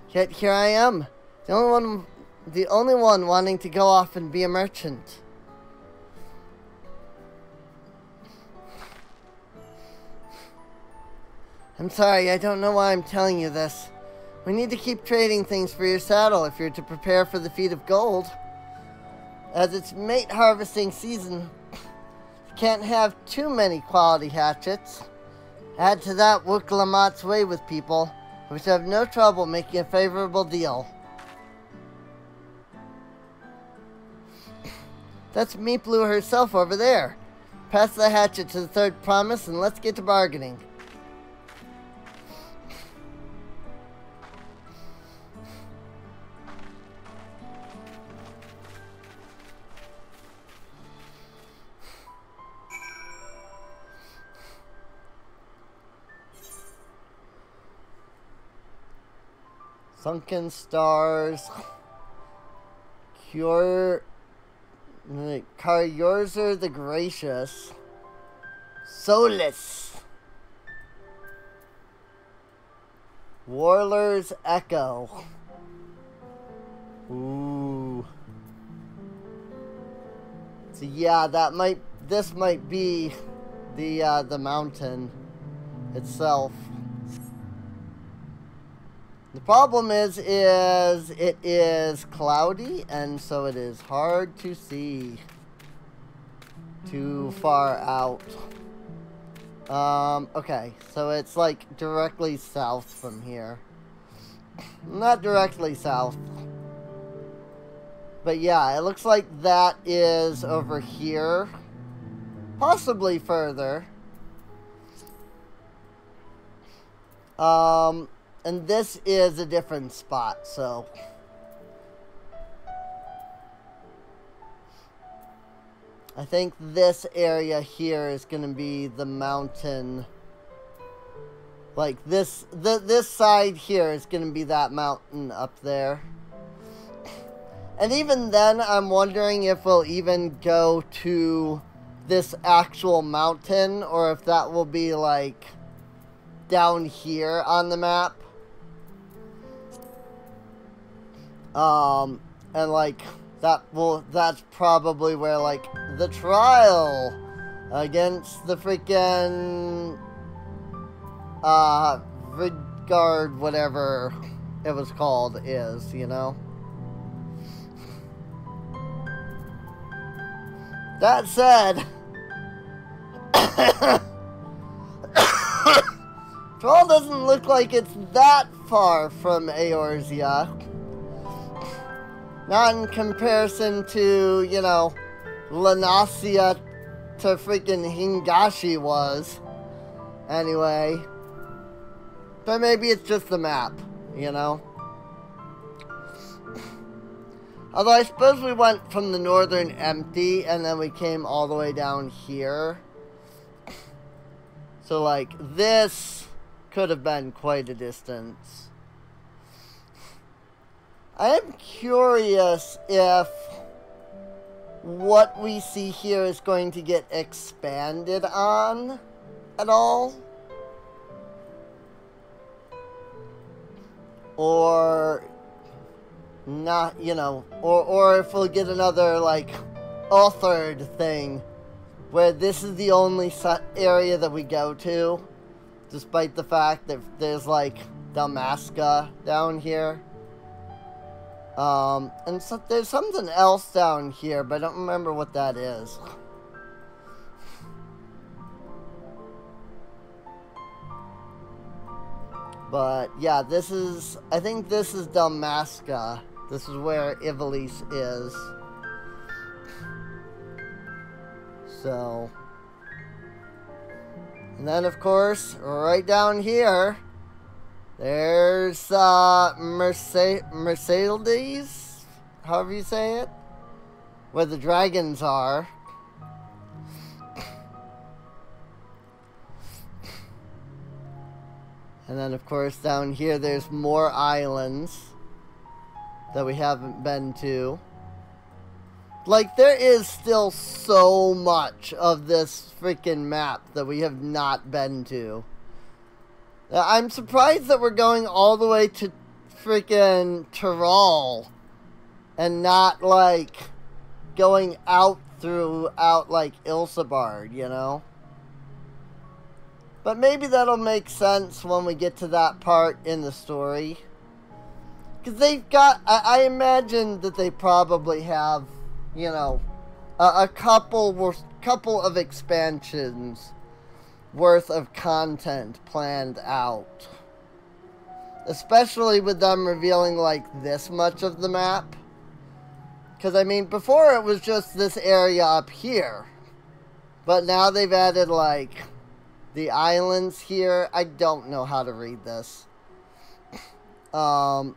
Yet here I am, the only one wanting to go off and be a merchant. I'm sorry, I don't know why I'm telling you this. We need to keep trading things for your saddle if you're to prepare for the feat of gold. As it's mate harvesting season, you can't have too many quality hatchets. Add to that Wook Lamott's way with people, which have no trouble making a favorable deal. That's Meeplu herself over there. Pass the hatchet to the Third Promise and let's get to bargaining. Sunken Stars. Karyurzer the Gracious. Solus. Warler's Echo. Ooh. So yeah, this might be the mountain itself. The problem is it is cloudy, and so it is hard to see too far out. Okay, so it's like directly south from here. Not directly south. But yeah, it looks like that is over here. Possibly further. And this is a different spot, so. I think this area here is going to be the mountain. Like this side here is going to be that mountain up there. And even then, I'm wondering if we'll even go to this actual mountain, or if that will be like down here on the map. And like that's probably where like the trial against the freaking Vidgard, whatever it was called, is, you know. That said, Troll doesn't look like it's that far from Eorzea. Not in comparison to, you know, Lanasia to freaking Hingashi was. Anyway. But maybe it's just the map, you know? Although I suppose we went from the northern empty and then we came all the way down here. So like this could have been quite a distance. I am curious if what we see here is going to get expanded on at all. Or not, you know, or if we'll get another, like, authored thing where this is the only area that we go to, despite the fact that there's, like, Dalmasca down here. And so there's something else down here, but I don't remember what that is. But, yeah, this is, I think this is Dalmasca. This is where Ivalice is. So. And then, of course, right down here, there's, Mercedes? However you say it. Where the dragons are. And then, of course, down here, there's more islands that we haven't been to. Like, there is still so much of this freaking map that we have not been to. I'm surprised that we're going all the way to freaking Tyrol and not, like, going out throughout, like, Ilsebard, you know? But maybe that'll make sense when we get to that part in the story. Because they've got, I imagine that they probably have, you know, a couple of expansions worth of content planned out. Especially with them revealing, like, this much of the map. Because, I mean, before it was just this area up here. But now they've added, like, the islands here. I don't know how to read this. But,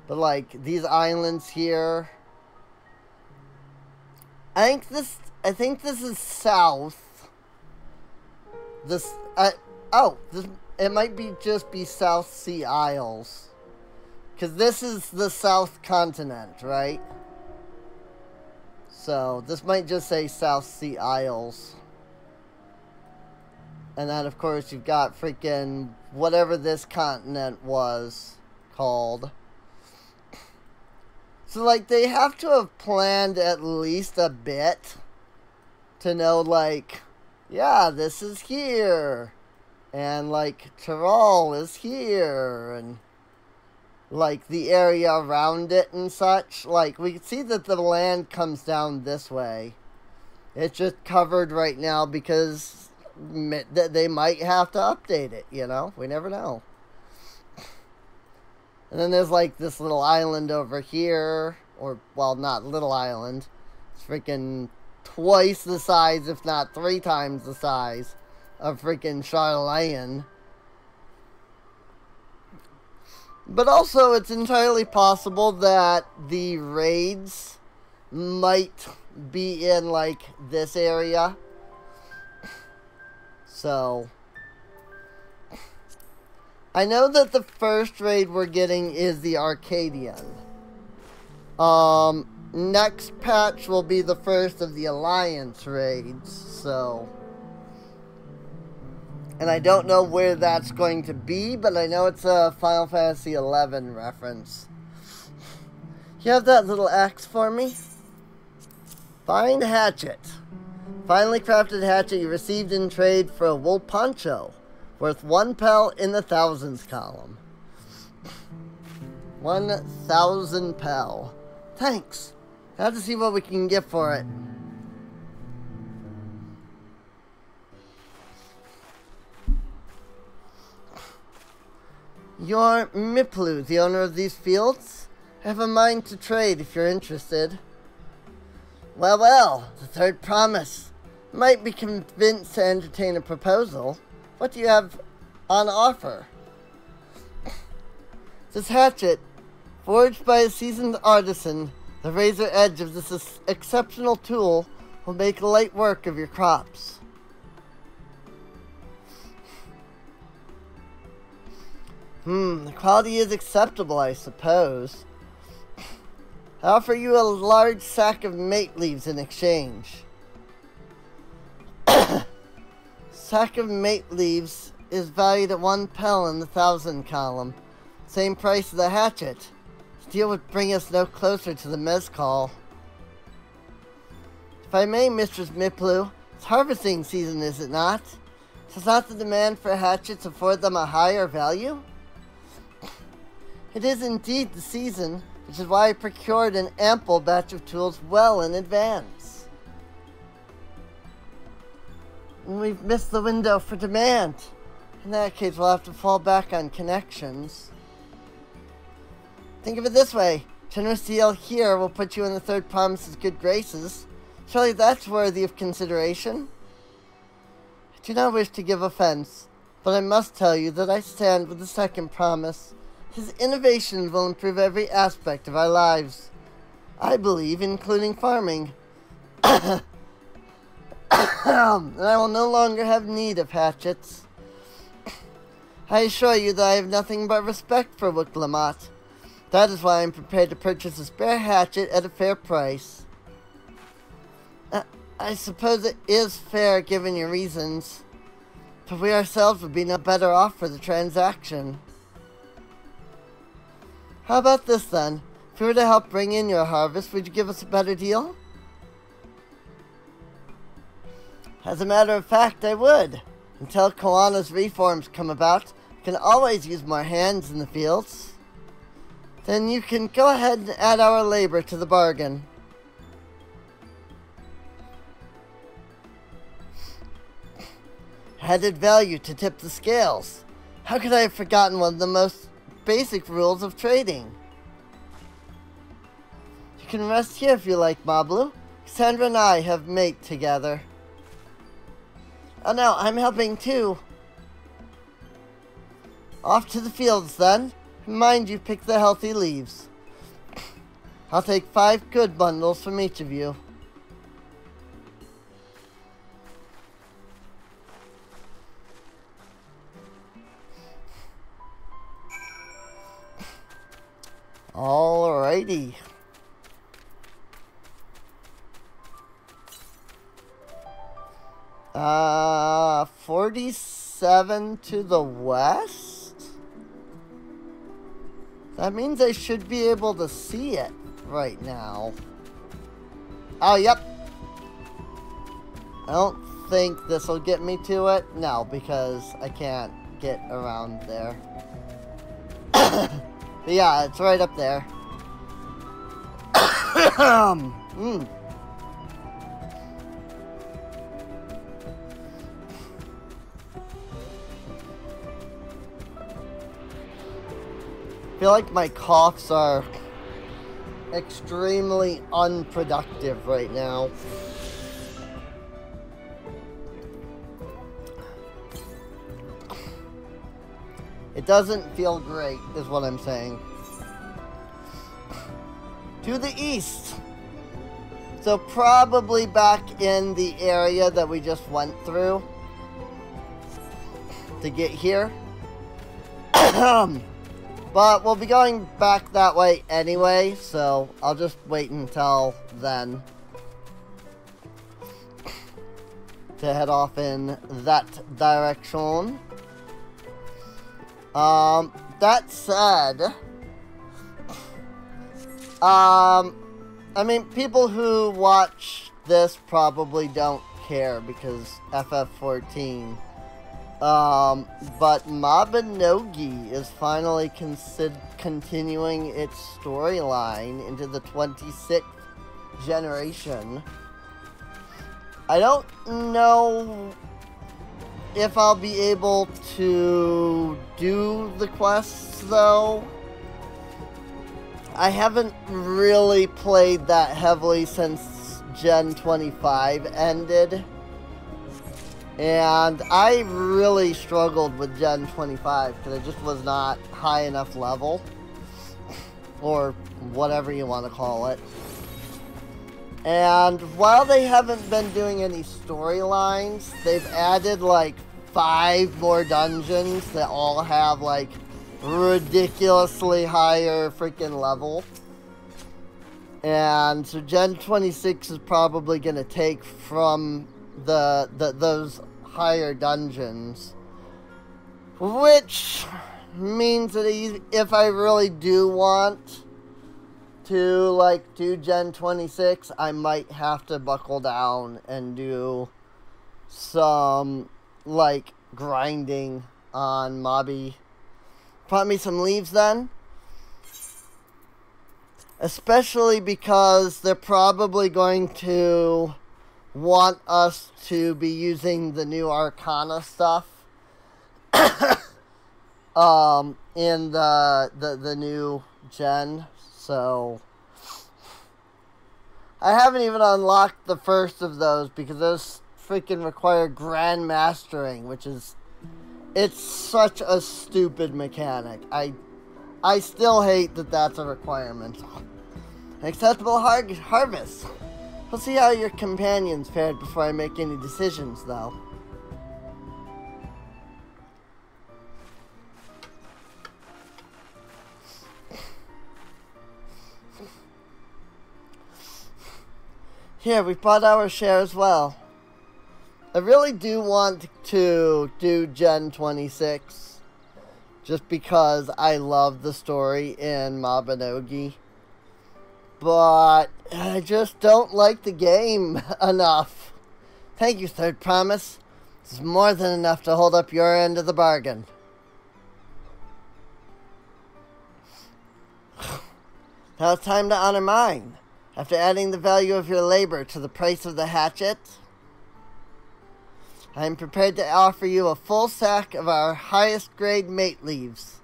like, these islands here. I think this is south. It might just be South Sea Isles. Because this is the South Continent, right? So, this might just say South Sea Isles. And then, of course, you've got freaking whatever this continent was called. So, like, they have to have planned at least a bit to know, like, yeah, this is here. And, like, Tyrol is here. And, like, the area around it and such. Like, we can see that the land comes down this way. It's just covered right now because they might have to update it, you know? We never know. And then there's, like, this little island over here. Or, well, not little island. It's freaking twice the size, if not 3 times the size of freaking Charlene. But also, it's entirely possible that the raids might be in, like, this area. So, I know that the first raid we're getting is the Arcadian. Next patch will be the first of the Alliance raids, so. And I don't know where that's going to be, but I know it's a Final Fantasy XI reference. You have that little axe for me? Find hatchet. Finally crafted hatchet you received in trade for a wool poncho, worth 1 pel in the thousands column. 1,000 pel. Thanks. Have to see what we can get for it. You're Miplu, the owner of these fields? I have a mind to trade if you're interested. Well, well, the third promise. Might be convinced to entertain a proposal. What do you have on offer? This hatchet, forged by a seasoned artisan, the razor edge of this exceptional tool will make light work of your crops. The quality is acceptable, I suppose. I offer you a large sack of mate leaves in exchange. Sack of mate leaves is valued at 1 pel in the 1,000 column. Same price as the hatchet. The deal would bring us no closer to the mezcal. If I may, Mistress Miplu, it's harvesting season, is it not? Does not the demand for hatchets afford them a higher value? It is indeed the season, which is why I procured an ample batch of tools well in advance. And we've missed the window for demand. In that case, we'll have to fall back on connections. Think of it this way. Generous deal here will put you in the third promise's good graces. Surely that's worthy of consideration. I do not wish to give offense, but I must tell you that I stand with the second promise. His innovations will improve every aspect of our lives. I believe, including farming. And I will no longer have need of hatchets. I assure you that I have nothing but respect for Wicklamat. That is why I am prepared to purchase a spare hatchet at a fair price. I suppose it is fair given your reasons, but we ourselves would be no better off for the transaction. How about this then? If we were to help bring in your harvest, would you give us a better deal? As a matter of fact, I would. Until Koana's reforms come about, I can always use more hands in the fields. Then you can go ahead and add our labor to the bargain. Added value to tip the scales. How could I have forgotten one of the most basic rules of trading? You can rest here if you like, Mablu. Cassandra and I have mate together. Oh no, I'm helping too. Off to the fields then. Mind you pick the healthy leaves. I'll take 5 good bundles from each of you. Alrighty. Uh, 47 to the west? That means I should be able to see it right now. Oh, yep. I don't think this will get me to it. No, because I can't get around there. But yeah, it's right up there. I feel like my coughs are extremely unproductive right now. It doesn't feel great, is what I'm saying. To the east. So probably back in the area that we just went through to get here. But we'll be going back that way anyway, so I'll just wait until then to head off in that direction. That said, I mean, people who watch this probably don't care because FF14. But Mabinogi is finally continuing its storyline into the 26th generation. I don't know if I'll be able to do the quests, though. I haven't really played that heavily since Gen 25 ended. And I really struggled with Gen 25 because I just was not high enough level. Or whatever you want to call it. And while they haven't been doing any storylines, they've added like 5 more dungeons that all have like ridiculously higher freaking level. And so Gen 26 is probably going to take from those higher dungeons. Which means that if I really do want to like do Gen 26, I might have to buckle down and do some like grinding on Mobby. Brought me some leaves then, especially because they're probably going to want us to be using the new Arcana stuff in the new gen. So I haven't even unlocked the first of those because those freaking require grand mastering, which is, it's such a stupid mechanic. I still hate that that's a requirement. An acceptable harvest. We'll see how your companions fared before I make any decisions, though. Here, we bought our share as well. I really do want to do Gen 26. Just because I love the story in Mabinogi. But I just don't like the game enough. Thank you, Third Promise. This is more than enough to hold up your end of the bargain. Now it's time to honor mine. After adding the value of your labor to the price of the hatchet, I am prepared to offer you a full sack of our highest grade mate leaves.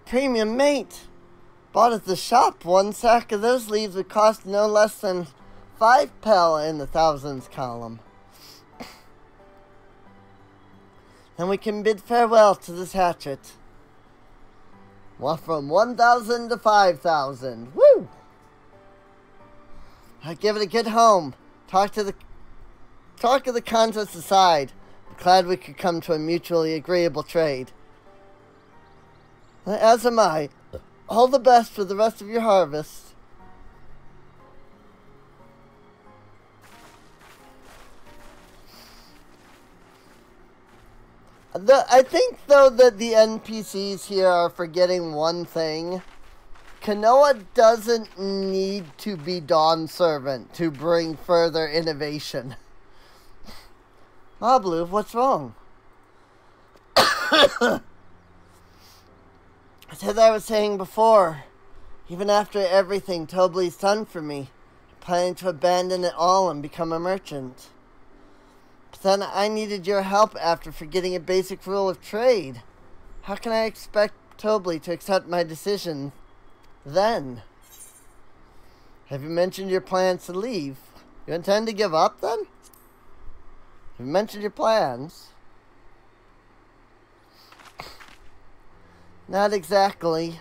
Premium mate! Bought at the shop, 1 sack of those leaves would cost no less than 5 pel in the thousands column. And we can bid farewell to this hatchet. Well, from 1,000 to 5,000. Woo! I give it a good home. Talk of the contest aside. I'm glad we could come to a mutually agreeable trade. As am I. All the best for the rest of your harvest. I think, though, that the NPCs here are forgetting one thing. Kanoa doesn't need to be Dawn Servant to bring further innovation. Mablu, what's wrong? As I was saying before, even after everything Tobli's done for me, I'm planning to abandon it all and become a merchant. But then I needed your help after forgetting a basic rule of trade. How can I expect Tobli to accept my decision then? Have you mentioned your plans to leave? You intend to give up then? You've mentioned your plans. Not exactly.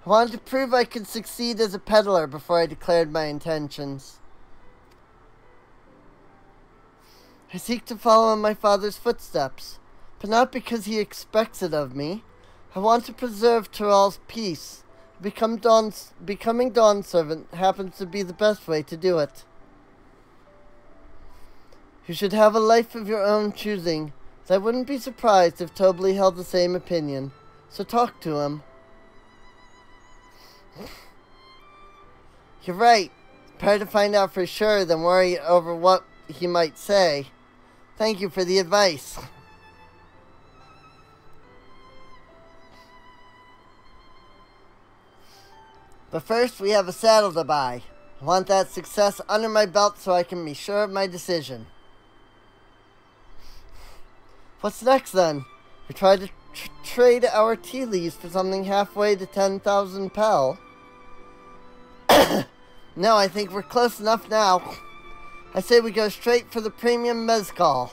I wanted to prove I could succeed as a peddler before I declared my intentions. I seek to follow in my father's footsteps, but not because he expects it of me. I want to preserve Tyrell's peace. Becoming Dawn Servant happens to be the best way to do it. You should have a life of your own choosing, so I wouldn't be surprised if Tobli held the same opinion. So talk to him. You're right. It's better to find out for sure than worry over what he might say. Thank you for the advice. But first, we have a saddle to buy. I want that success under my belt so I can be sure of my decision. What's next, then? We trade our tea leaves for something halfway to 10,000 pel. No, I think we're close enough now. I say we go straight for the premium mezcal.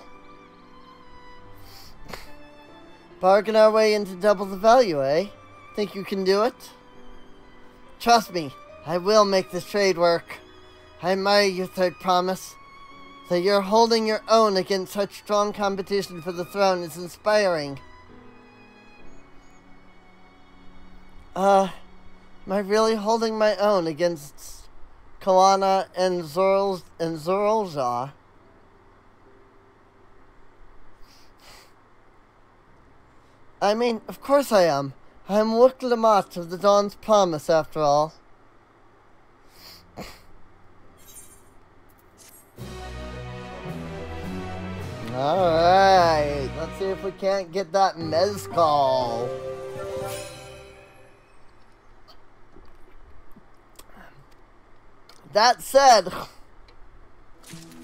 Bargain our way into double the value, eh? Think you can do it? Trust me, I will make this trade work. I admire your third promise. That you're holding your own against such strong competition for the throne is inspiring. Am I really holding my own against Kalana and Zorolja? I mean, of course I am. I am Wuk-Lamat of the Dawn's Promise, after all. Alright, let's see if we can't get that mezcal. That said,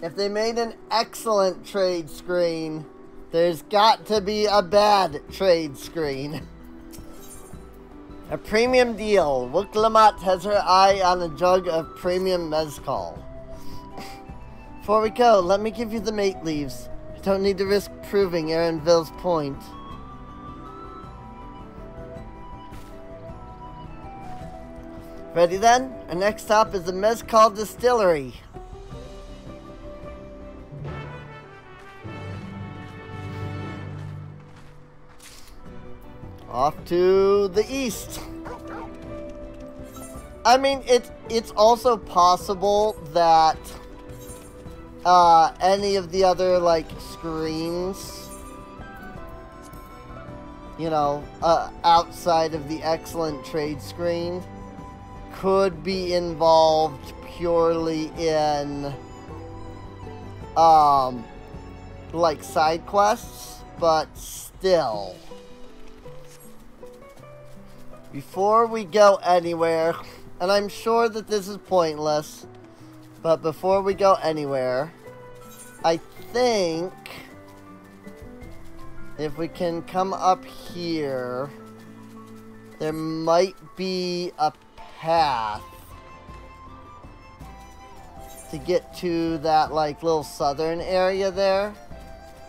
if they made an excellent trade screen, there's got to be a bad trade screen. A premium deal. Wuk-Lamat has her eye on a jug of premium mezcal. Before we go, let me give you the mate leaves. I don't need to risk proving Erenville's point. Ready then? Our next stop is the Mezcal Distillery. Off to the east. I mean, it's also possible that any of the other, like, screens, you know, outside of the excellent trade screen, could be involved purely in, like, side quests, but still. Before we go anywhere, and I'm sure that this is pointless, but before we go anywhere, I think if we can come up here, there might be a path to get to that, like, little southern area there.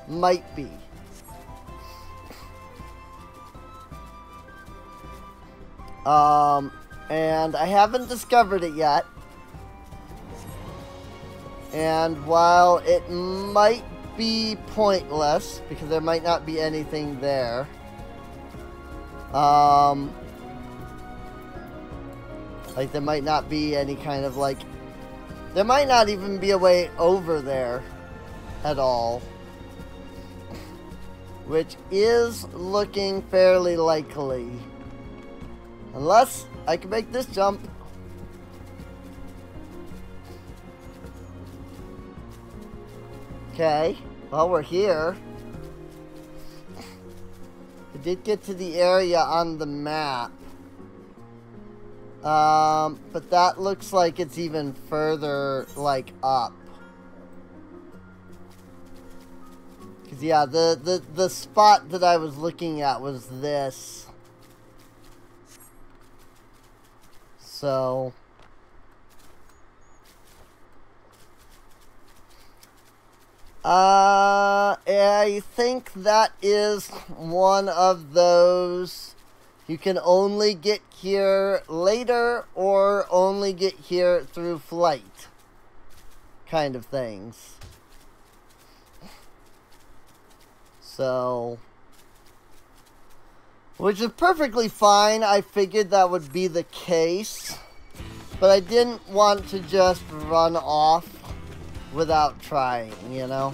Might be. And I haven't discovered it yet. And while it might be pointless, because there might not be anything there, like, there might not be any kind of, like, there might not even be a way over there at all, which is looking fairly likely. Unless I can make this jump. Okay, well, we're here. I did get to the area on the map. But that looks like it's even further, like, up. Cause yeah, the spot that I was looking at was this. So I think that is one of those you can only get here later or only get here through flight kind of things. So, which is perfectly fine. I figured that would be the case, but I didn't want to just run off without trying, you know?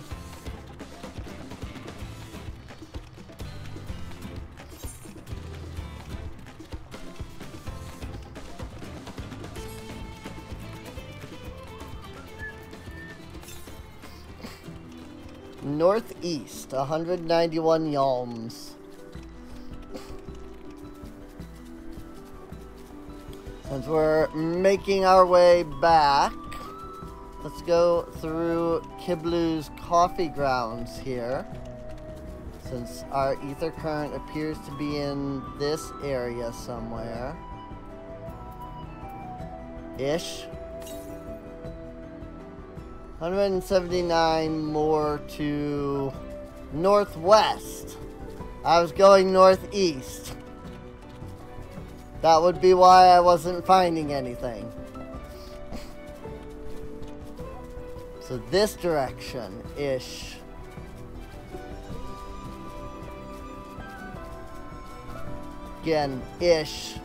Northeast, 191 yalms. Since we're making our way back, let's go through Kiblu's coffee grounds here. Since our ether current appears to be in this area somewhere. Ish. 179 more to northwest. I was going northeast. That would be why I wasn't finding anything. So this direction-ish. Again, ish.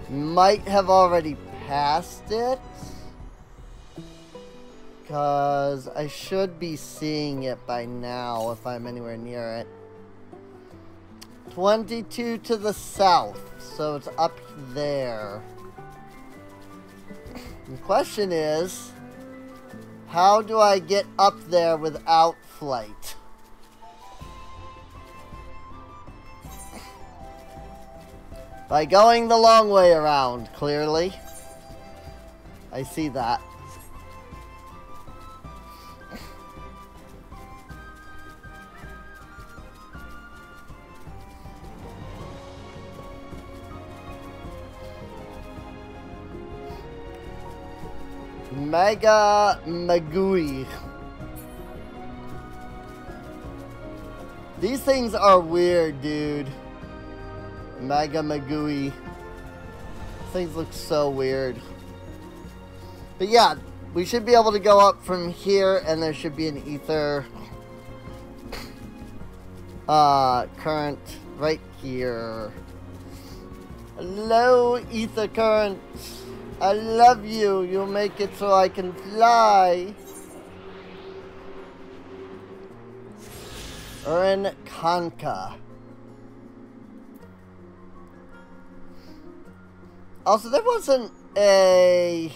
Might have already passed it. Because I should be seeing it by now if I'm anywhere near it. 22 to the south, so it's up there. The question is, how do I get up there without flight? By going the long way around, clearly. I see that. Mega Magui. These things are weird, dude. Mega Magui. Things look so weird. But yeah, we should be able to go up from here, and there should be an ether current right here. Hello, ether current. I love you. You'll make it so I can fly. Urin Kanka. Also, there wasn't an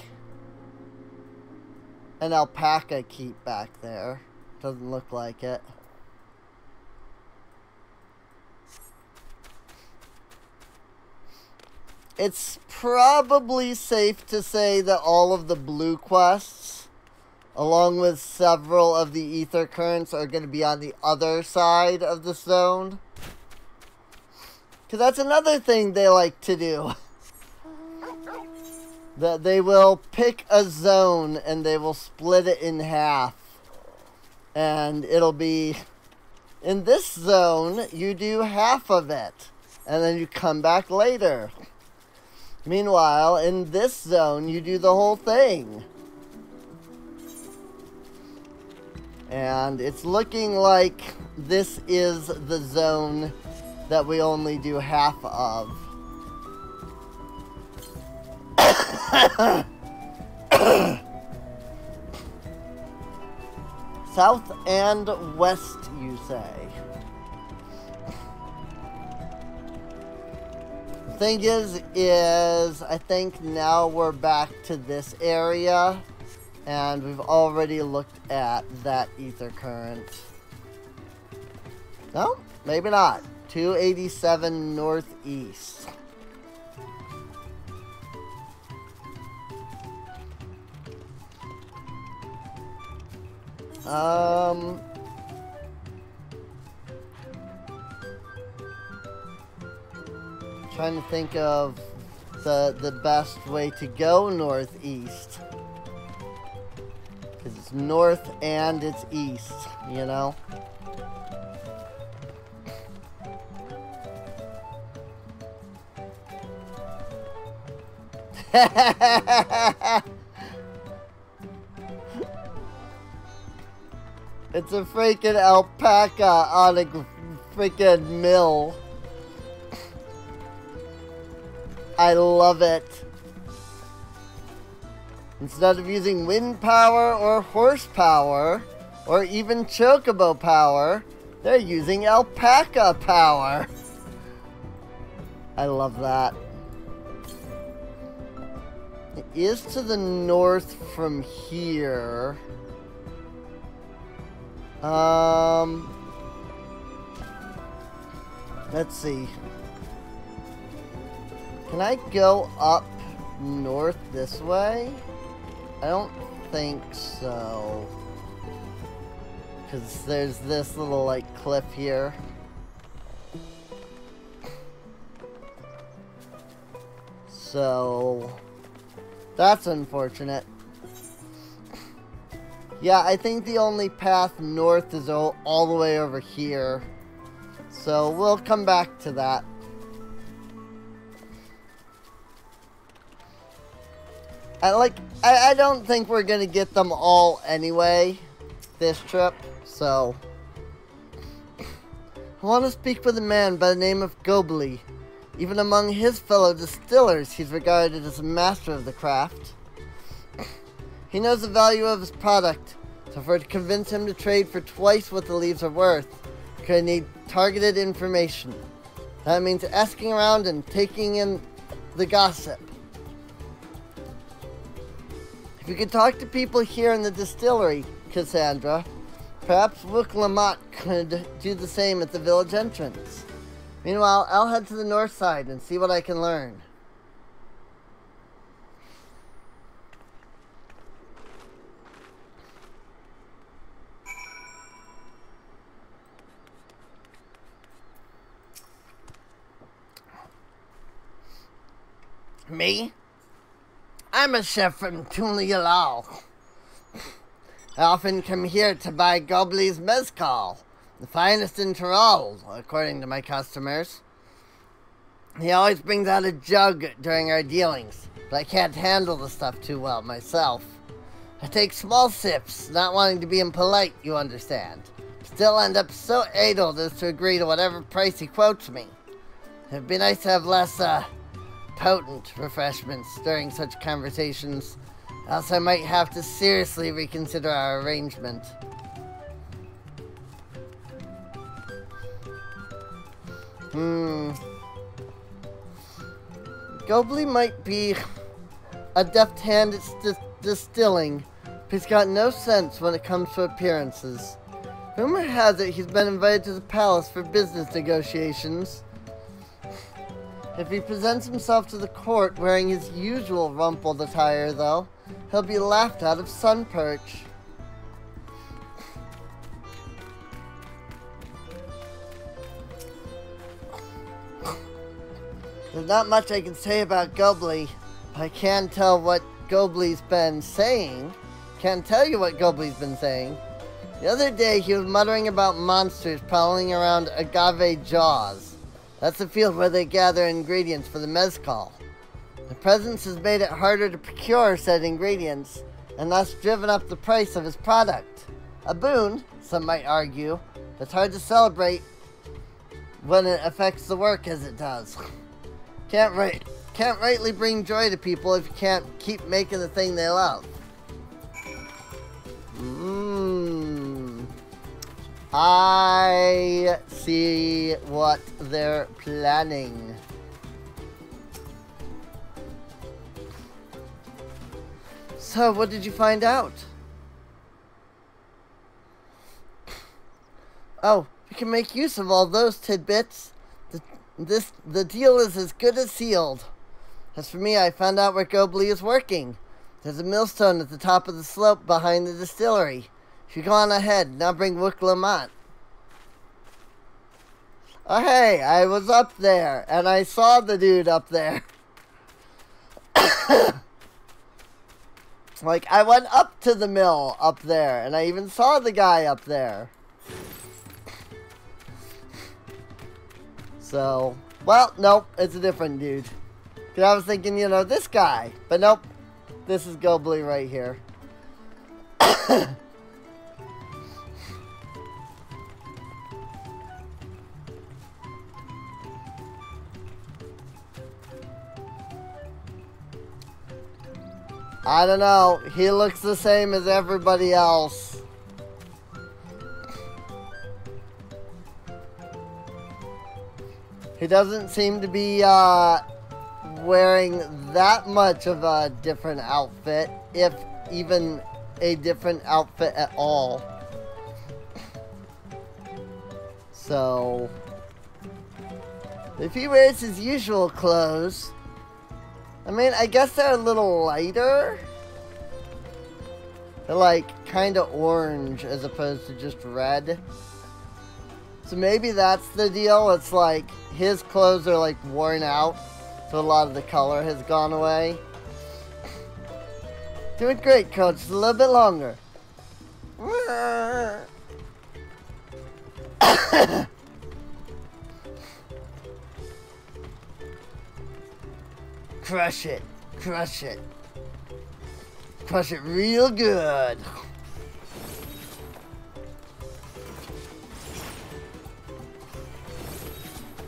alpaca keep back there. Doesn't look like it. It's probably safe to say that all of the blue quests, along with several of the ether currents, are going to be on the other side of the zone. Because that's another thing they like to do. That they will pick a zone and they will split it in half. And it'll be, in this zone, you do half of it. And then you come back later. Meanwhile, in this zone, you do the whole thing. And it's looking like this is the zone that we only do half of. South and west, you say? Thing is I think now we're back to this area, and we've already looked at that ether current. No, maybe not. 287 northeast. Trying to think of the best way to go northeast. Because it's north and it's east, you know? It's a freaking alpaca on a freaking mill. I love it. Instead of using wind power or horsepower, or even chocobo power, they're using alpaca power. I love that. It is to the north from here. Let's see. Can I go up north this way? I don't think so. Because there's this little, like, cliff here. So, that's unfortunate. Yeah, I think the only path north is all the way over here. So, we'll come back to that. I don't think we're gonna get them all anyway, this trip, so. I want to speak with a man by the name of Gobly. Even among his fellow distillers, he's regarded as a master of the craft. He knows the value of his product, so for to convince him to trade for twice what the leaves are worth, we're gonna need targeted information. That means asking around and taking in the gossip. If you could talk to people here in the distillery, Cassandra, perhaps Rook Lamont could do the same at the village entrance. Meanwhile, I'll head to the north side and see what I can learn. Me? I'm a chef from Tunlialal. I often come here to buy Gobly's mezcal, the finest in Tyrol, according to my customers. He always brings out a jug during our dealings, but I can't handle the stuff too well myself. I take small sips, not wanting to be impolite, you understand. Still end up so addled as to agree to whatever price he quotes me. It'd be nice to have less, potent refreshments during such conversations, else I might have to seriously reconsider our arrangement. Gobly might be a deft hand at distilling, but he's got no sense when it comes to appearances. Rumor has it he's been invited to the palace for business negotiations. If he presents himself to the court wearing his usual rumpled attire, though, he'll be laughed out of sun perch. There's not much I can say about Gobly, but I can tell what Gobly's been saying. Can't tell you what Gobly's been saying. The other day he was muttering about monsters prowling around Agave Jaws. That's the field where they gather ingredients for the mezcal. The presence has made it harder to procure said ingredients, and thus driven up the price of his product. A boon, some might argue, that's hard to celebrate when it affects the work as it does. Can't rightly bring joy to people if you can't keep making the thing they love. I see what they're planning. So, what did you find out? Oh, we can make use of all those tidbits. The deal is as good as sealed. As for me, I found out where Gobly is working. There's a millstone at the top of the slope behind the distillery. You go on ahead, now bring Rook Lamont. Oh hey, I was up there, and I saw the dude up there. Like, I went up to the mill up there, and I even saw the guy up there. So, well, nope, it's a different dude. Because I was thinking, you know, this guy. But nope, this is Gobly right here. I don't know. He looks the same as everybody else. He doesn't seem to be wearing that much of a different outfit, if even a different outfit at all. So, if he wears his usual clothes, I mean, I guess they're a little lighter. They're like kind of orange as opposed to just red. So maybe that's the deal. It's like his clothes are like worn out, so a lot of the color has gone away. Doing great, Coach. Just a little bit longer. Crush it. Crush it. Crush it real good.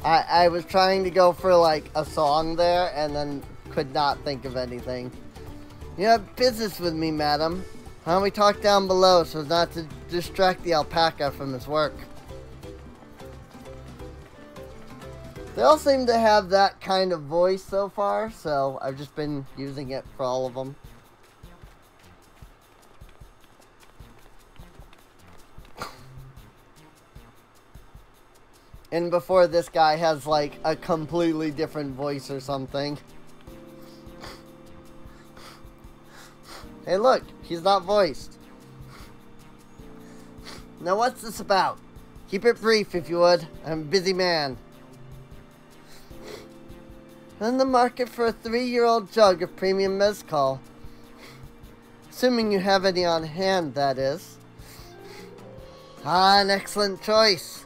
I was trying to go for like a song there and then could not think of anything. You have business with me, madam. Why don't we talk down below so as not to distract the alpaca from his work? They all seem to have that kind of voice so far, so I've just been using it for all of them. And before this guy has like a completely different voice or something. Hey look, he's not voiced. Now what's this about? Keep it brief if you would. I'm a busy man. In the market for a 3-year-old jug of premium mezcal. Assuming you have any on hand, that is. Ah, an excellent choice.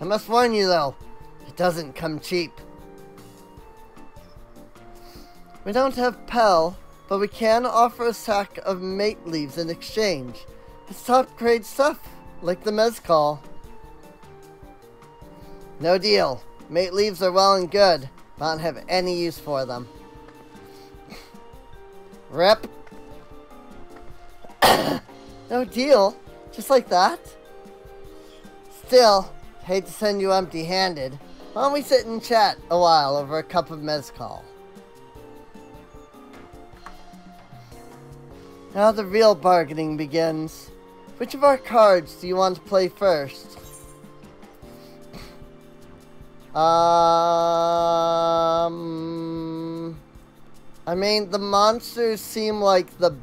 I must warn you though, it doesn't come cheap. We don't have Pell, but we can offer a sack of mate leaves in exchange. It's top grade stuff, like the mezcal. No deal. Mate leaves are well and good, but I don't have any use for them. Rip. No deal? Just like that? Still, hate to send you empty-handed. Why don't we sit and chat a while over a cup of mezcal? Now the real bargaining begins. Which of our cards do you want to play first? I mean, the monsters seem like the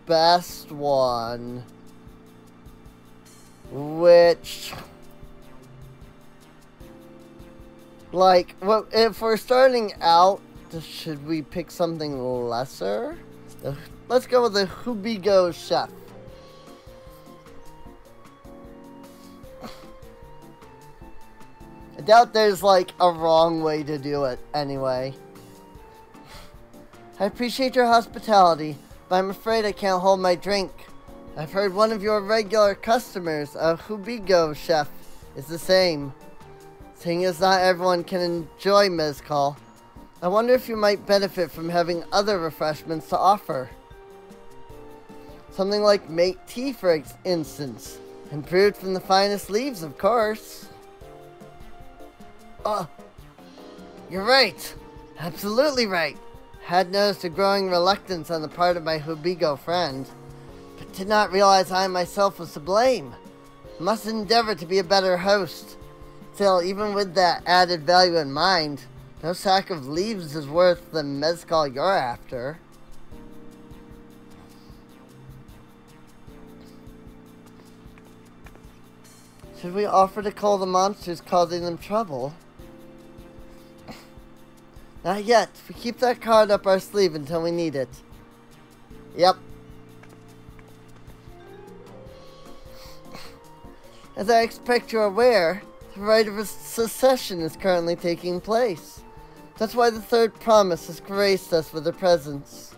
best one. Which... like, well, if we're starting out, should we pick something lesser? Let's go with the Hubigo Chef. I doubt there's like a wrong way to do it anyway. I appreciate your hospitality, but I'm afraid I can't hold my drink. I've heard one of your regular customers, a Hubigo Chef, is the same. Seeing as not everyone can enjoy mezcal, I wonder if you might benefit from having other refreshments to offer. Something like mate tea, for instance, and brewed from the finest leaves, of course. You're right. Absolutely right. Had noticed a growing reluctance on the part of my Hubigo friend, but did not realize I myself was to blame. Must endeavor to be a better host. Still, even with that added value in mind, no sack of leaves is worth the mezcal you're after. Should we offer to call the monsters causing them trouble? Not yet. We keep that card up our sleeve until we need it. Yep. As I expect you're aware, the Rite of Secession is currently taking place. That's why the Third Promise has graced us with her presence.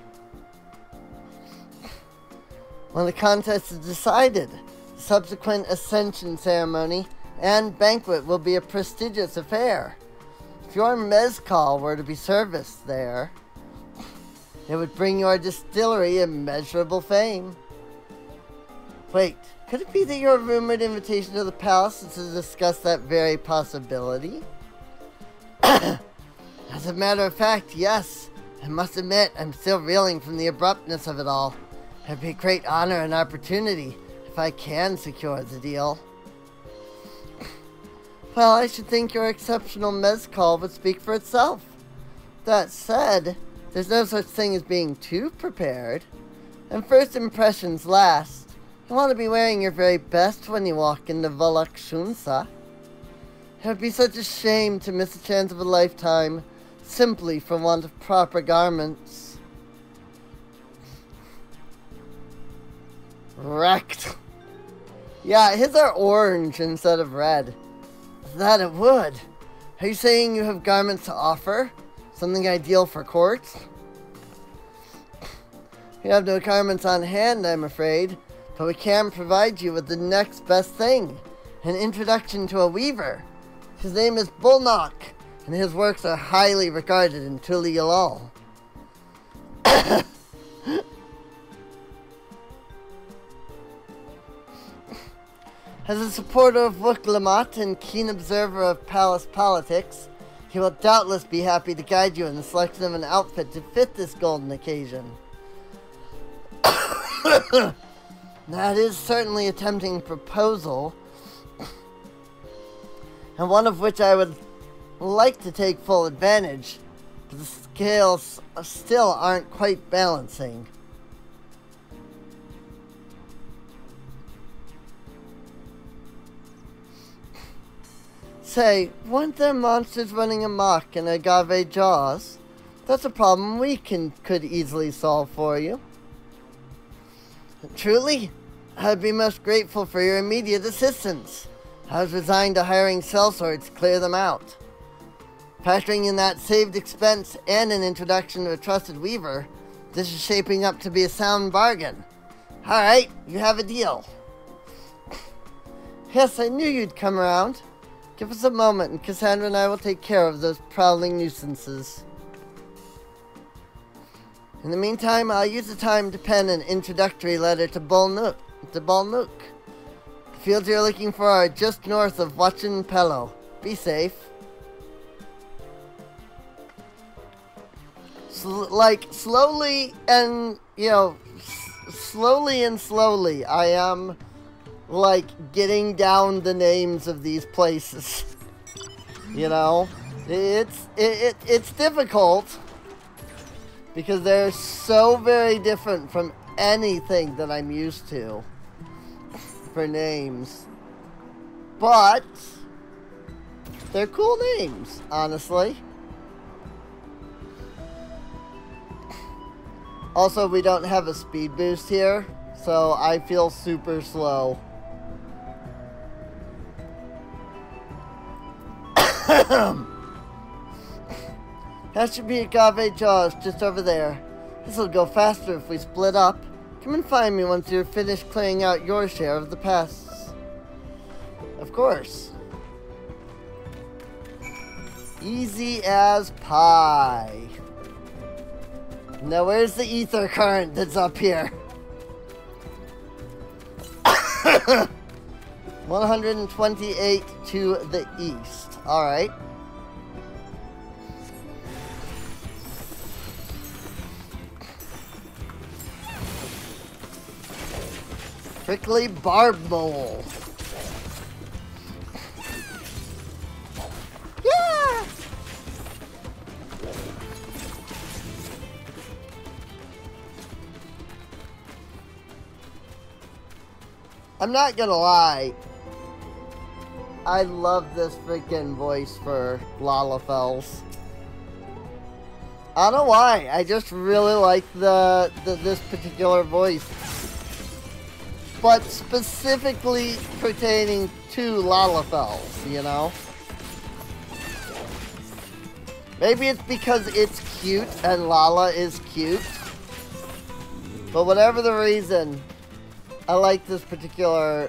When the contest is decided, the subsequent Ascension ceremony and banquet will be a prestigious affair. If your mezcal were to be serviced there, it would bring your distillery immeasurable fame. Wait, could it be that your rumored invitation to the palace is to discuss that very possibility? As a matter of fact, yes. I must admit, I'm still reeling from the abruptness of it all. It'd be a great honor and opportunity if I can secure the deal. Well, I should think your exceptional mezcal would speak for itself. That said, there's no such thing as being too prepared. And first impressions last. You want to be wearing your very best when you walk into Valakshunsa. It would be such a shame to miss a chance of a lifetime simply for want of proper garments. Wrecked. Yeah, his are orange instead of red. That it would. Are you saying you have garments to offer? Something ideal for courts? We have no garments on hand, I'm afraid, but we can provide you with the next best thing. An introduction to a weaver. His name is Bulnock, and his works are highly regarded in Tulialal. As a supporter of Wuklamat and keen observer of palace politics, he will doubtless be happy to guide you in the selection of an outfit to fit this golden occasion. That is certainly a tempting proposal, and one of which I would like to take full advantage, but the scales still aren't quite balancing. Say, weren't there monsters running amok in Agave Jaws? That's a problem we could easily solve for you. Truly, I'd be most grateful for your immediate assistance. I was resigned to hiring sellswords to clear them out. Factoring in that saved expense and an introduction to a trusted weaver, this is shaping up to be a sound bargain. Alright, you have a deal. Yes, I knew you'd come around. Give us a moment and Cassandra and I will take care of those prowling nuisances. In the meantime, I'll use the time to pen an introductory letter to Balnook. The fields you're looking for are just north of Wachin Pello. Be safe. Slowly and slowly, I am getting down the names of these places. It's difficult because they're so very different from anything that I'm used to for names. But they're cool names, honestly. Also, we don't have a speed boost here, so I feel super slow. That should be Agave Jaws just over there. This'll go faster if we split up. Come and find me once you're finished clearing out your share of the pests. Of course. Easy as pie. Now where's the ether current that's up here? 128 to the east. Alright. Prickly barb mole. Yeah! I'm not gonna lie. I love this freaking voice for Lalafels. I don't know why. I just really like this particular voice. But specifically pertaining to Lalafels, you know? Maybe it's because it's cute and Lala is cute. But whatever the reason, I like this particular,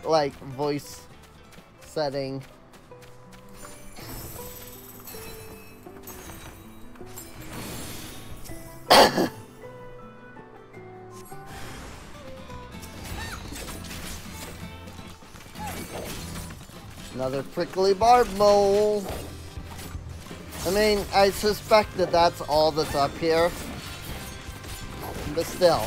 voice setting. Another prickly barb mole. I mean, I suspect that that's all that's up here. But still.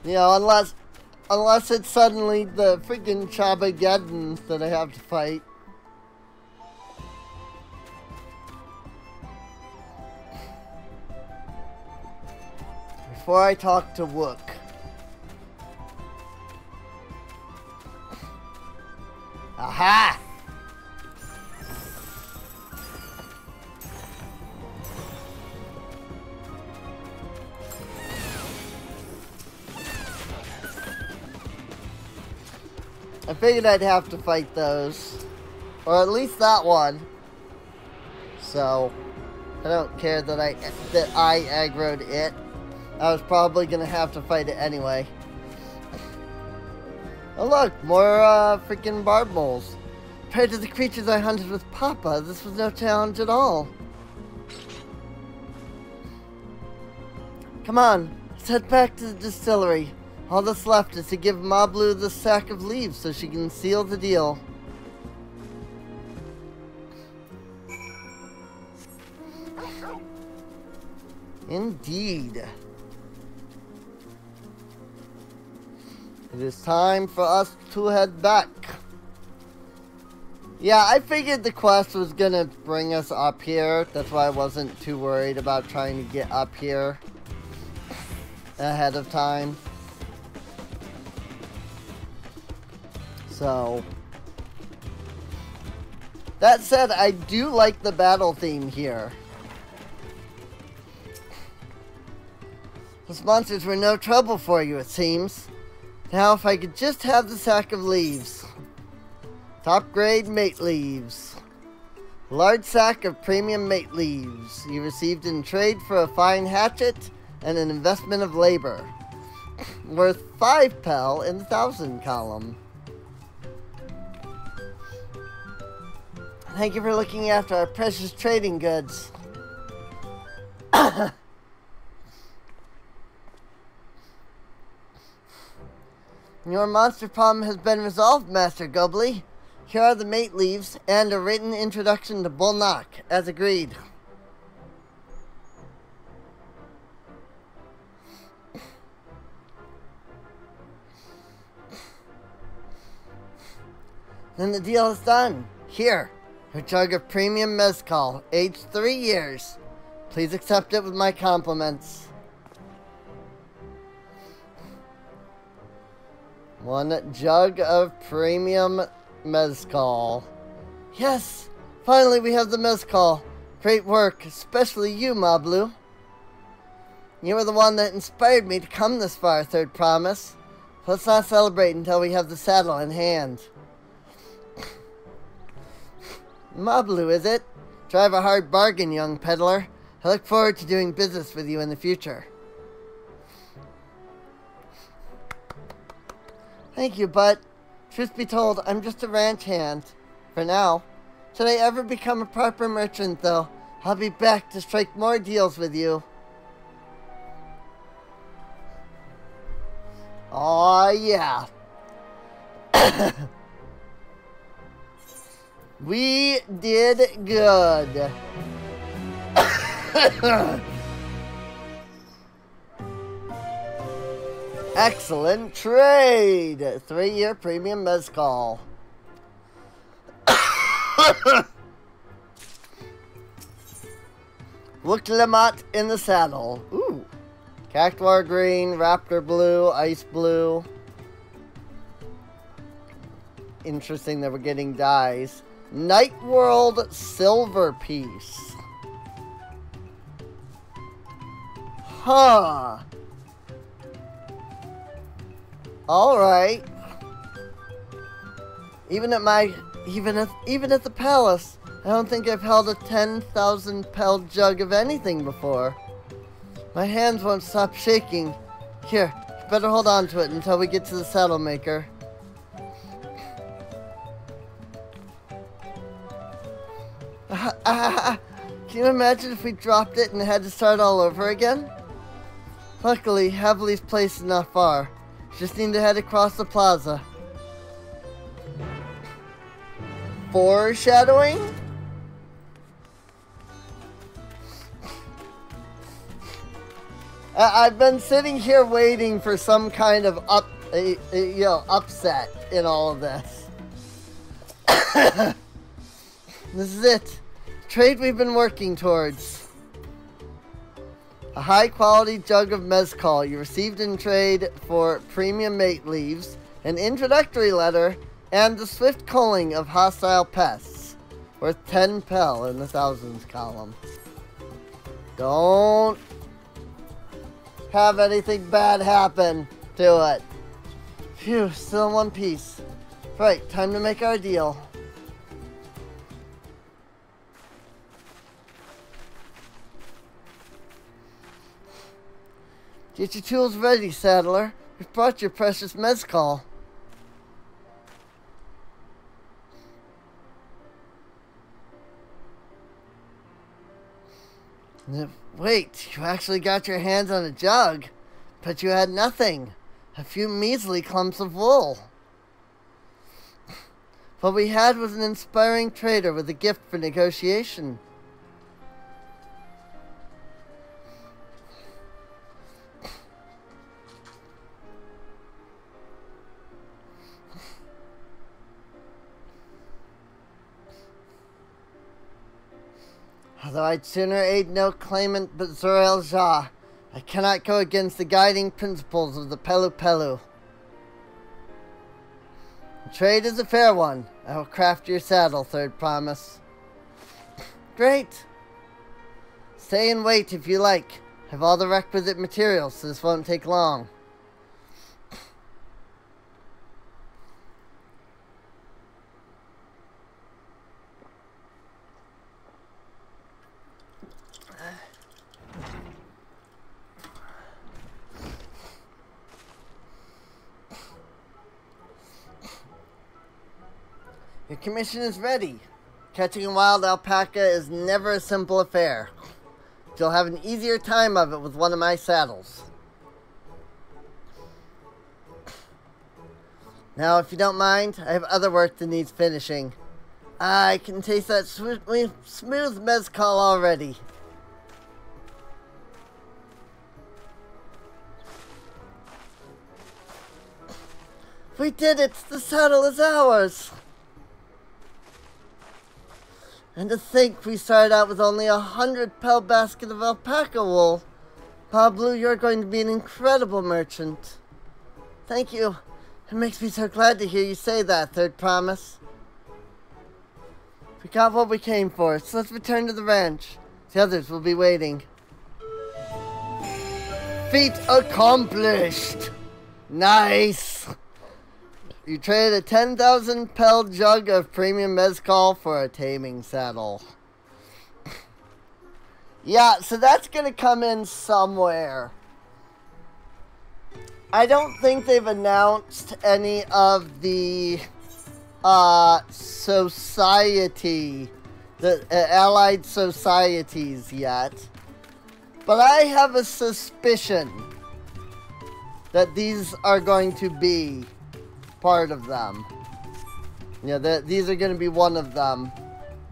You know, unless Unless it's suddenly the freaking Chabageddons that I have to fight. Before I talk to Wook. Aha! I figured I'd have to fight those. Or at least that one. So, I don't care that I aggroed it. I was probably gonna have to fight it anyway. Oh look, more freaking barb moles. Compared to the creatures I hunted with Papa, this was no challenge at all. Come on, let's head back to the distillery. All that's left is to give Mablu the sack of leaves so she can seal the deal. Indeed. It is time for us to head back. Yeah, I figured the quest was gonna bring us up here. That's why I wasn't too worried about trying to get up here ahead of time. So, that said, I do like the battle theme here. Those monsters were no trouble for you, it seems. Now, if I could just have the sack of leaves. Top grade mate leaves. Large sack of premium mate leaves. You received in trade for a fine hatchet and an investment of labor. Worth 5 pel in the 1,000 column. Thank you for looking after our precious trading goods. Your monster problem has been resolved, Master Gobly. Here are the mate leaves and a written introduction to Bulnak, as agreed. Then the deal is done. Here. A jug of premium mezcal, aged 3 years. Please accept it with my compliments. 1 jug of premium mezcal. Yes! Finally we have the mezcal. Great work, especially you, Mablu. You were the one that inspired me to come this far, Third Promise. Let's not celebrate until we have the saddle in hand. Mablu, is it? Drive a hard bargain, young peddler. I look forward to doing business with you in the future. Thank you, but truth be told, I'm just a ranch hand. For now. Should I ever become a proper merchant, though, I'll be back to strike more deals with you. Aw, yeah. We did good. Excellent trade. 3-year premium mezcal. Look Lamont in the saddle. Ooh. Cactuar green, raptor blue, ice blue. Interesting that we're getting dyes. Night World silver piece. Huh. Alright. Even at the palace, I don't think I've held a 10,000 pel jug of anything before. My hands won't stop shaking. Here, you better hold on to it until we get to the saddle maker. Can you imagine if we dropped it and had to start all over again? Luckily, Heavely's place is not far. Just need to head across the plaza. Foreshadowing? I've been sitting here waiting for some kind of you know, upset in all of this. This is it. Trade we've been working towards. A high-quality jug of mezcal you received in trade for premium mate leaves, an introductory letter, and the swift culling of hostile pests. Worth 10 pel in the thousands column. Don't have anything bad happen to it. Phew, still in one piece. Right, time to make our deal. Get your tools ready, saddler. We've brought your precious mezcal. Wait, you actually got your hands on a jug? But you had nothing. A few measly clumps of wool. What we had was an inspiring trader with a gift for negotiation. Although I'd sooner aid no claimant but Zorel Jah, I cannot go against the guiding principles of the Pelu Pelu. The trade is a fair one. I will craft your saddle, third promise. Great. Stay and wait if you like. I have all the requisite materials, so this won't take long. Your commission is ready. Catching a wild alpaca is never a simple affair. You'll have an easier time of it with one of my saddles. Now, if you don't mind, I have other work that needs finishing. I can taste that smooth mezcal already. We did it! The saddle is ours! And to think we started out with only 100 pel basket of alpaca wool. Pablo, you're going to be an incredible merchant. Thank you. It makes me so glad to hear you say that, third promise. We got what we came for, so let's return to the ranch. The others will be waiting. Feat accomplished! Nice! You traded a 10,000 pel jug of premium mezcal for a taming saddle. Yeah, so that's gonna come in somewhere. I don't think they've announced any of the society, the allied societies yet. But I have a suspicion that these are going to be part of them. Yeah, these are going to be one of them.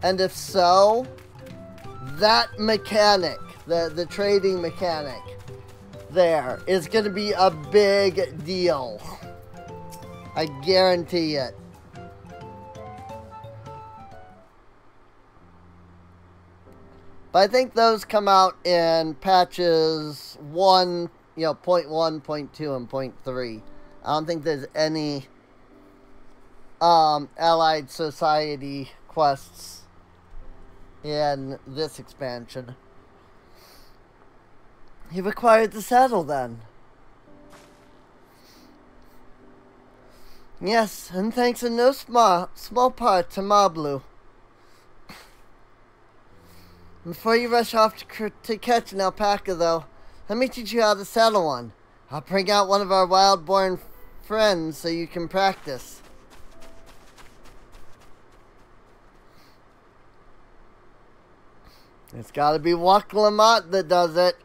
And if so, that mechanic, the trading mechanic there is going to be a big deal. I guarantee it. But I think those come out in patches 1, you know, 0.1, 0.2, and 0.3. I don't think there's any Allied Society quests in this expansion. You've acquired the saddle, then. Yes, and thanks in no small part to Mablu. Before you rush off to catch an alpaca, though, let me teach you how to saddle one. I'll bring out one of our wild-born friends so you can practice. It's gotta be Wak Lamont that does it.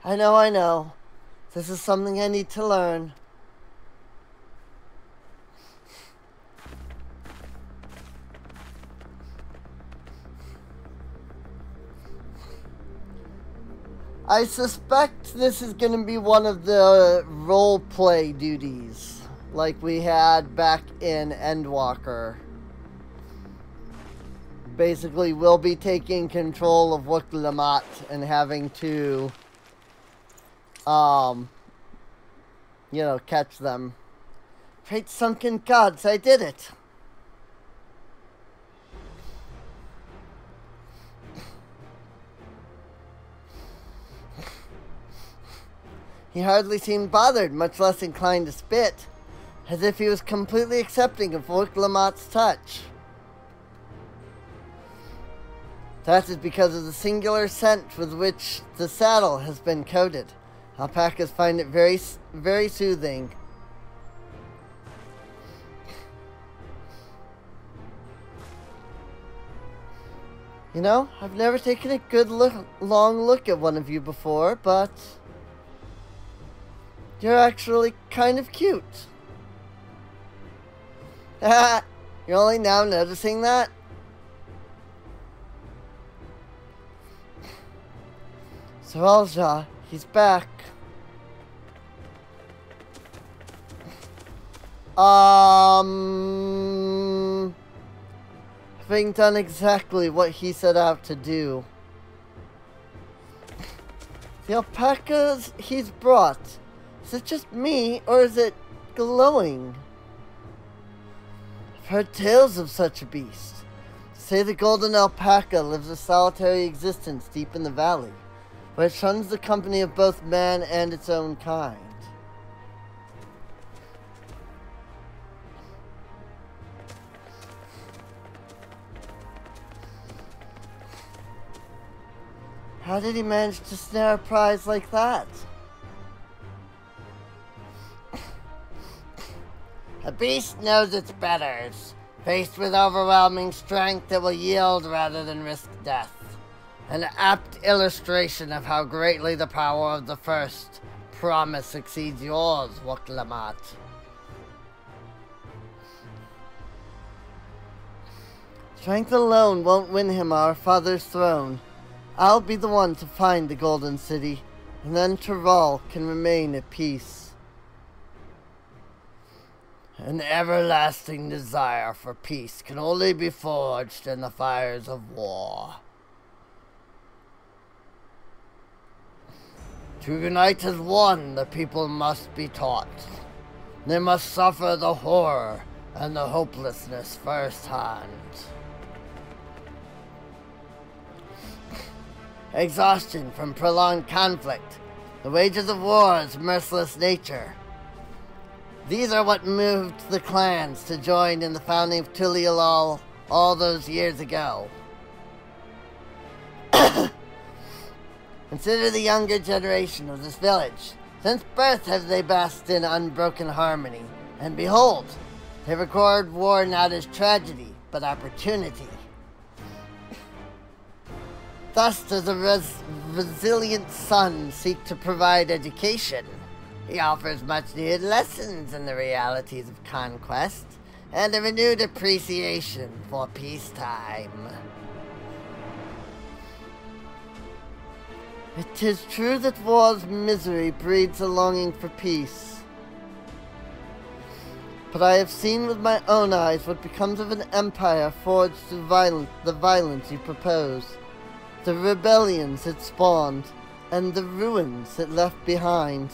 I know. This is something I need to learn. I suspect this is going to be one of the role-play duties, like we had back in Endwalker. Basically, we'll be taking control of Wuk-Lamat and having to, you know, catch them. Great sunken gods, I did it! He hardly seemed bothered, much less inclined to spit, as if he was completely accepting of Wuk-Lamat's touch. That is because of the singular scent with which the saddle has been coated. Alpacas find it very, very soothing. You know, I've never taken a good long look at one of you before, but you're actually kind of cute. Haha, you're only now noticing that? Saralja, he's back. Having done exactly what he set out to do. The alpacas he's brought, is it just me, or is it glowing? I've heard tales of such a beast. Say the golden alpaca lives a solitary existence deep in the valley, where it shuns the company of both man and its own kind. How did he manage to snare a prize like that? A beast knows its betters. Faced with overwhelming strength, it will yield rather than risk death. An apt illustration of how greatly the power of the first promise exceeds yours, Wuk-Lamat. Strength alone won't win him our father's throne. I'll be the one to find the Golden City, and then Tyrell can remain at peace. An everlasting desire for peace can only be forged in the fires of war. To unite as one, the people must be taught. They must suffer the horror and the hopelessness firsthand. Exhaustion from prolonged conflict, the wages of war's merciless nature. These are what moved the clans to join in the founding of Tulialal all those years ago. Consider the younger generation of this village. Since birth have they basked in unbroken harmony, and behold, they record war not as tragedy, but opportunity. Thus does a resilient son seek to provide education. He offers much-needed lessons in the realities of conquest, and a renewed appreciation for peacetime. It is true that war's misery breeds a longing for peace. But I have seen with my own eyes what becomes of an empire forged through the violence you propose. The rebellions it spawned, and the ruins it left behind.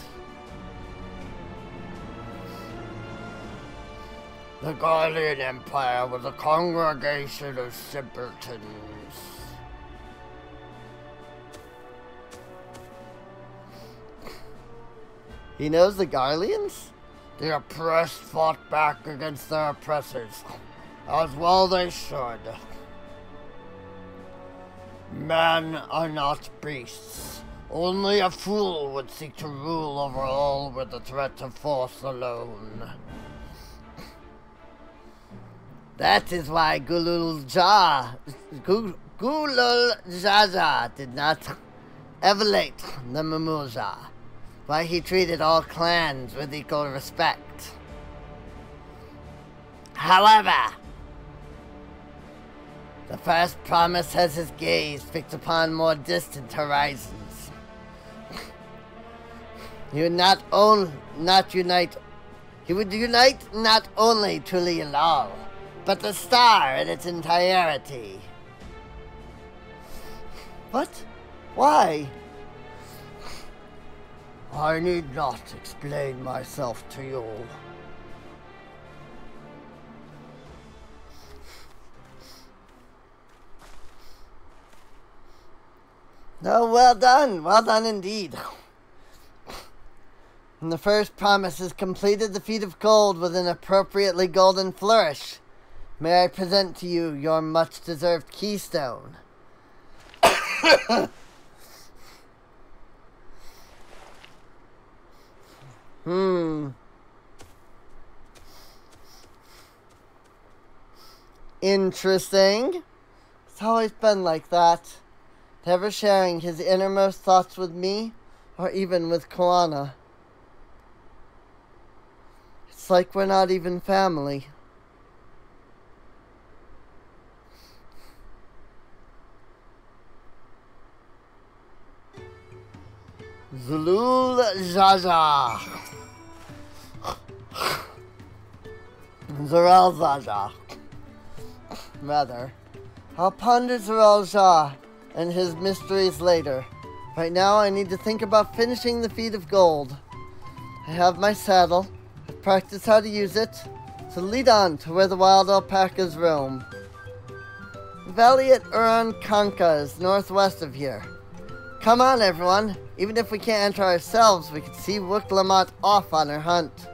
The Garlean Empire was a congregation of simpletons. He knows the Garleans? The oppressed fought back against their oppressors, as well they should. Men are not beasts. Only a fool would seek to rule over all with the threat of force alone. That is why Gulul-Jaja did not evaluate the Mamuja. Why he treated all clans with equal respect. However, the first promise has his gaze fixed upon more distant horizons. He would unite not only Tulilal, but the star in its entirety. What? Why? I need not explain myself to you. No, well done indeed. And the first promise is completed the feat of gold with an appropriately golden flourish. May I present to you your much-deserved keystone? Interesting. It's always been like that. Never sharing his innermost thoughts with me, or even with Koana. It's like we're not even family. Zulul Zaza. Zoral Zaza. Rather. I'll ponder Zoral Zah and his mysteries later. Right now I need to think about finishing the feat of gold. I have my saddle. I've practiced how to use it. So lead on to where the wild alpacas roam. The valley at Uran Kanka is northwest of here. Come on, everyone. Even if we can't enter ourselves, we can see Wuk-Lamat off on her hunt.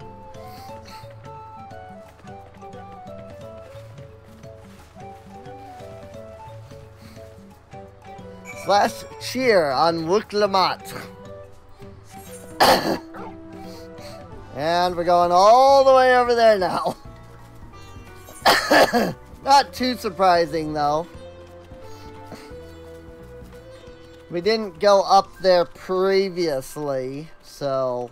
Slash cheer on Wuk-Lamat. And we're going all the way over there now. Not too surprising, though. We didn't go up there previously, so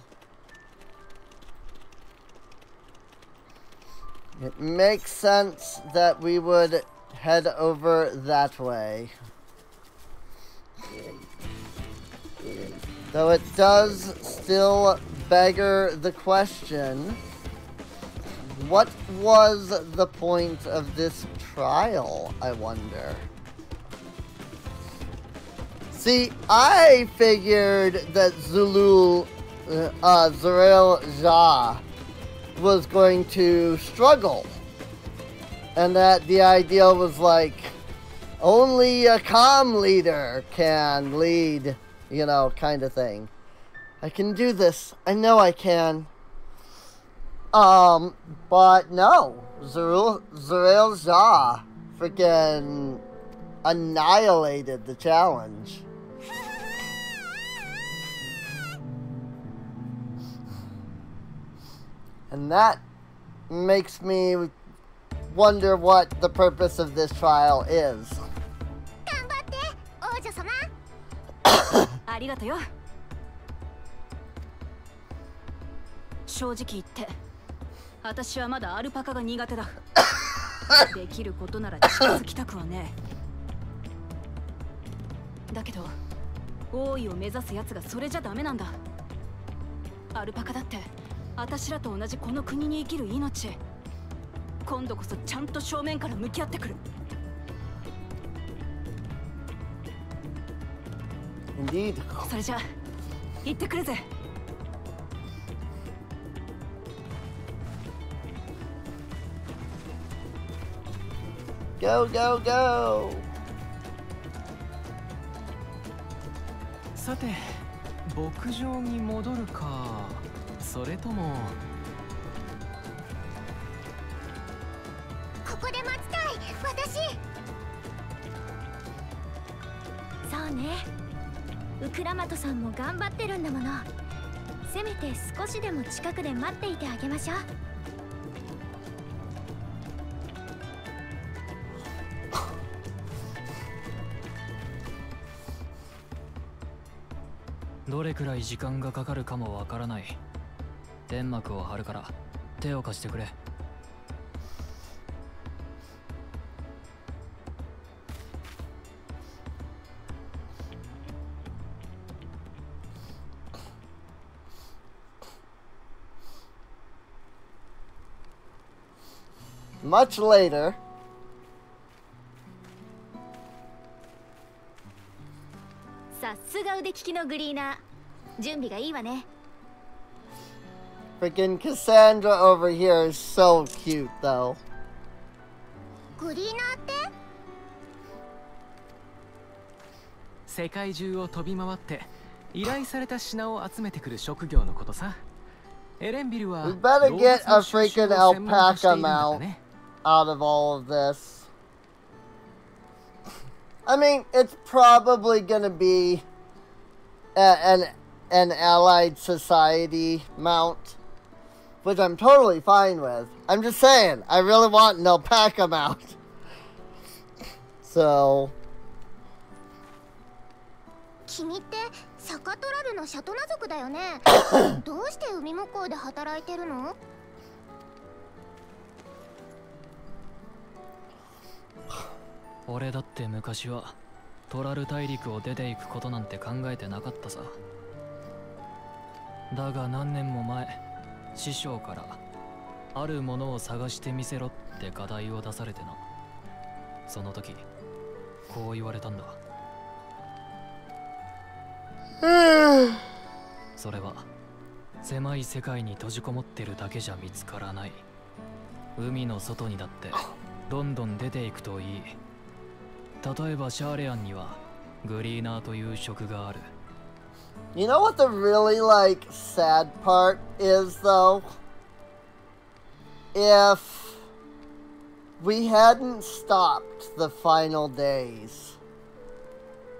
it makes sense that we would head over that way. Though it does still beggar the question, what was the point of this trial, I wonder? See, I figured that Zurail Jah was going to struggle. And that the idea was like, only a calm leader can lead, you know, kind of thing. I can do this. I know I can. But no. Zurail Jah freaking annihilated the challenge. And that makes me wonder what the purpose of this trial is. ありがとよ。正直言って、私はまだアルパカが苦手だ。できることなら近づきたくはねえ。だけど、王位を目指す奴がそれじゃダメなんだ。アルパカだって、私らと同じこの国に生きる命。今度こそちゃんと正面から向き合ってくる。Indeed. それじゃあ、行ってくるぜ。Go, go, go! さて、牧場に戻るか、それとも。ここで待ちたい、私。そうね。ウクラマトさんも頑張ってるんだもの。せめて少しでも近くで待っていてあげましょう。どれくらい時間がかかるかもわからない。天幕を張るから手を貸してくれ。much later. Freaking Cassandra over here is so cute, though. グリーナーって？世界中を飛び回って依頼された品を集めてくる職業のことさ。エレンビルは We better get a freaking alpaca mount out of all of this. I mean, it's probably gonna be an allied society mount, which I'm totally fine with. I'm just saying, I really want an alpaca mount. So. 君ってサカトラルのシャトナ族だよね。どうして海向こうで働いてるの？俺だって昔はトラル大陸を出ていくことなんて考えてなかったさ。だが何年も前、師匠からあるものを探してみせろって課題を出されてな。その時こう言われたんだ。それは狭い世界に閉じこもってるだけじゃ見つからない。海の外にだってどんどん出ていくといい。例えばシャーレアンにはグリーナーという職がある。You know what the really like sad part is though? If we hadn't stopped the final days,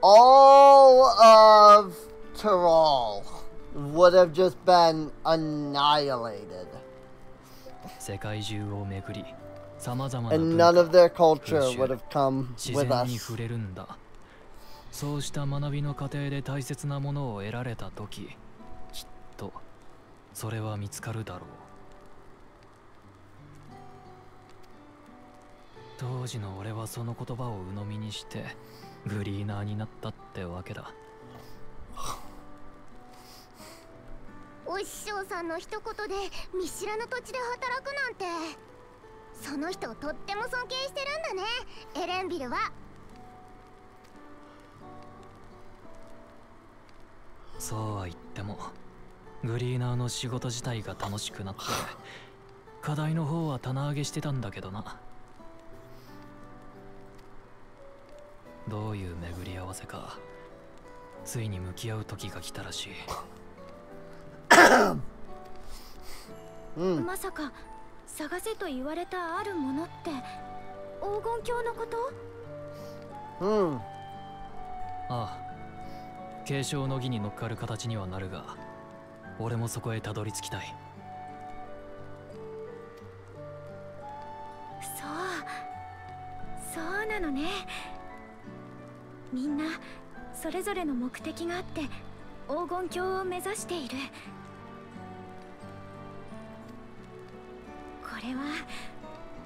all of Tyrol would have just been annihilated. 世界中を巡り、様々な And 文 none of 化、 their culture 風習、 would have come 自 with 然に us. 触れるんだ。そうした学びの過程で大切なものを得られたとき、きっとそれは見つかるだろう。当時の俺はその言葉を鵜呑みにしてグリーナーになったってわけだ。お師匠さんの一言で見知らぬ土地で働くなんて、その人をとっても尊敬してるんだね、エレンビルは。そうは言ってもグリーナーの仕事自体が楽しくなって課題の方は棚上げしてたんだけどな。どういう巡り合わせか、ついに向き合う時が来たらしい。まさか探せと言われたあるものって黄金鏡のこと？ああ、継承の儀に乗っかる形にはなるが、俺もそこへたどり着きたい。そうなのね。みんなそれぞれの目的があって黄金鏡を目指している。これは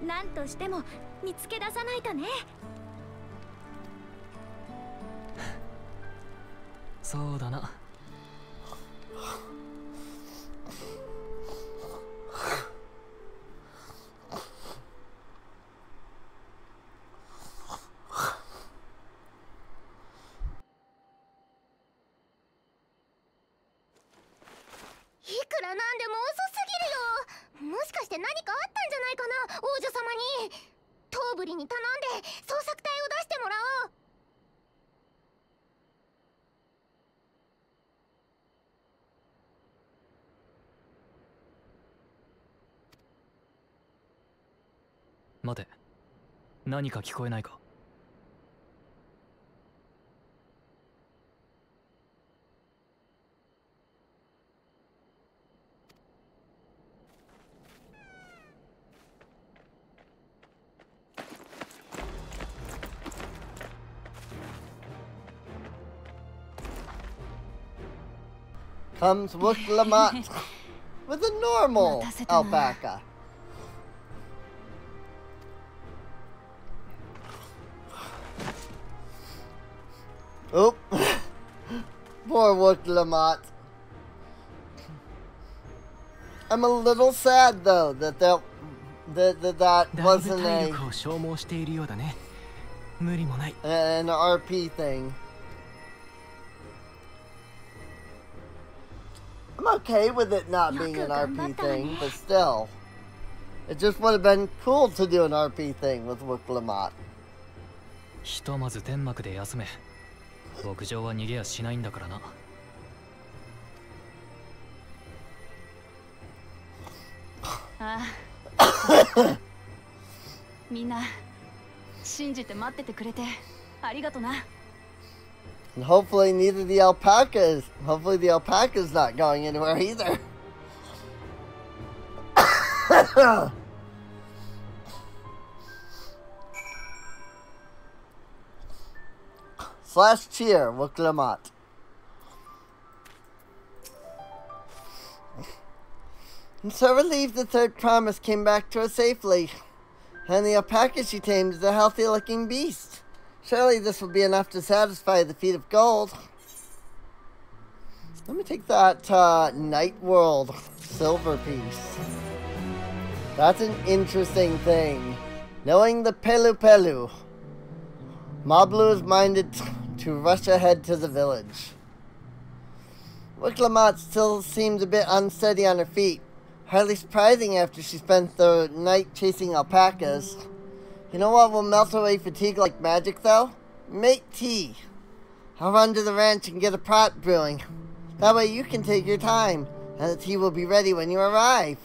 何としても見つけ出さないとね。そうだな。いくらなんでも遅すぎるよ。もしかして何かあったんじゃないかな、王女様に。トーブリに頼んで捜索隊を出してもらおう。待て、何か聞こえないか？Comes with Lamont with a normal alpaca. Oh, poor Wook Lamont. I'm a little sad though that that だいぶ wasn't 体力を消耗しているようだね。無理もない。 an RP thing. I'm okay with it not being an RP thing, but still. It just would have been cool to do an RP thing with Wuklamot. ひとまず天幕で休め。牧場は逃げやしないんだからな。ああみんな信じて待っててくれてありがとな。 And hopefully the alpaca's not going anywhere either. Slash cheer, Wuklamot. I'm so relieved the third promise came back to her safely. And the alpaca she tamed is a healthy-looking beast. Surely this will be enough to satisfy the feet of gold. Let me take that Night World silver piece. That's an interesting thing. Knowing the Pelu Pelu, Mablu is minded to rush ahead to the village. Wuklamot still seems a bit unsteady on her feet. Hardly surprising after she spent the night chasing alpacas. You know what will melt away fatigue like magic, though? Make tea. I'll run to the ranch and get a pot brewing. That way you can take your time, and the tea will be ready when you arrive.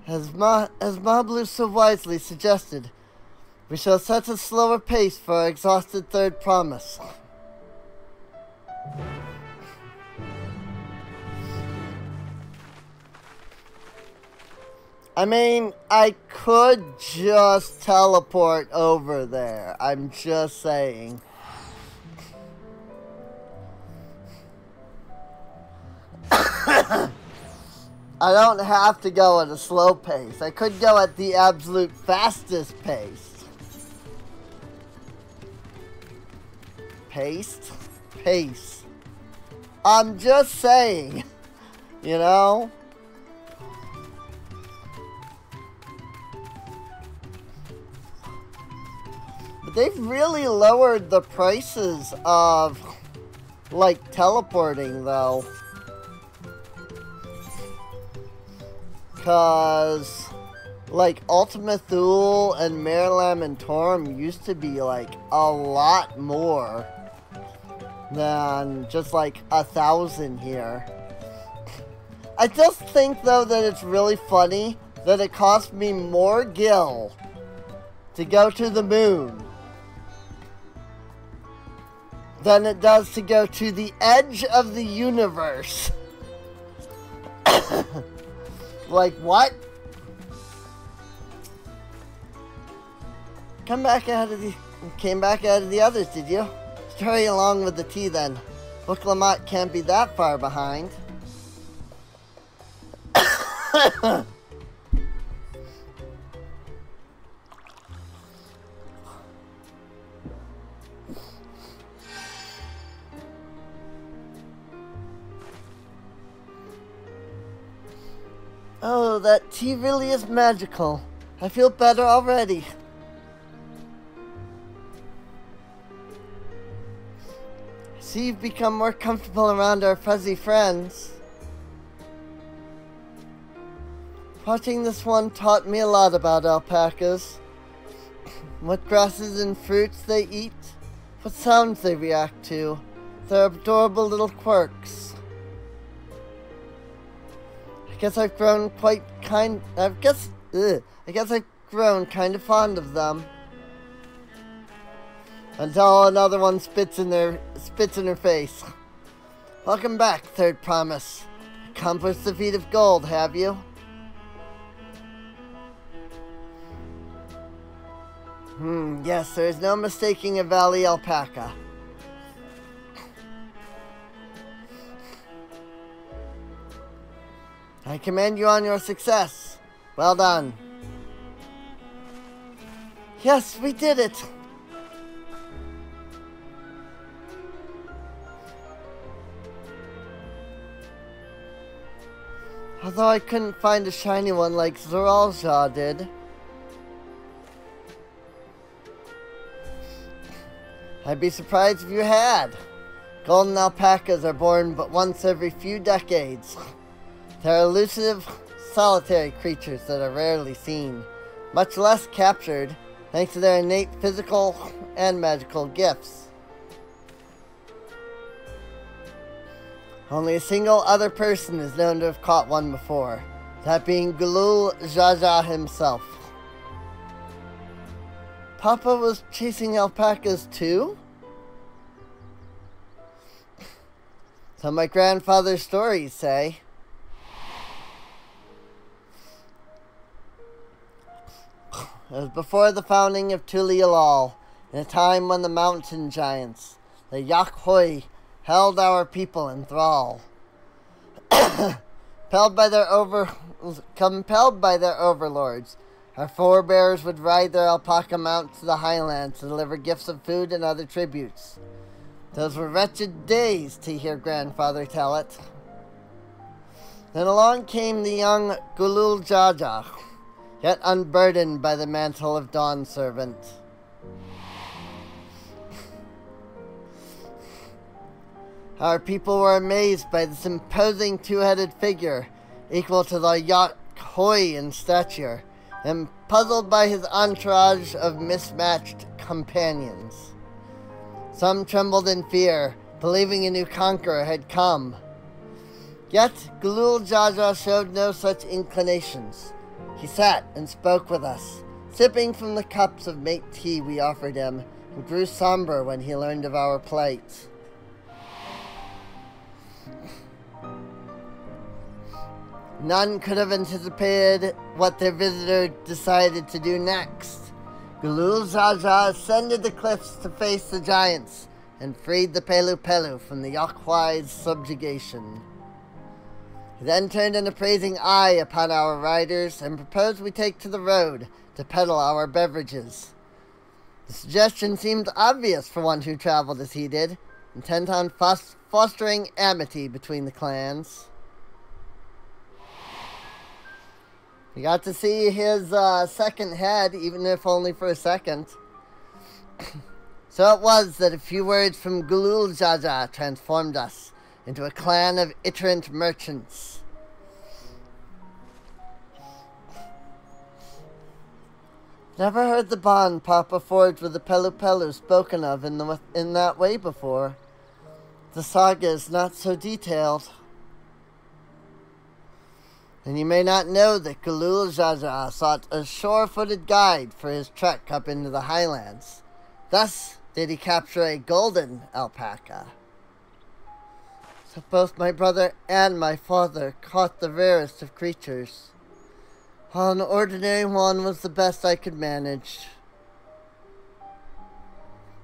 As Mablu so wisely suggested, we shall set a slower pace for our exhausted third promise. I mean, I could just teleport over there. I'm just saying. I don't have to go at a slow pace. I could go at the absolute fastest pace. Pace. I'm just saying. You know? But they've really lowered the prices of, like, teleporting, though. Because, like, Ultima Thule and Mare Lamentorum used to be, like, a lot more than just, like, 1,000 here. I just think, though, that it's really funny that it cost me more gil to go to the moon than it does to go to the edge of the universe. Like, what? Came back out of the others, did you? Let's hurry along with the tea then. Wuklamot can't be that far behind. Oh, that tea really is magical. I feel better already. I see you've become more comfortable around our fuzzy friends. Watching this one taught me a lot about alpacas. What grasses and fruits they eat, what sounds they react to, their adorable little quirks. I guess I've grown kind of fond of them. Until another one spits in her face. Welcome back, third promise. Accomplished the feat of gold, have you? Yes, there is no mistaking a valley alpaca. I commend you on your success. Well done. Yes, we did it. Although I couldn't find a shiny one like Zoralja did. I'd be surprised if you had. Golden alpacas are born but once every few decades. They're elusive, solitary creatures that are rarely seen, much less captured, thanks to their innate physical and magical gifts. Only a single other person is known to have caught one before, that being Gulul Jaja himself. Papa was chasing alpacas too? So my grandfather's stories say. It was before the founding of Tulialal, in a time when the mountain giants, the Yakhoi, held our people in thrall. Compelled by their overlords, our forebears would ride their alpaca mounts to the highlands to deliver gifts of food and other tributes. Those were wretched days, to hear grandfather tell it. Then along came the young Gulul Jaja, yet unburdened by the mantle of Dawn Servant. Our people were amazed by this imposing two-headed figure, equal to the Yakhoi in stature, and puzzled by his entourage of mismatched companions. Some trembled in fear, believing a new conqueror had come. Yet Gulul Jaja showed no such inclinations. He sat and spoke with us, sipping from the cups of mate tea we offered him, and grew somber when he learned of our plight. None could have anticipated what their visitor decided to do next. Gulul Jaja ascended the cliffs to face the giants and freed the Pelu Pelu from the Yakhwai's subjugation. He then turned an appraising eye upon our riders and proposed we take to the road to peddle our beverages. The suggestion seemed obvious for one who traveled as he did, intent on fostering amity between the clans. We got to see his second head, even if only for a second. So it was that a few words from Gulul Jaja transformed us into a clan of iterant merchants. Never heard the bond Papa forged with the Pelu Pelu spoken of in that way before. The saga is not so detailed. And you may not know that Gulul Jaja sought a sure-footed guide for his trek up into the highlands. Thus did he capture a golden alpaca. So both my brother and my father caught the rarest of creatures. While an ordinary one was the best I could manage.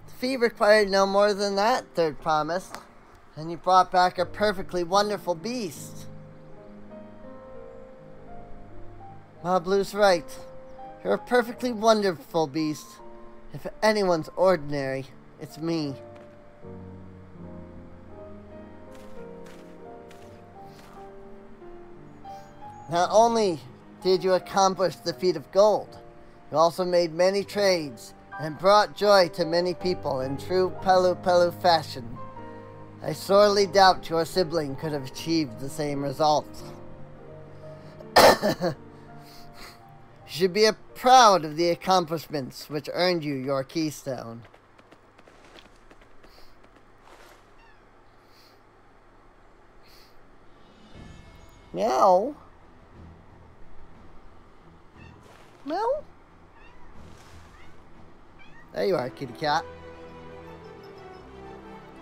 The fee required no more than that, Third promised, and he brought back a perfectly wonderful beast. Ma Blue's right. You're a perfectly wonderful beast. If anyone's ordinary, it's me. Not only did you accomplish the feat of gold, you also made many trades and brought joy to many people in true Pelu Pelu fashion. I sorely doubt your sibling could have achieved the same result. You should be proud of the accomplishments which earned you your keystone. Meow. Meow. There you are, kitty cat.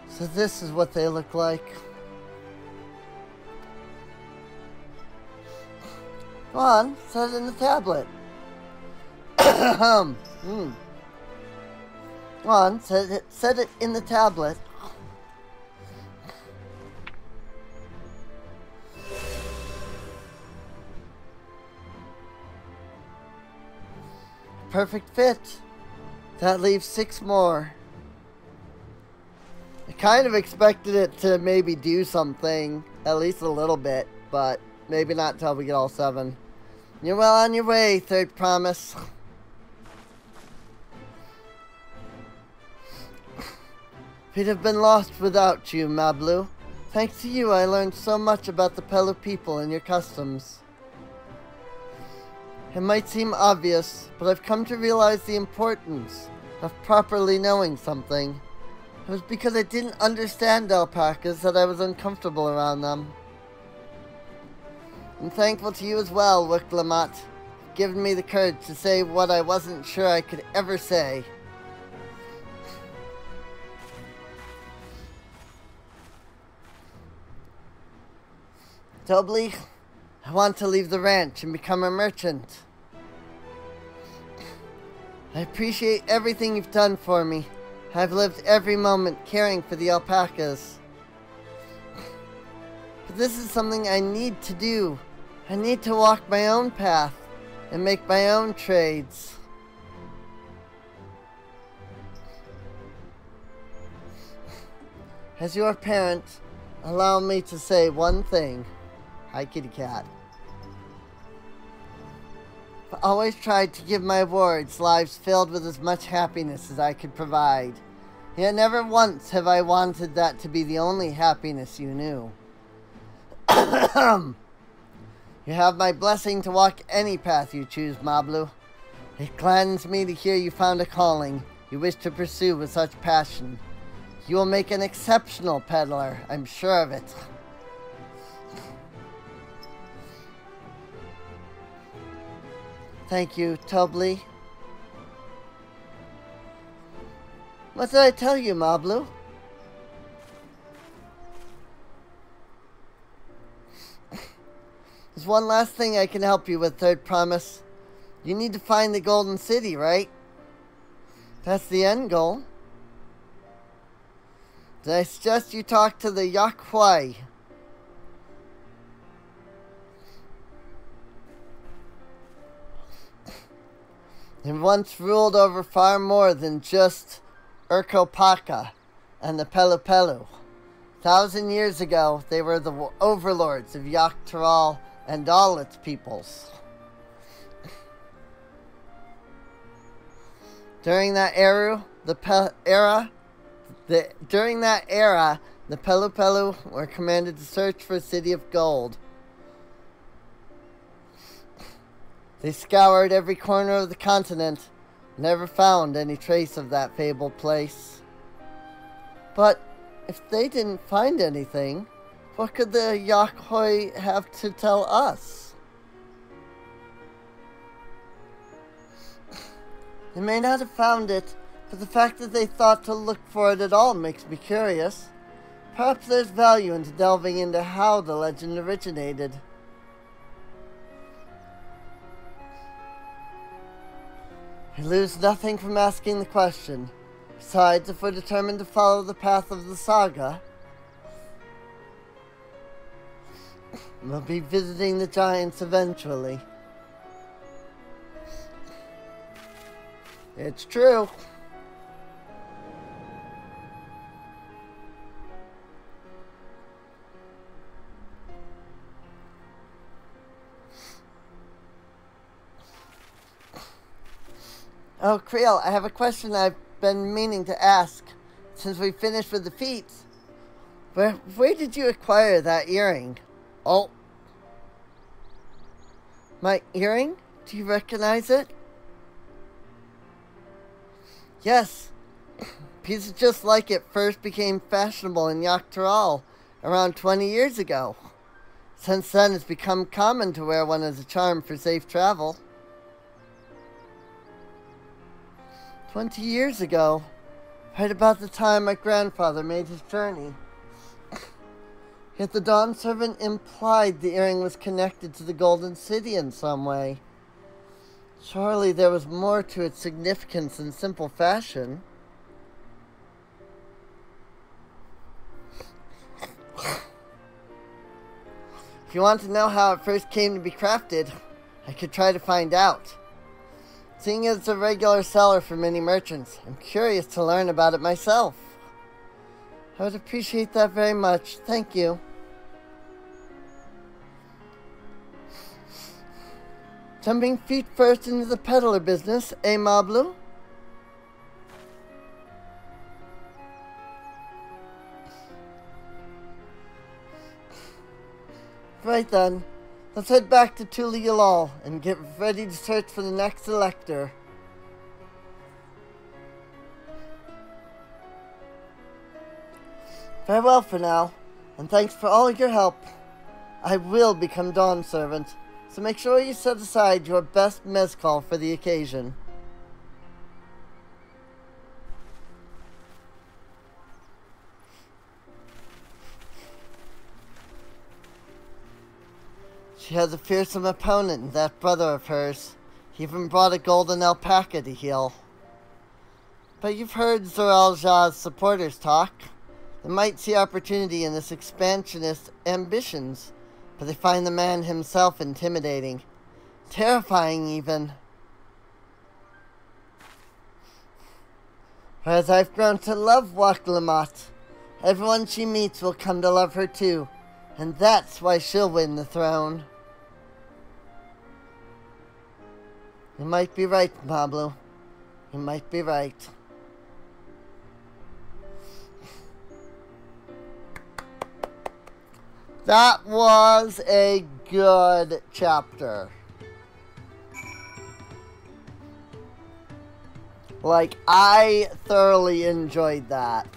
So this is what they look like. Go on, set it in the tablet. Go on, set it in the tablet. Perfect fit. That leaves 6 more. I kind of expected it to maybe do something, at least a little bit, but maybe not till we get all 7. You're well on your way, Third Promise. We'd have been lost without you, Mablu. Thanks to you, I learned so much about the Pelu people and your customs. It might seem obvious, but I've come to realize the importance of properly knowing something. It was because I didn't understand alpacas that I was uncomfortable around them. I'm thankful to you as well, Wiklamat. You've given me the courage to say what I wasn't sure I could ever say. Tobli, I want to leave the ranch and become a merchant. I appreciate everything you've done for me. I've lived every moment caring for the alpacas. But this is something I need to do. I need to walk my own path and make my own trades. As your parent, allow me to say one thing. Hi, kitty cat. I've always tried to give my wards lives filled with as much happiness as I could provide. Yet never once have I wanted that to be the only happiness you knew. You have my blessing to walk any path you choose, Mablu. It gladdens me to hear you found a calling you wish to pursue with such passion. You will make an exceptional peddler, I'm sure of it. Thank you, Tobli. What did I tell you, Mablu? There's one last thing I can help you with, Third Promise. You need to find the Golden City, right? That's the end goal. Then I suggest you talk to the Yakwai. They once ruled over far more than just Urkopaka and the Pelu Pelu. 1,000 years ago, they were the overlords of Dawntrail and all its peoples. During that era, the Pelu Pelu were commanded to search for a city of gold. They scoured every corner of the continent, never found any trace of that fabled place. But if they didn't find anything, what could the Yakwai have to tell us? They may not have found it, but the fact that they thought to look for it at all makes me curious. Perhaps there's value into delving into how the legend originated. I lose nothing from asking the question. Besides, if we're determined to follow the path of the saga, we'll be visiting the giants eventually. It's true. Oh, Creel, I have a question I've been meaning to ask since we finished with the feats. Where did you acquire that earring? Oh. My earring? Do you recognize it? Yes. Pieces just like it first became fashionable in Dawntrail around 20 years ago. Since then, it's become common to wear one as a charm for safe travel. 20 years ago, right about the time my grandfather made his journey. Yet the Dawn Servant implied the earring was connected to the Golden City in some way. Surely there was more to its significance than simple fashion. If you want to know how it first came to be crafted, I could try to find out. Seeing as a regular seller for many merchants, I'm curious to learn about it myself. I would appreciate that very much. Thank you. Jumping feet first into the peddler business, eh, Mablu? Right then, let's head back to Tuli-Yalal and get ready to search for the next elector. Farewell for now, and thanks for all your help. I will become Dawn Servant, so make sure you set aside your best mezcal for the occasion. She has a fearsome opponent, that brother of hers. He even brought a golden alpaca to heal. But you've heard Zoral Jah's supporters talk. They might see opportunity in this expansionist ambitions, but they find the man himself intimidating. Terrifying, even. Whereas I've grown to love Waklamat. Everyone she meets will come to love her too, and that's why she'll win the throne. You might be right, Pablo. You might be right. That was a good chapter. Like, I thoroughly enjoyed that.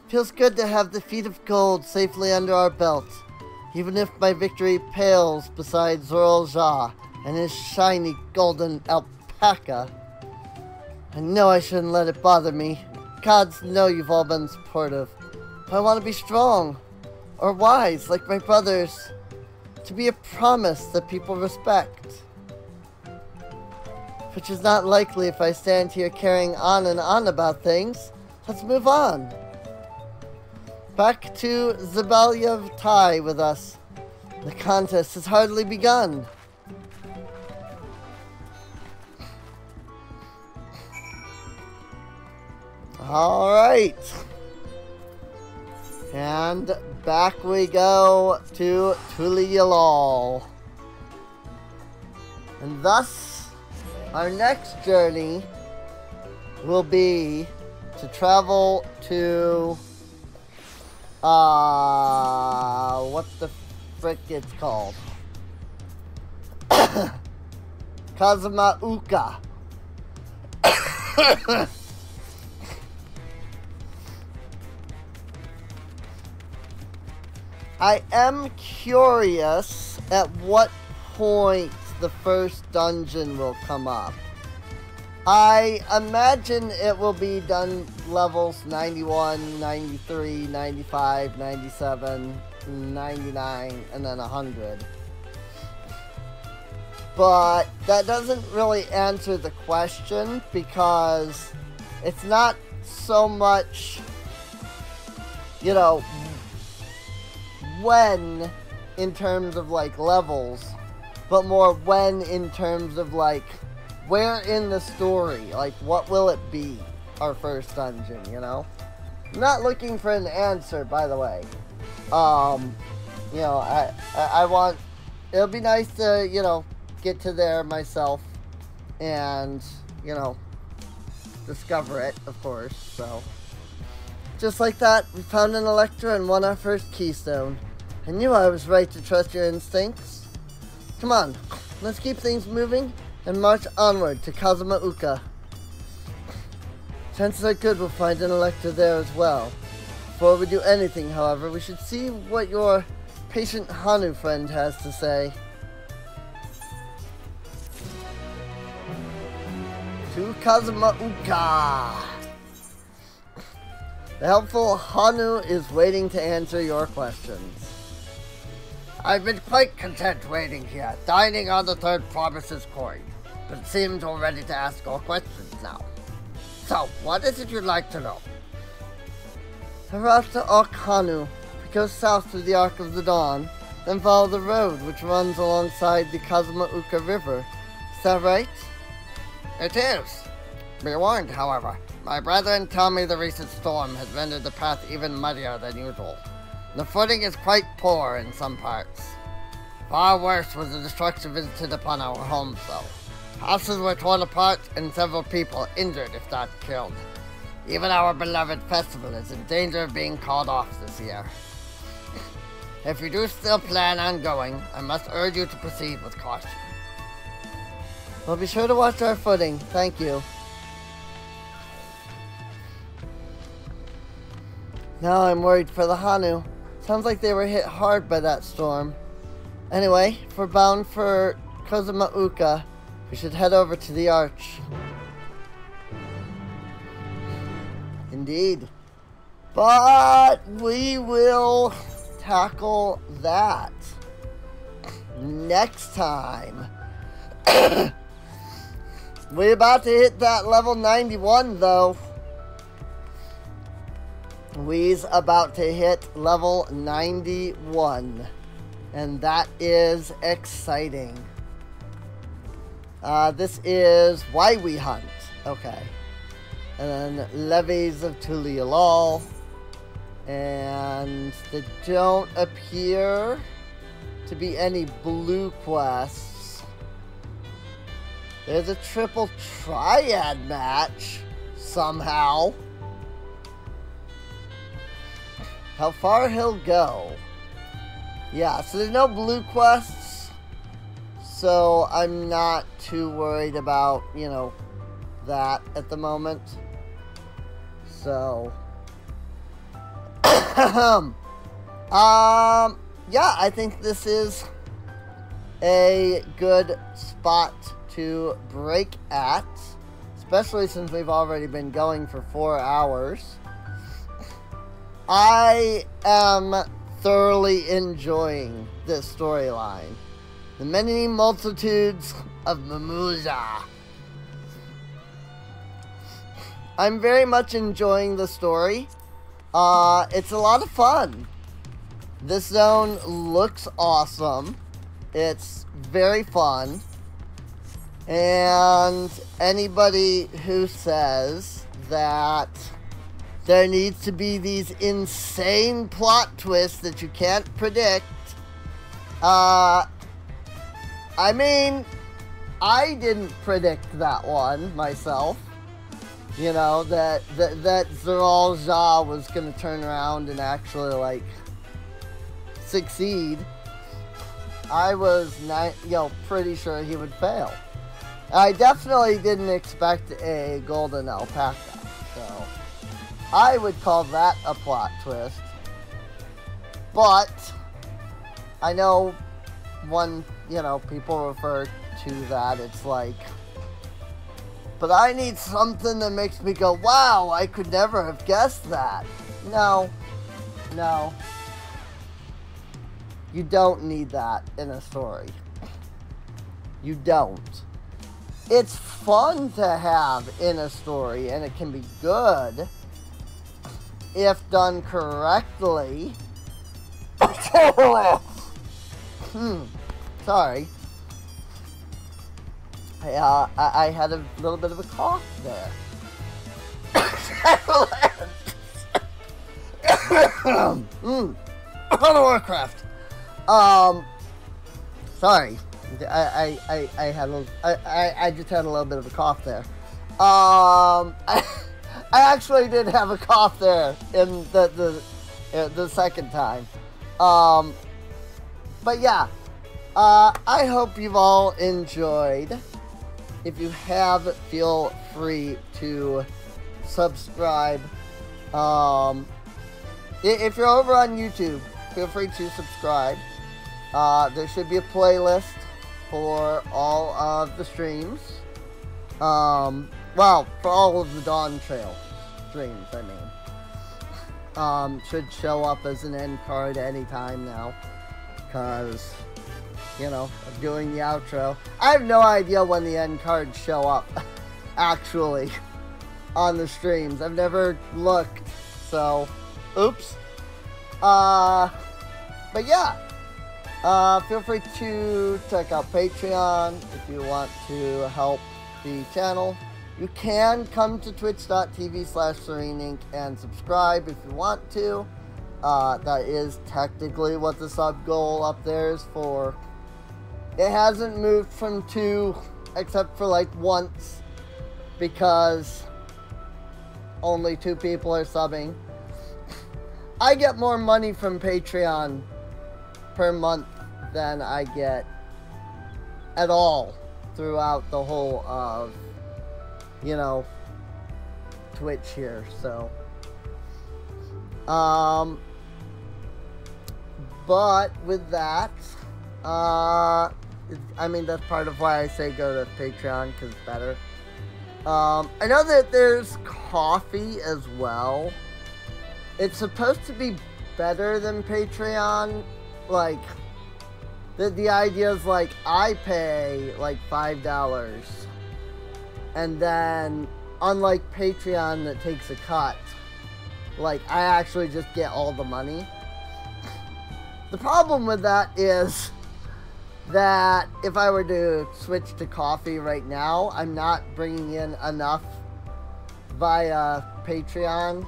Feels good to have the feet of gold safely under our belt, even if my victory pales beside Zoral Jah and his shiny golden alpaca. I know I shouldn't let it bother me. Gods know you've all been supportive. But I want to be strong, or wise, like my brothers, to be a promise that people respect. Which is not likely if I stand here carrying on and on about things. Let's move on. Back to Zabalyev Tai with us. The contest has hardly begun. Alright. And back we go to Tuli-Yalal. And thus, our next journey will be to travel to, what the frick it's called? Kazumauka. I am curious at what point the first dungeon will come up. I imagine it will be done levels 91, 93, 95, 97, 99, and then 100. But that doesn't really answer the question, because it's not so much, you know, when in terms of like levels, but more when in terms of like where in the story, like what will it be, our first dungeon, you know? I'm not looking for an answer, by the way. You know, I want, it'll be nice to, you know, get to there myself and, you know, discover it, of course. So just like that, we found an Electra and won our first keystone. I knew I was right to trust your instincts. Come on, let's keep things moving and march onward to Kazumauka. Chances are good we'll find an Electra there as well. Before we do anything, however, we should see what your patient Hanu friend has to say. To Kazumauka! The helpful Hanu is waiting to answer your questions. I've been quite content waiting here, dining on the third promise's coin, but it seems we're ready to ask all questions now. So, what is it you'd like to know? The route to Hanu. We go south through the Arc of the Dawn, then follow the road which runs alongside the Kazumauka River. Is that right? It is. Be warned, however. My brethren tell me the recent storm has rendered the path even muddier than usual. The footing is quite poor in some parts. Far worse was the destruction visited upon our homes, though. Houses were torn apart and several people injured, if not killed. Even our beloved festival is in danger of being called off this year. If you do still plan on going, I must urge you to proceed with caution. We'll be sure to watch our footing. Thank you. Now I'm worried for the Hanu. Sounds like they were hit hard by that storm. Anyway, if we're bound for Kozumauka, we should head over to the Arch. Indeed. But we will tackle that next time. We're about to hit that level 91 though. We's about to hit level 91. And that is exciting. This is Why We Hunt. Okay. And then Levies of Tulialal. And there don't appear to be any blue quests. There's a triple triad match somehow. How far he'll go. Yeah, so there's no blue quests. So I'm not too worried about, you know, that at the moment. So yeah, I think this is a good spot to break at, especially since we've already been going for 4 hours. I am thoroughly enjoying this storyline. The many multitudes of Mamuza. I'm very much enjoying the story. It's a lot of fun. This zone looks awesome. It's very fun. And anybody who says that there needs to be these insane plot twists that you can't predict, I mean, I didn't predict that one myself. You know, that Zeral Jah was going to turn around and actually, like, succeed. I was pretty sure he would fail. I definitely didn't expect a golden alpaca, so I would call that a plot twist. But I know when, you know, people refer to that, it's like, but I need something that makes me go, wow, I could never have guessed that. No. No. You don't need that in a story. You don't. It's fun to have in a story, and it can be good if done correctly. Sorry. I had a little bit of a cough there. On Warcraft. Sorry. I just had a little bit of a cough there. I actually did have a cough there in the second time. But yeah. I hope you've all enjoyed. If you have, feel free to subscribe. If you're over on YouTube, feel free to subscribe. There should be a playlist for all of the streams. Well, for all of the Dawntrail streams, I mean. Should show up as an end card anytime now. Because, you know, I'm doing the outro. I have no idea when the end cards show up, actually, on the streams. I've never looked, so, oops. But yeah, feel free to check out Patreon if you want to help the channel. You can come to twitch.tv/SereneInc and subscribe if you want to. That is technically what the sub goal up there is for, It hasn't moved from 2, except for like once, because only 2 people are subbing. I get more money from Patreon per month than I get at all throughout the whole of, you know, Twitch here, so. But with that, I mean, that's part of why I say go to Patreon, because it's better. I know that there's coffee as well. It's supposed to be better than Patreon. Like, the idea is, like, I pay, like, $5. And then, unlike Patreon that takes a cut, like, I actually just get all the money. The problem with that is that if I were to switch to coffee right now, I'm not bringing in enough via Patreon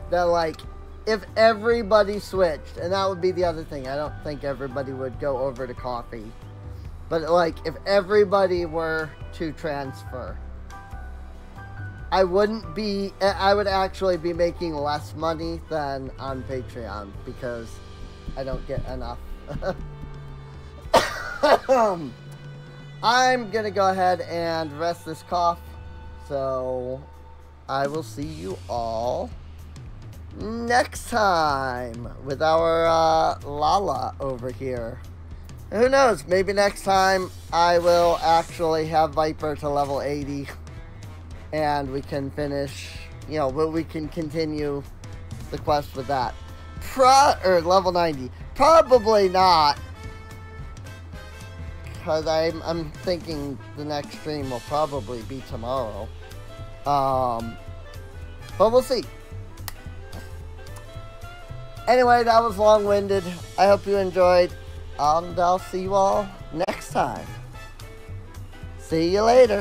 that, like, if everybody switched, and that would be the other thing, I don't think everybody would go over to coffee, but, like, if everybody were to transfer, I would actually be making less money than on Patreon, because I don't get enough. I'm gonna go ahead and rest this cough, so I will see you all next time with our Lala over here. Who knows, maybe next time I will actually have Viper to level 80 and we can finish, you know, but we can continue the quest with that. Or level 90. Probably not, because I'm thinking the next stream will probably be tomorrow. But we'll see. Anyway, that was long-winded. I hope you enjoyed, and I'll see you all next time. See you later.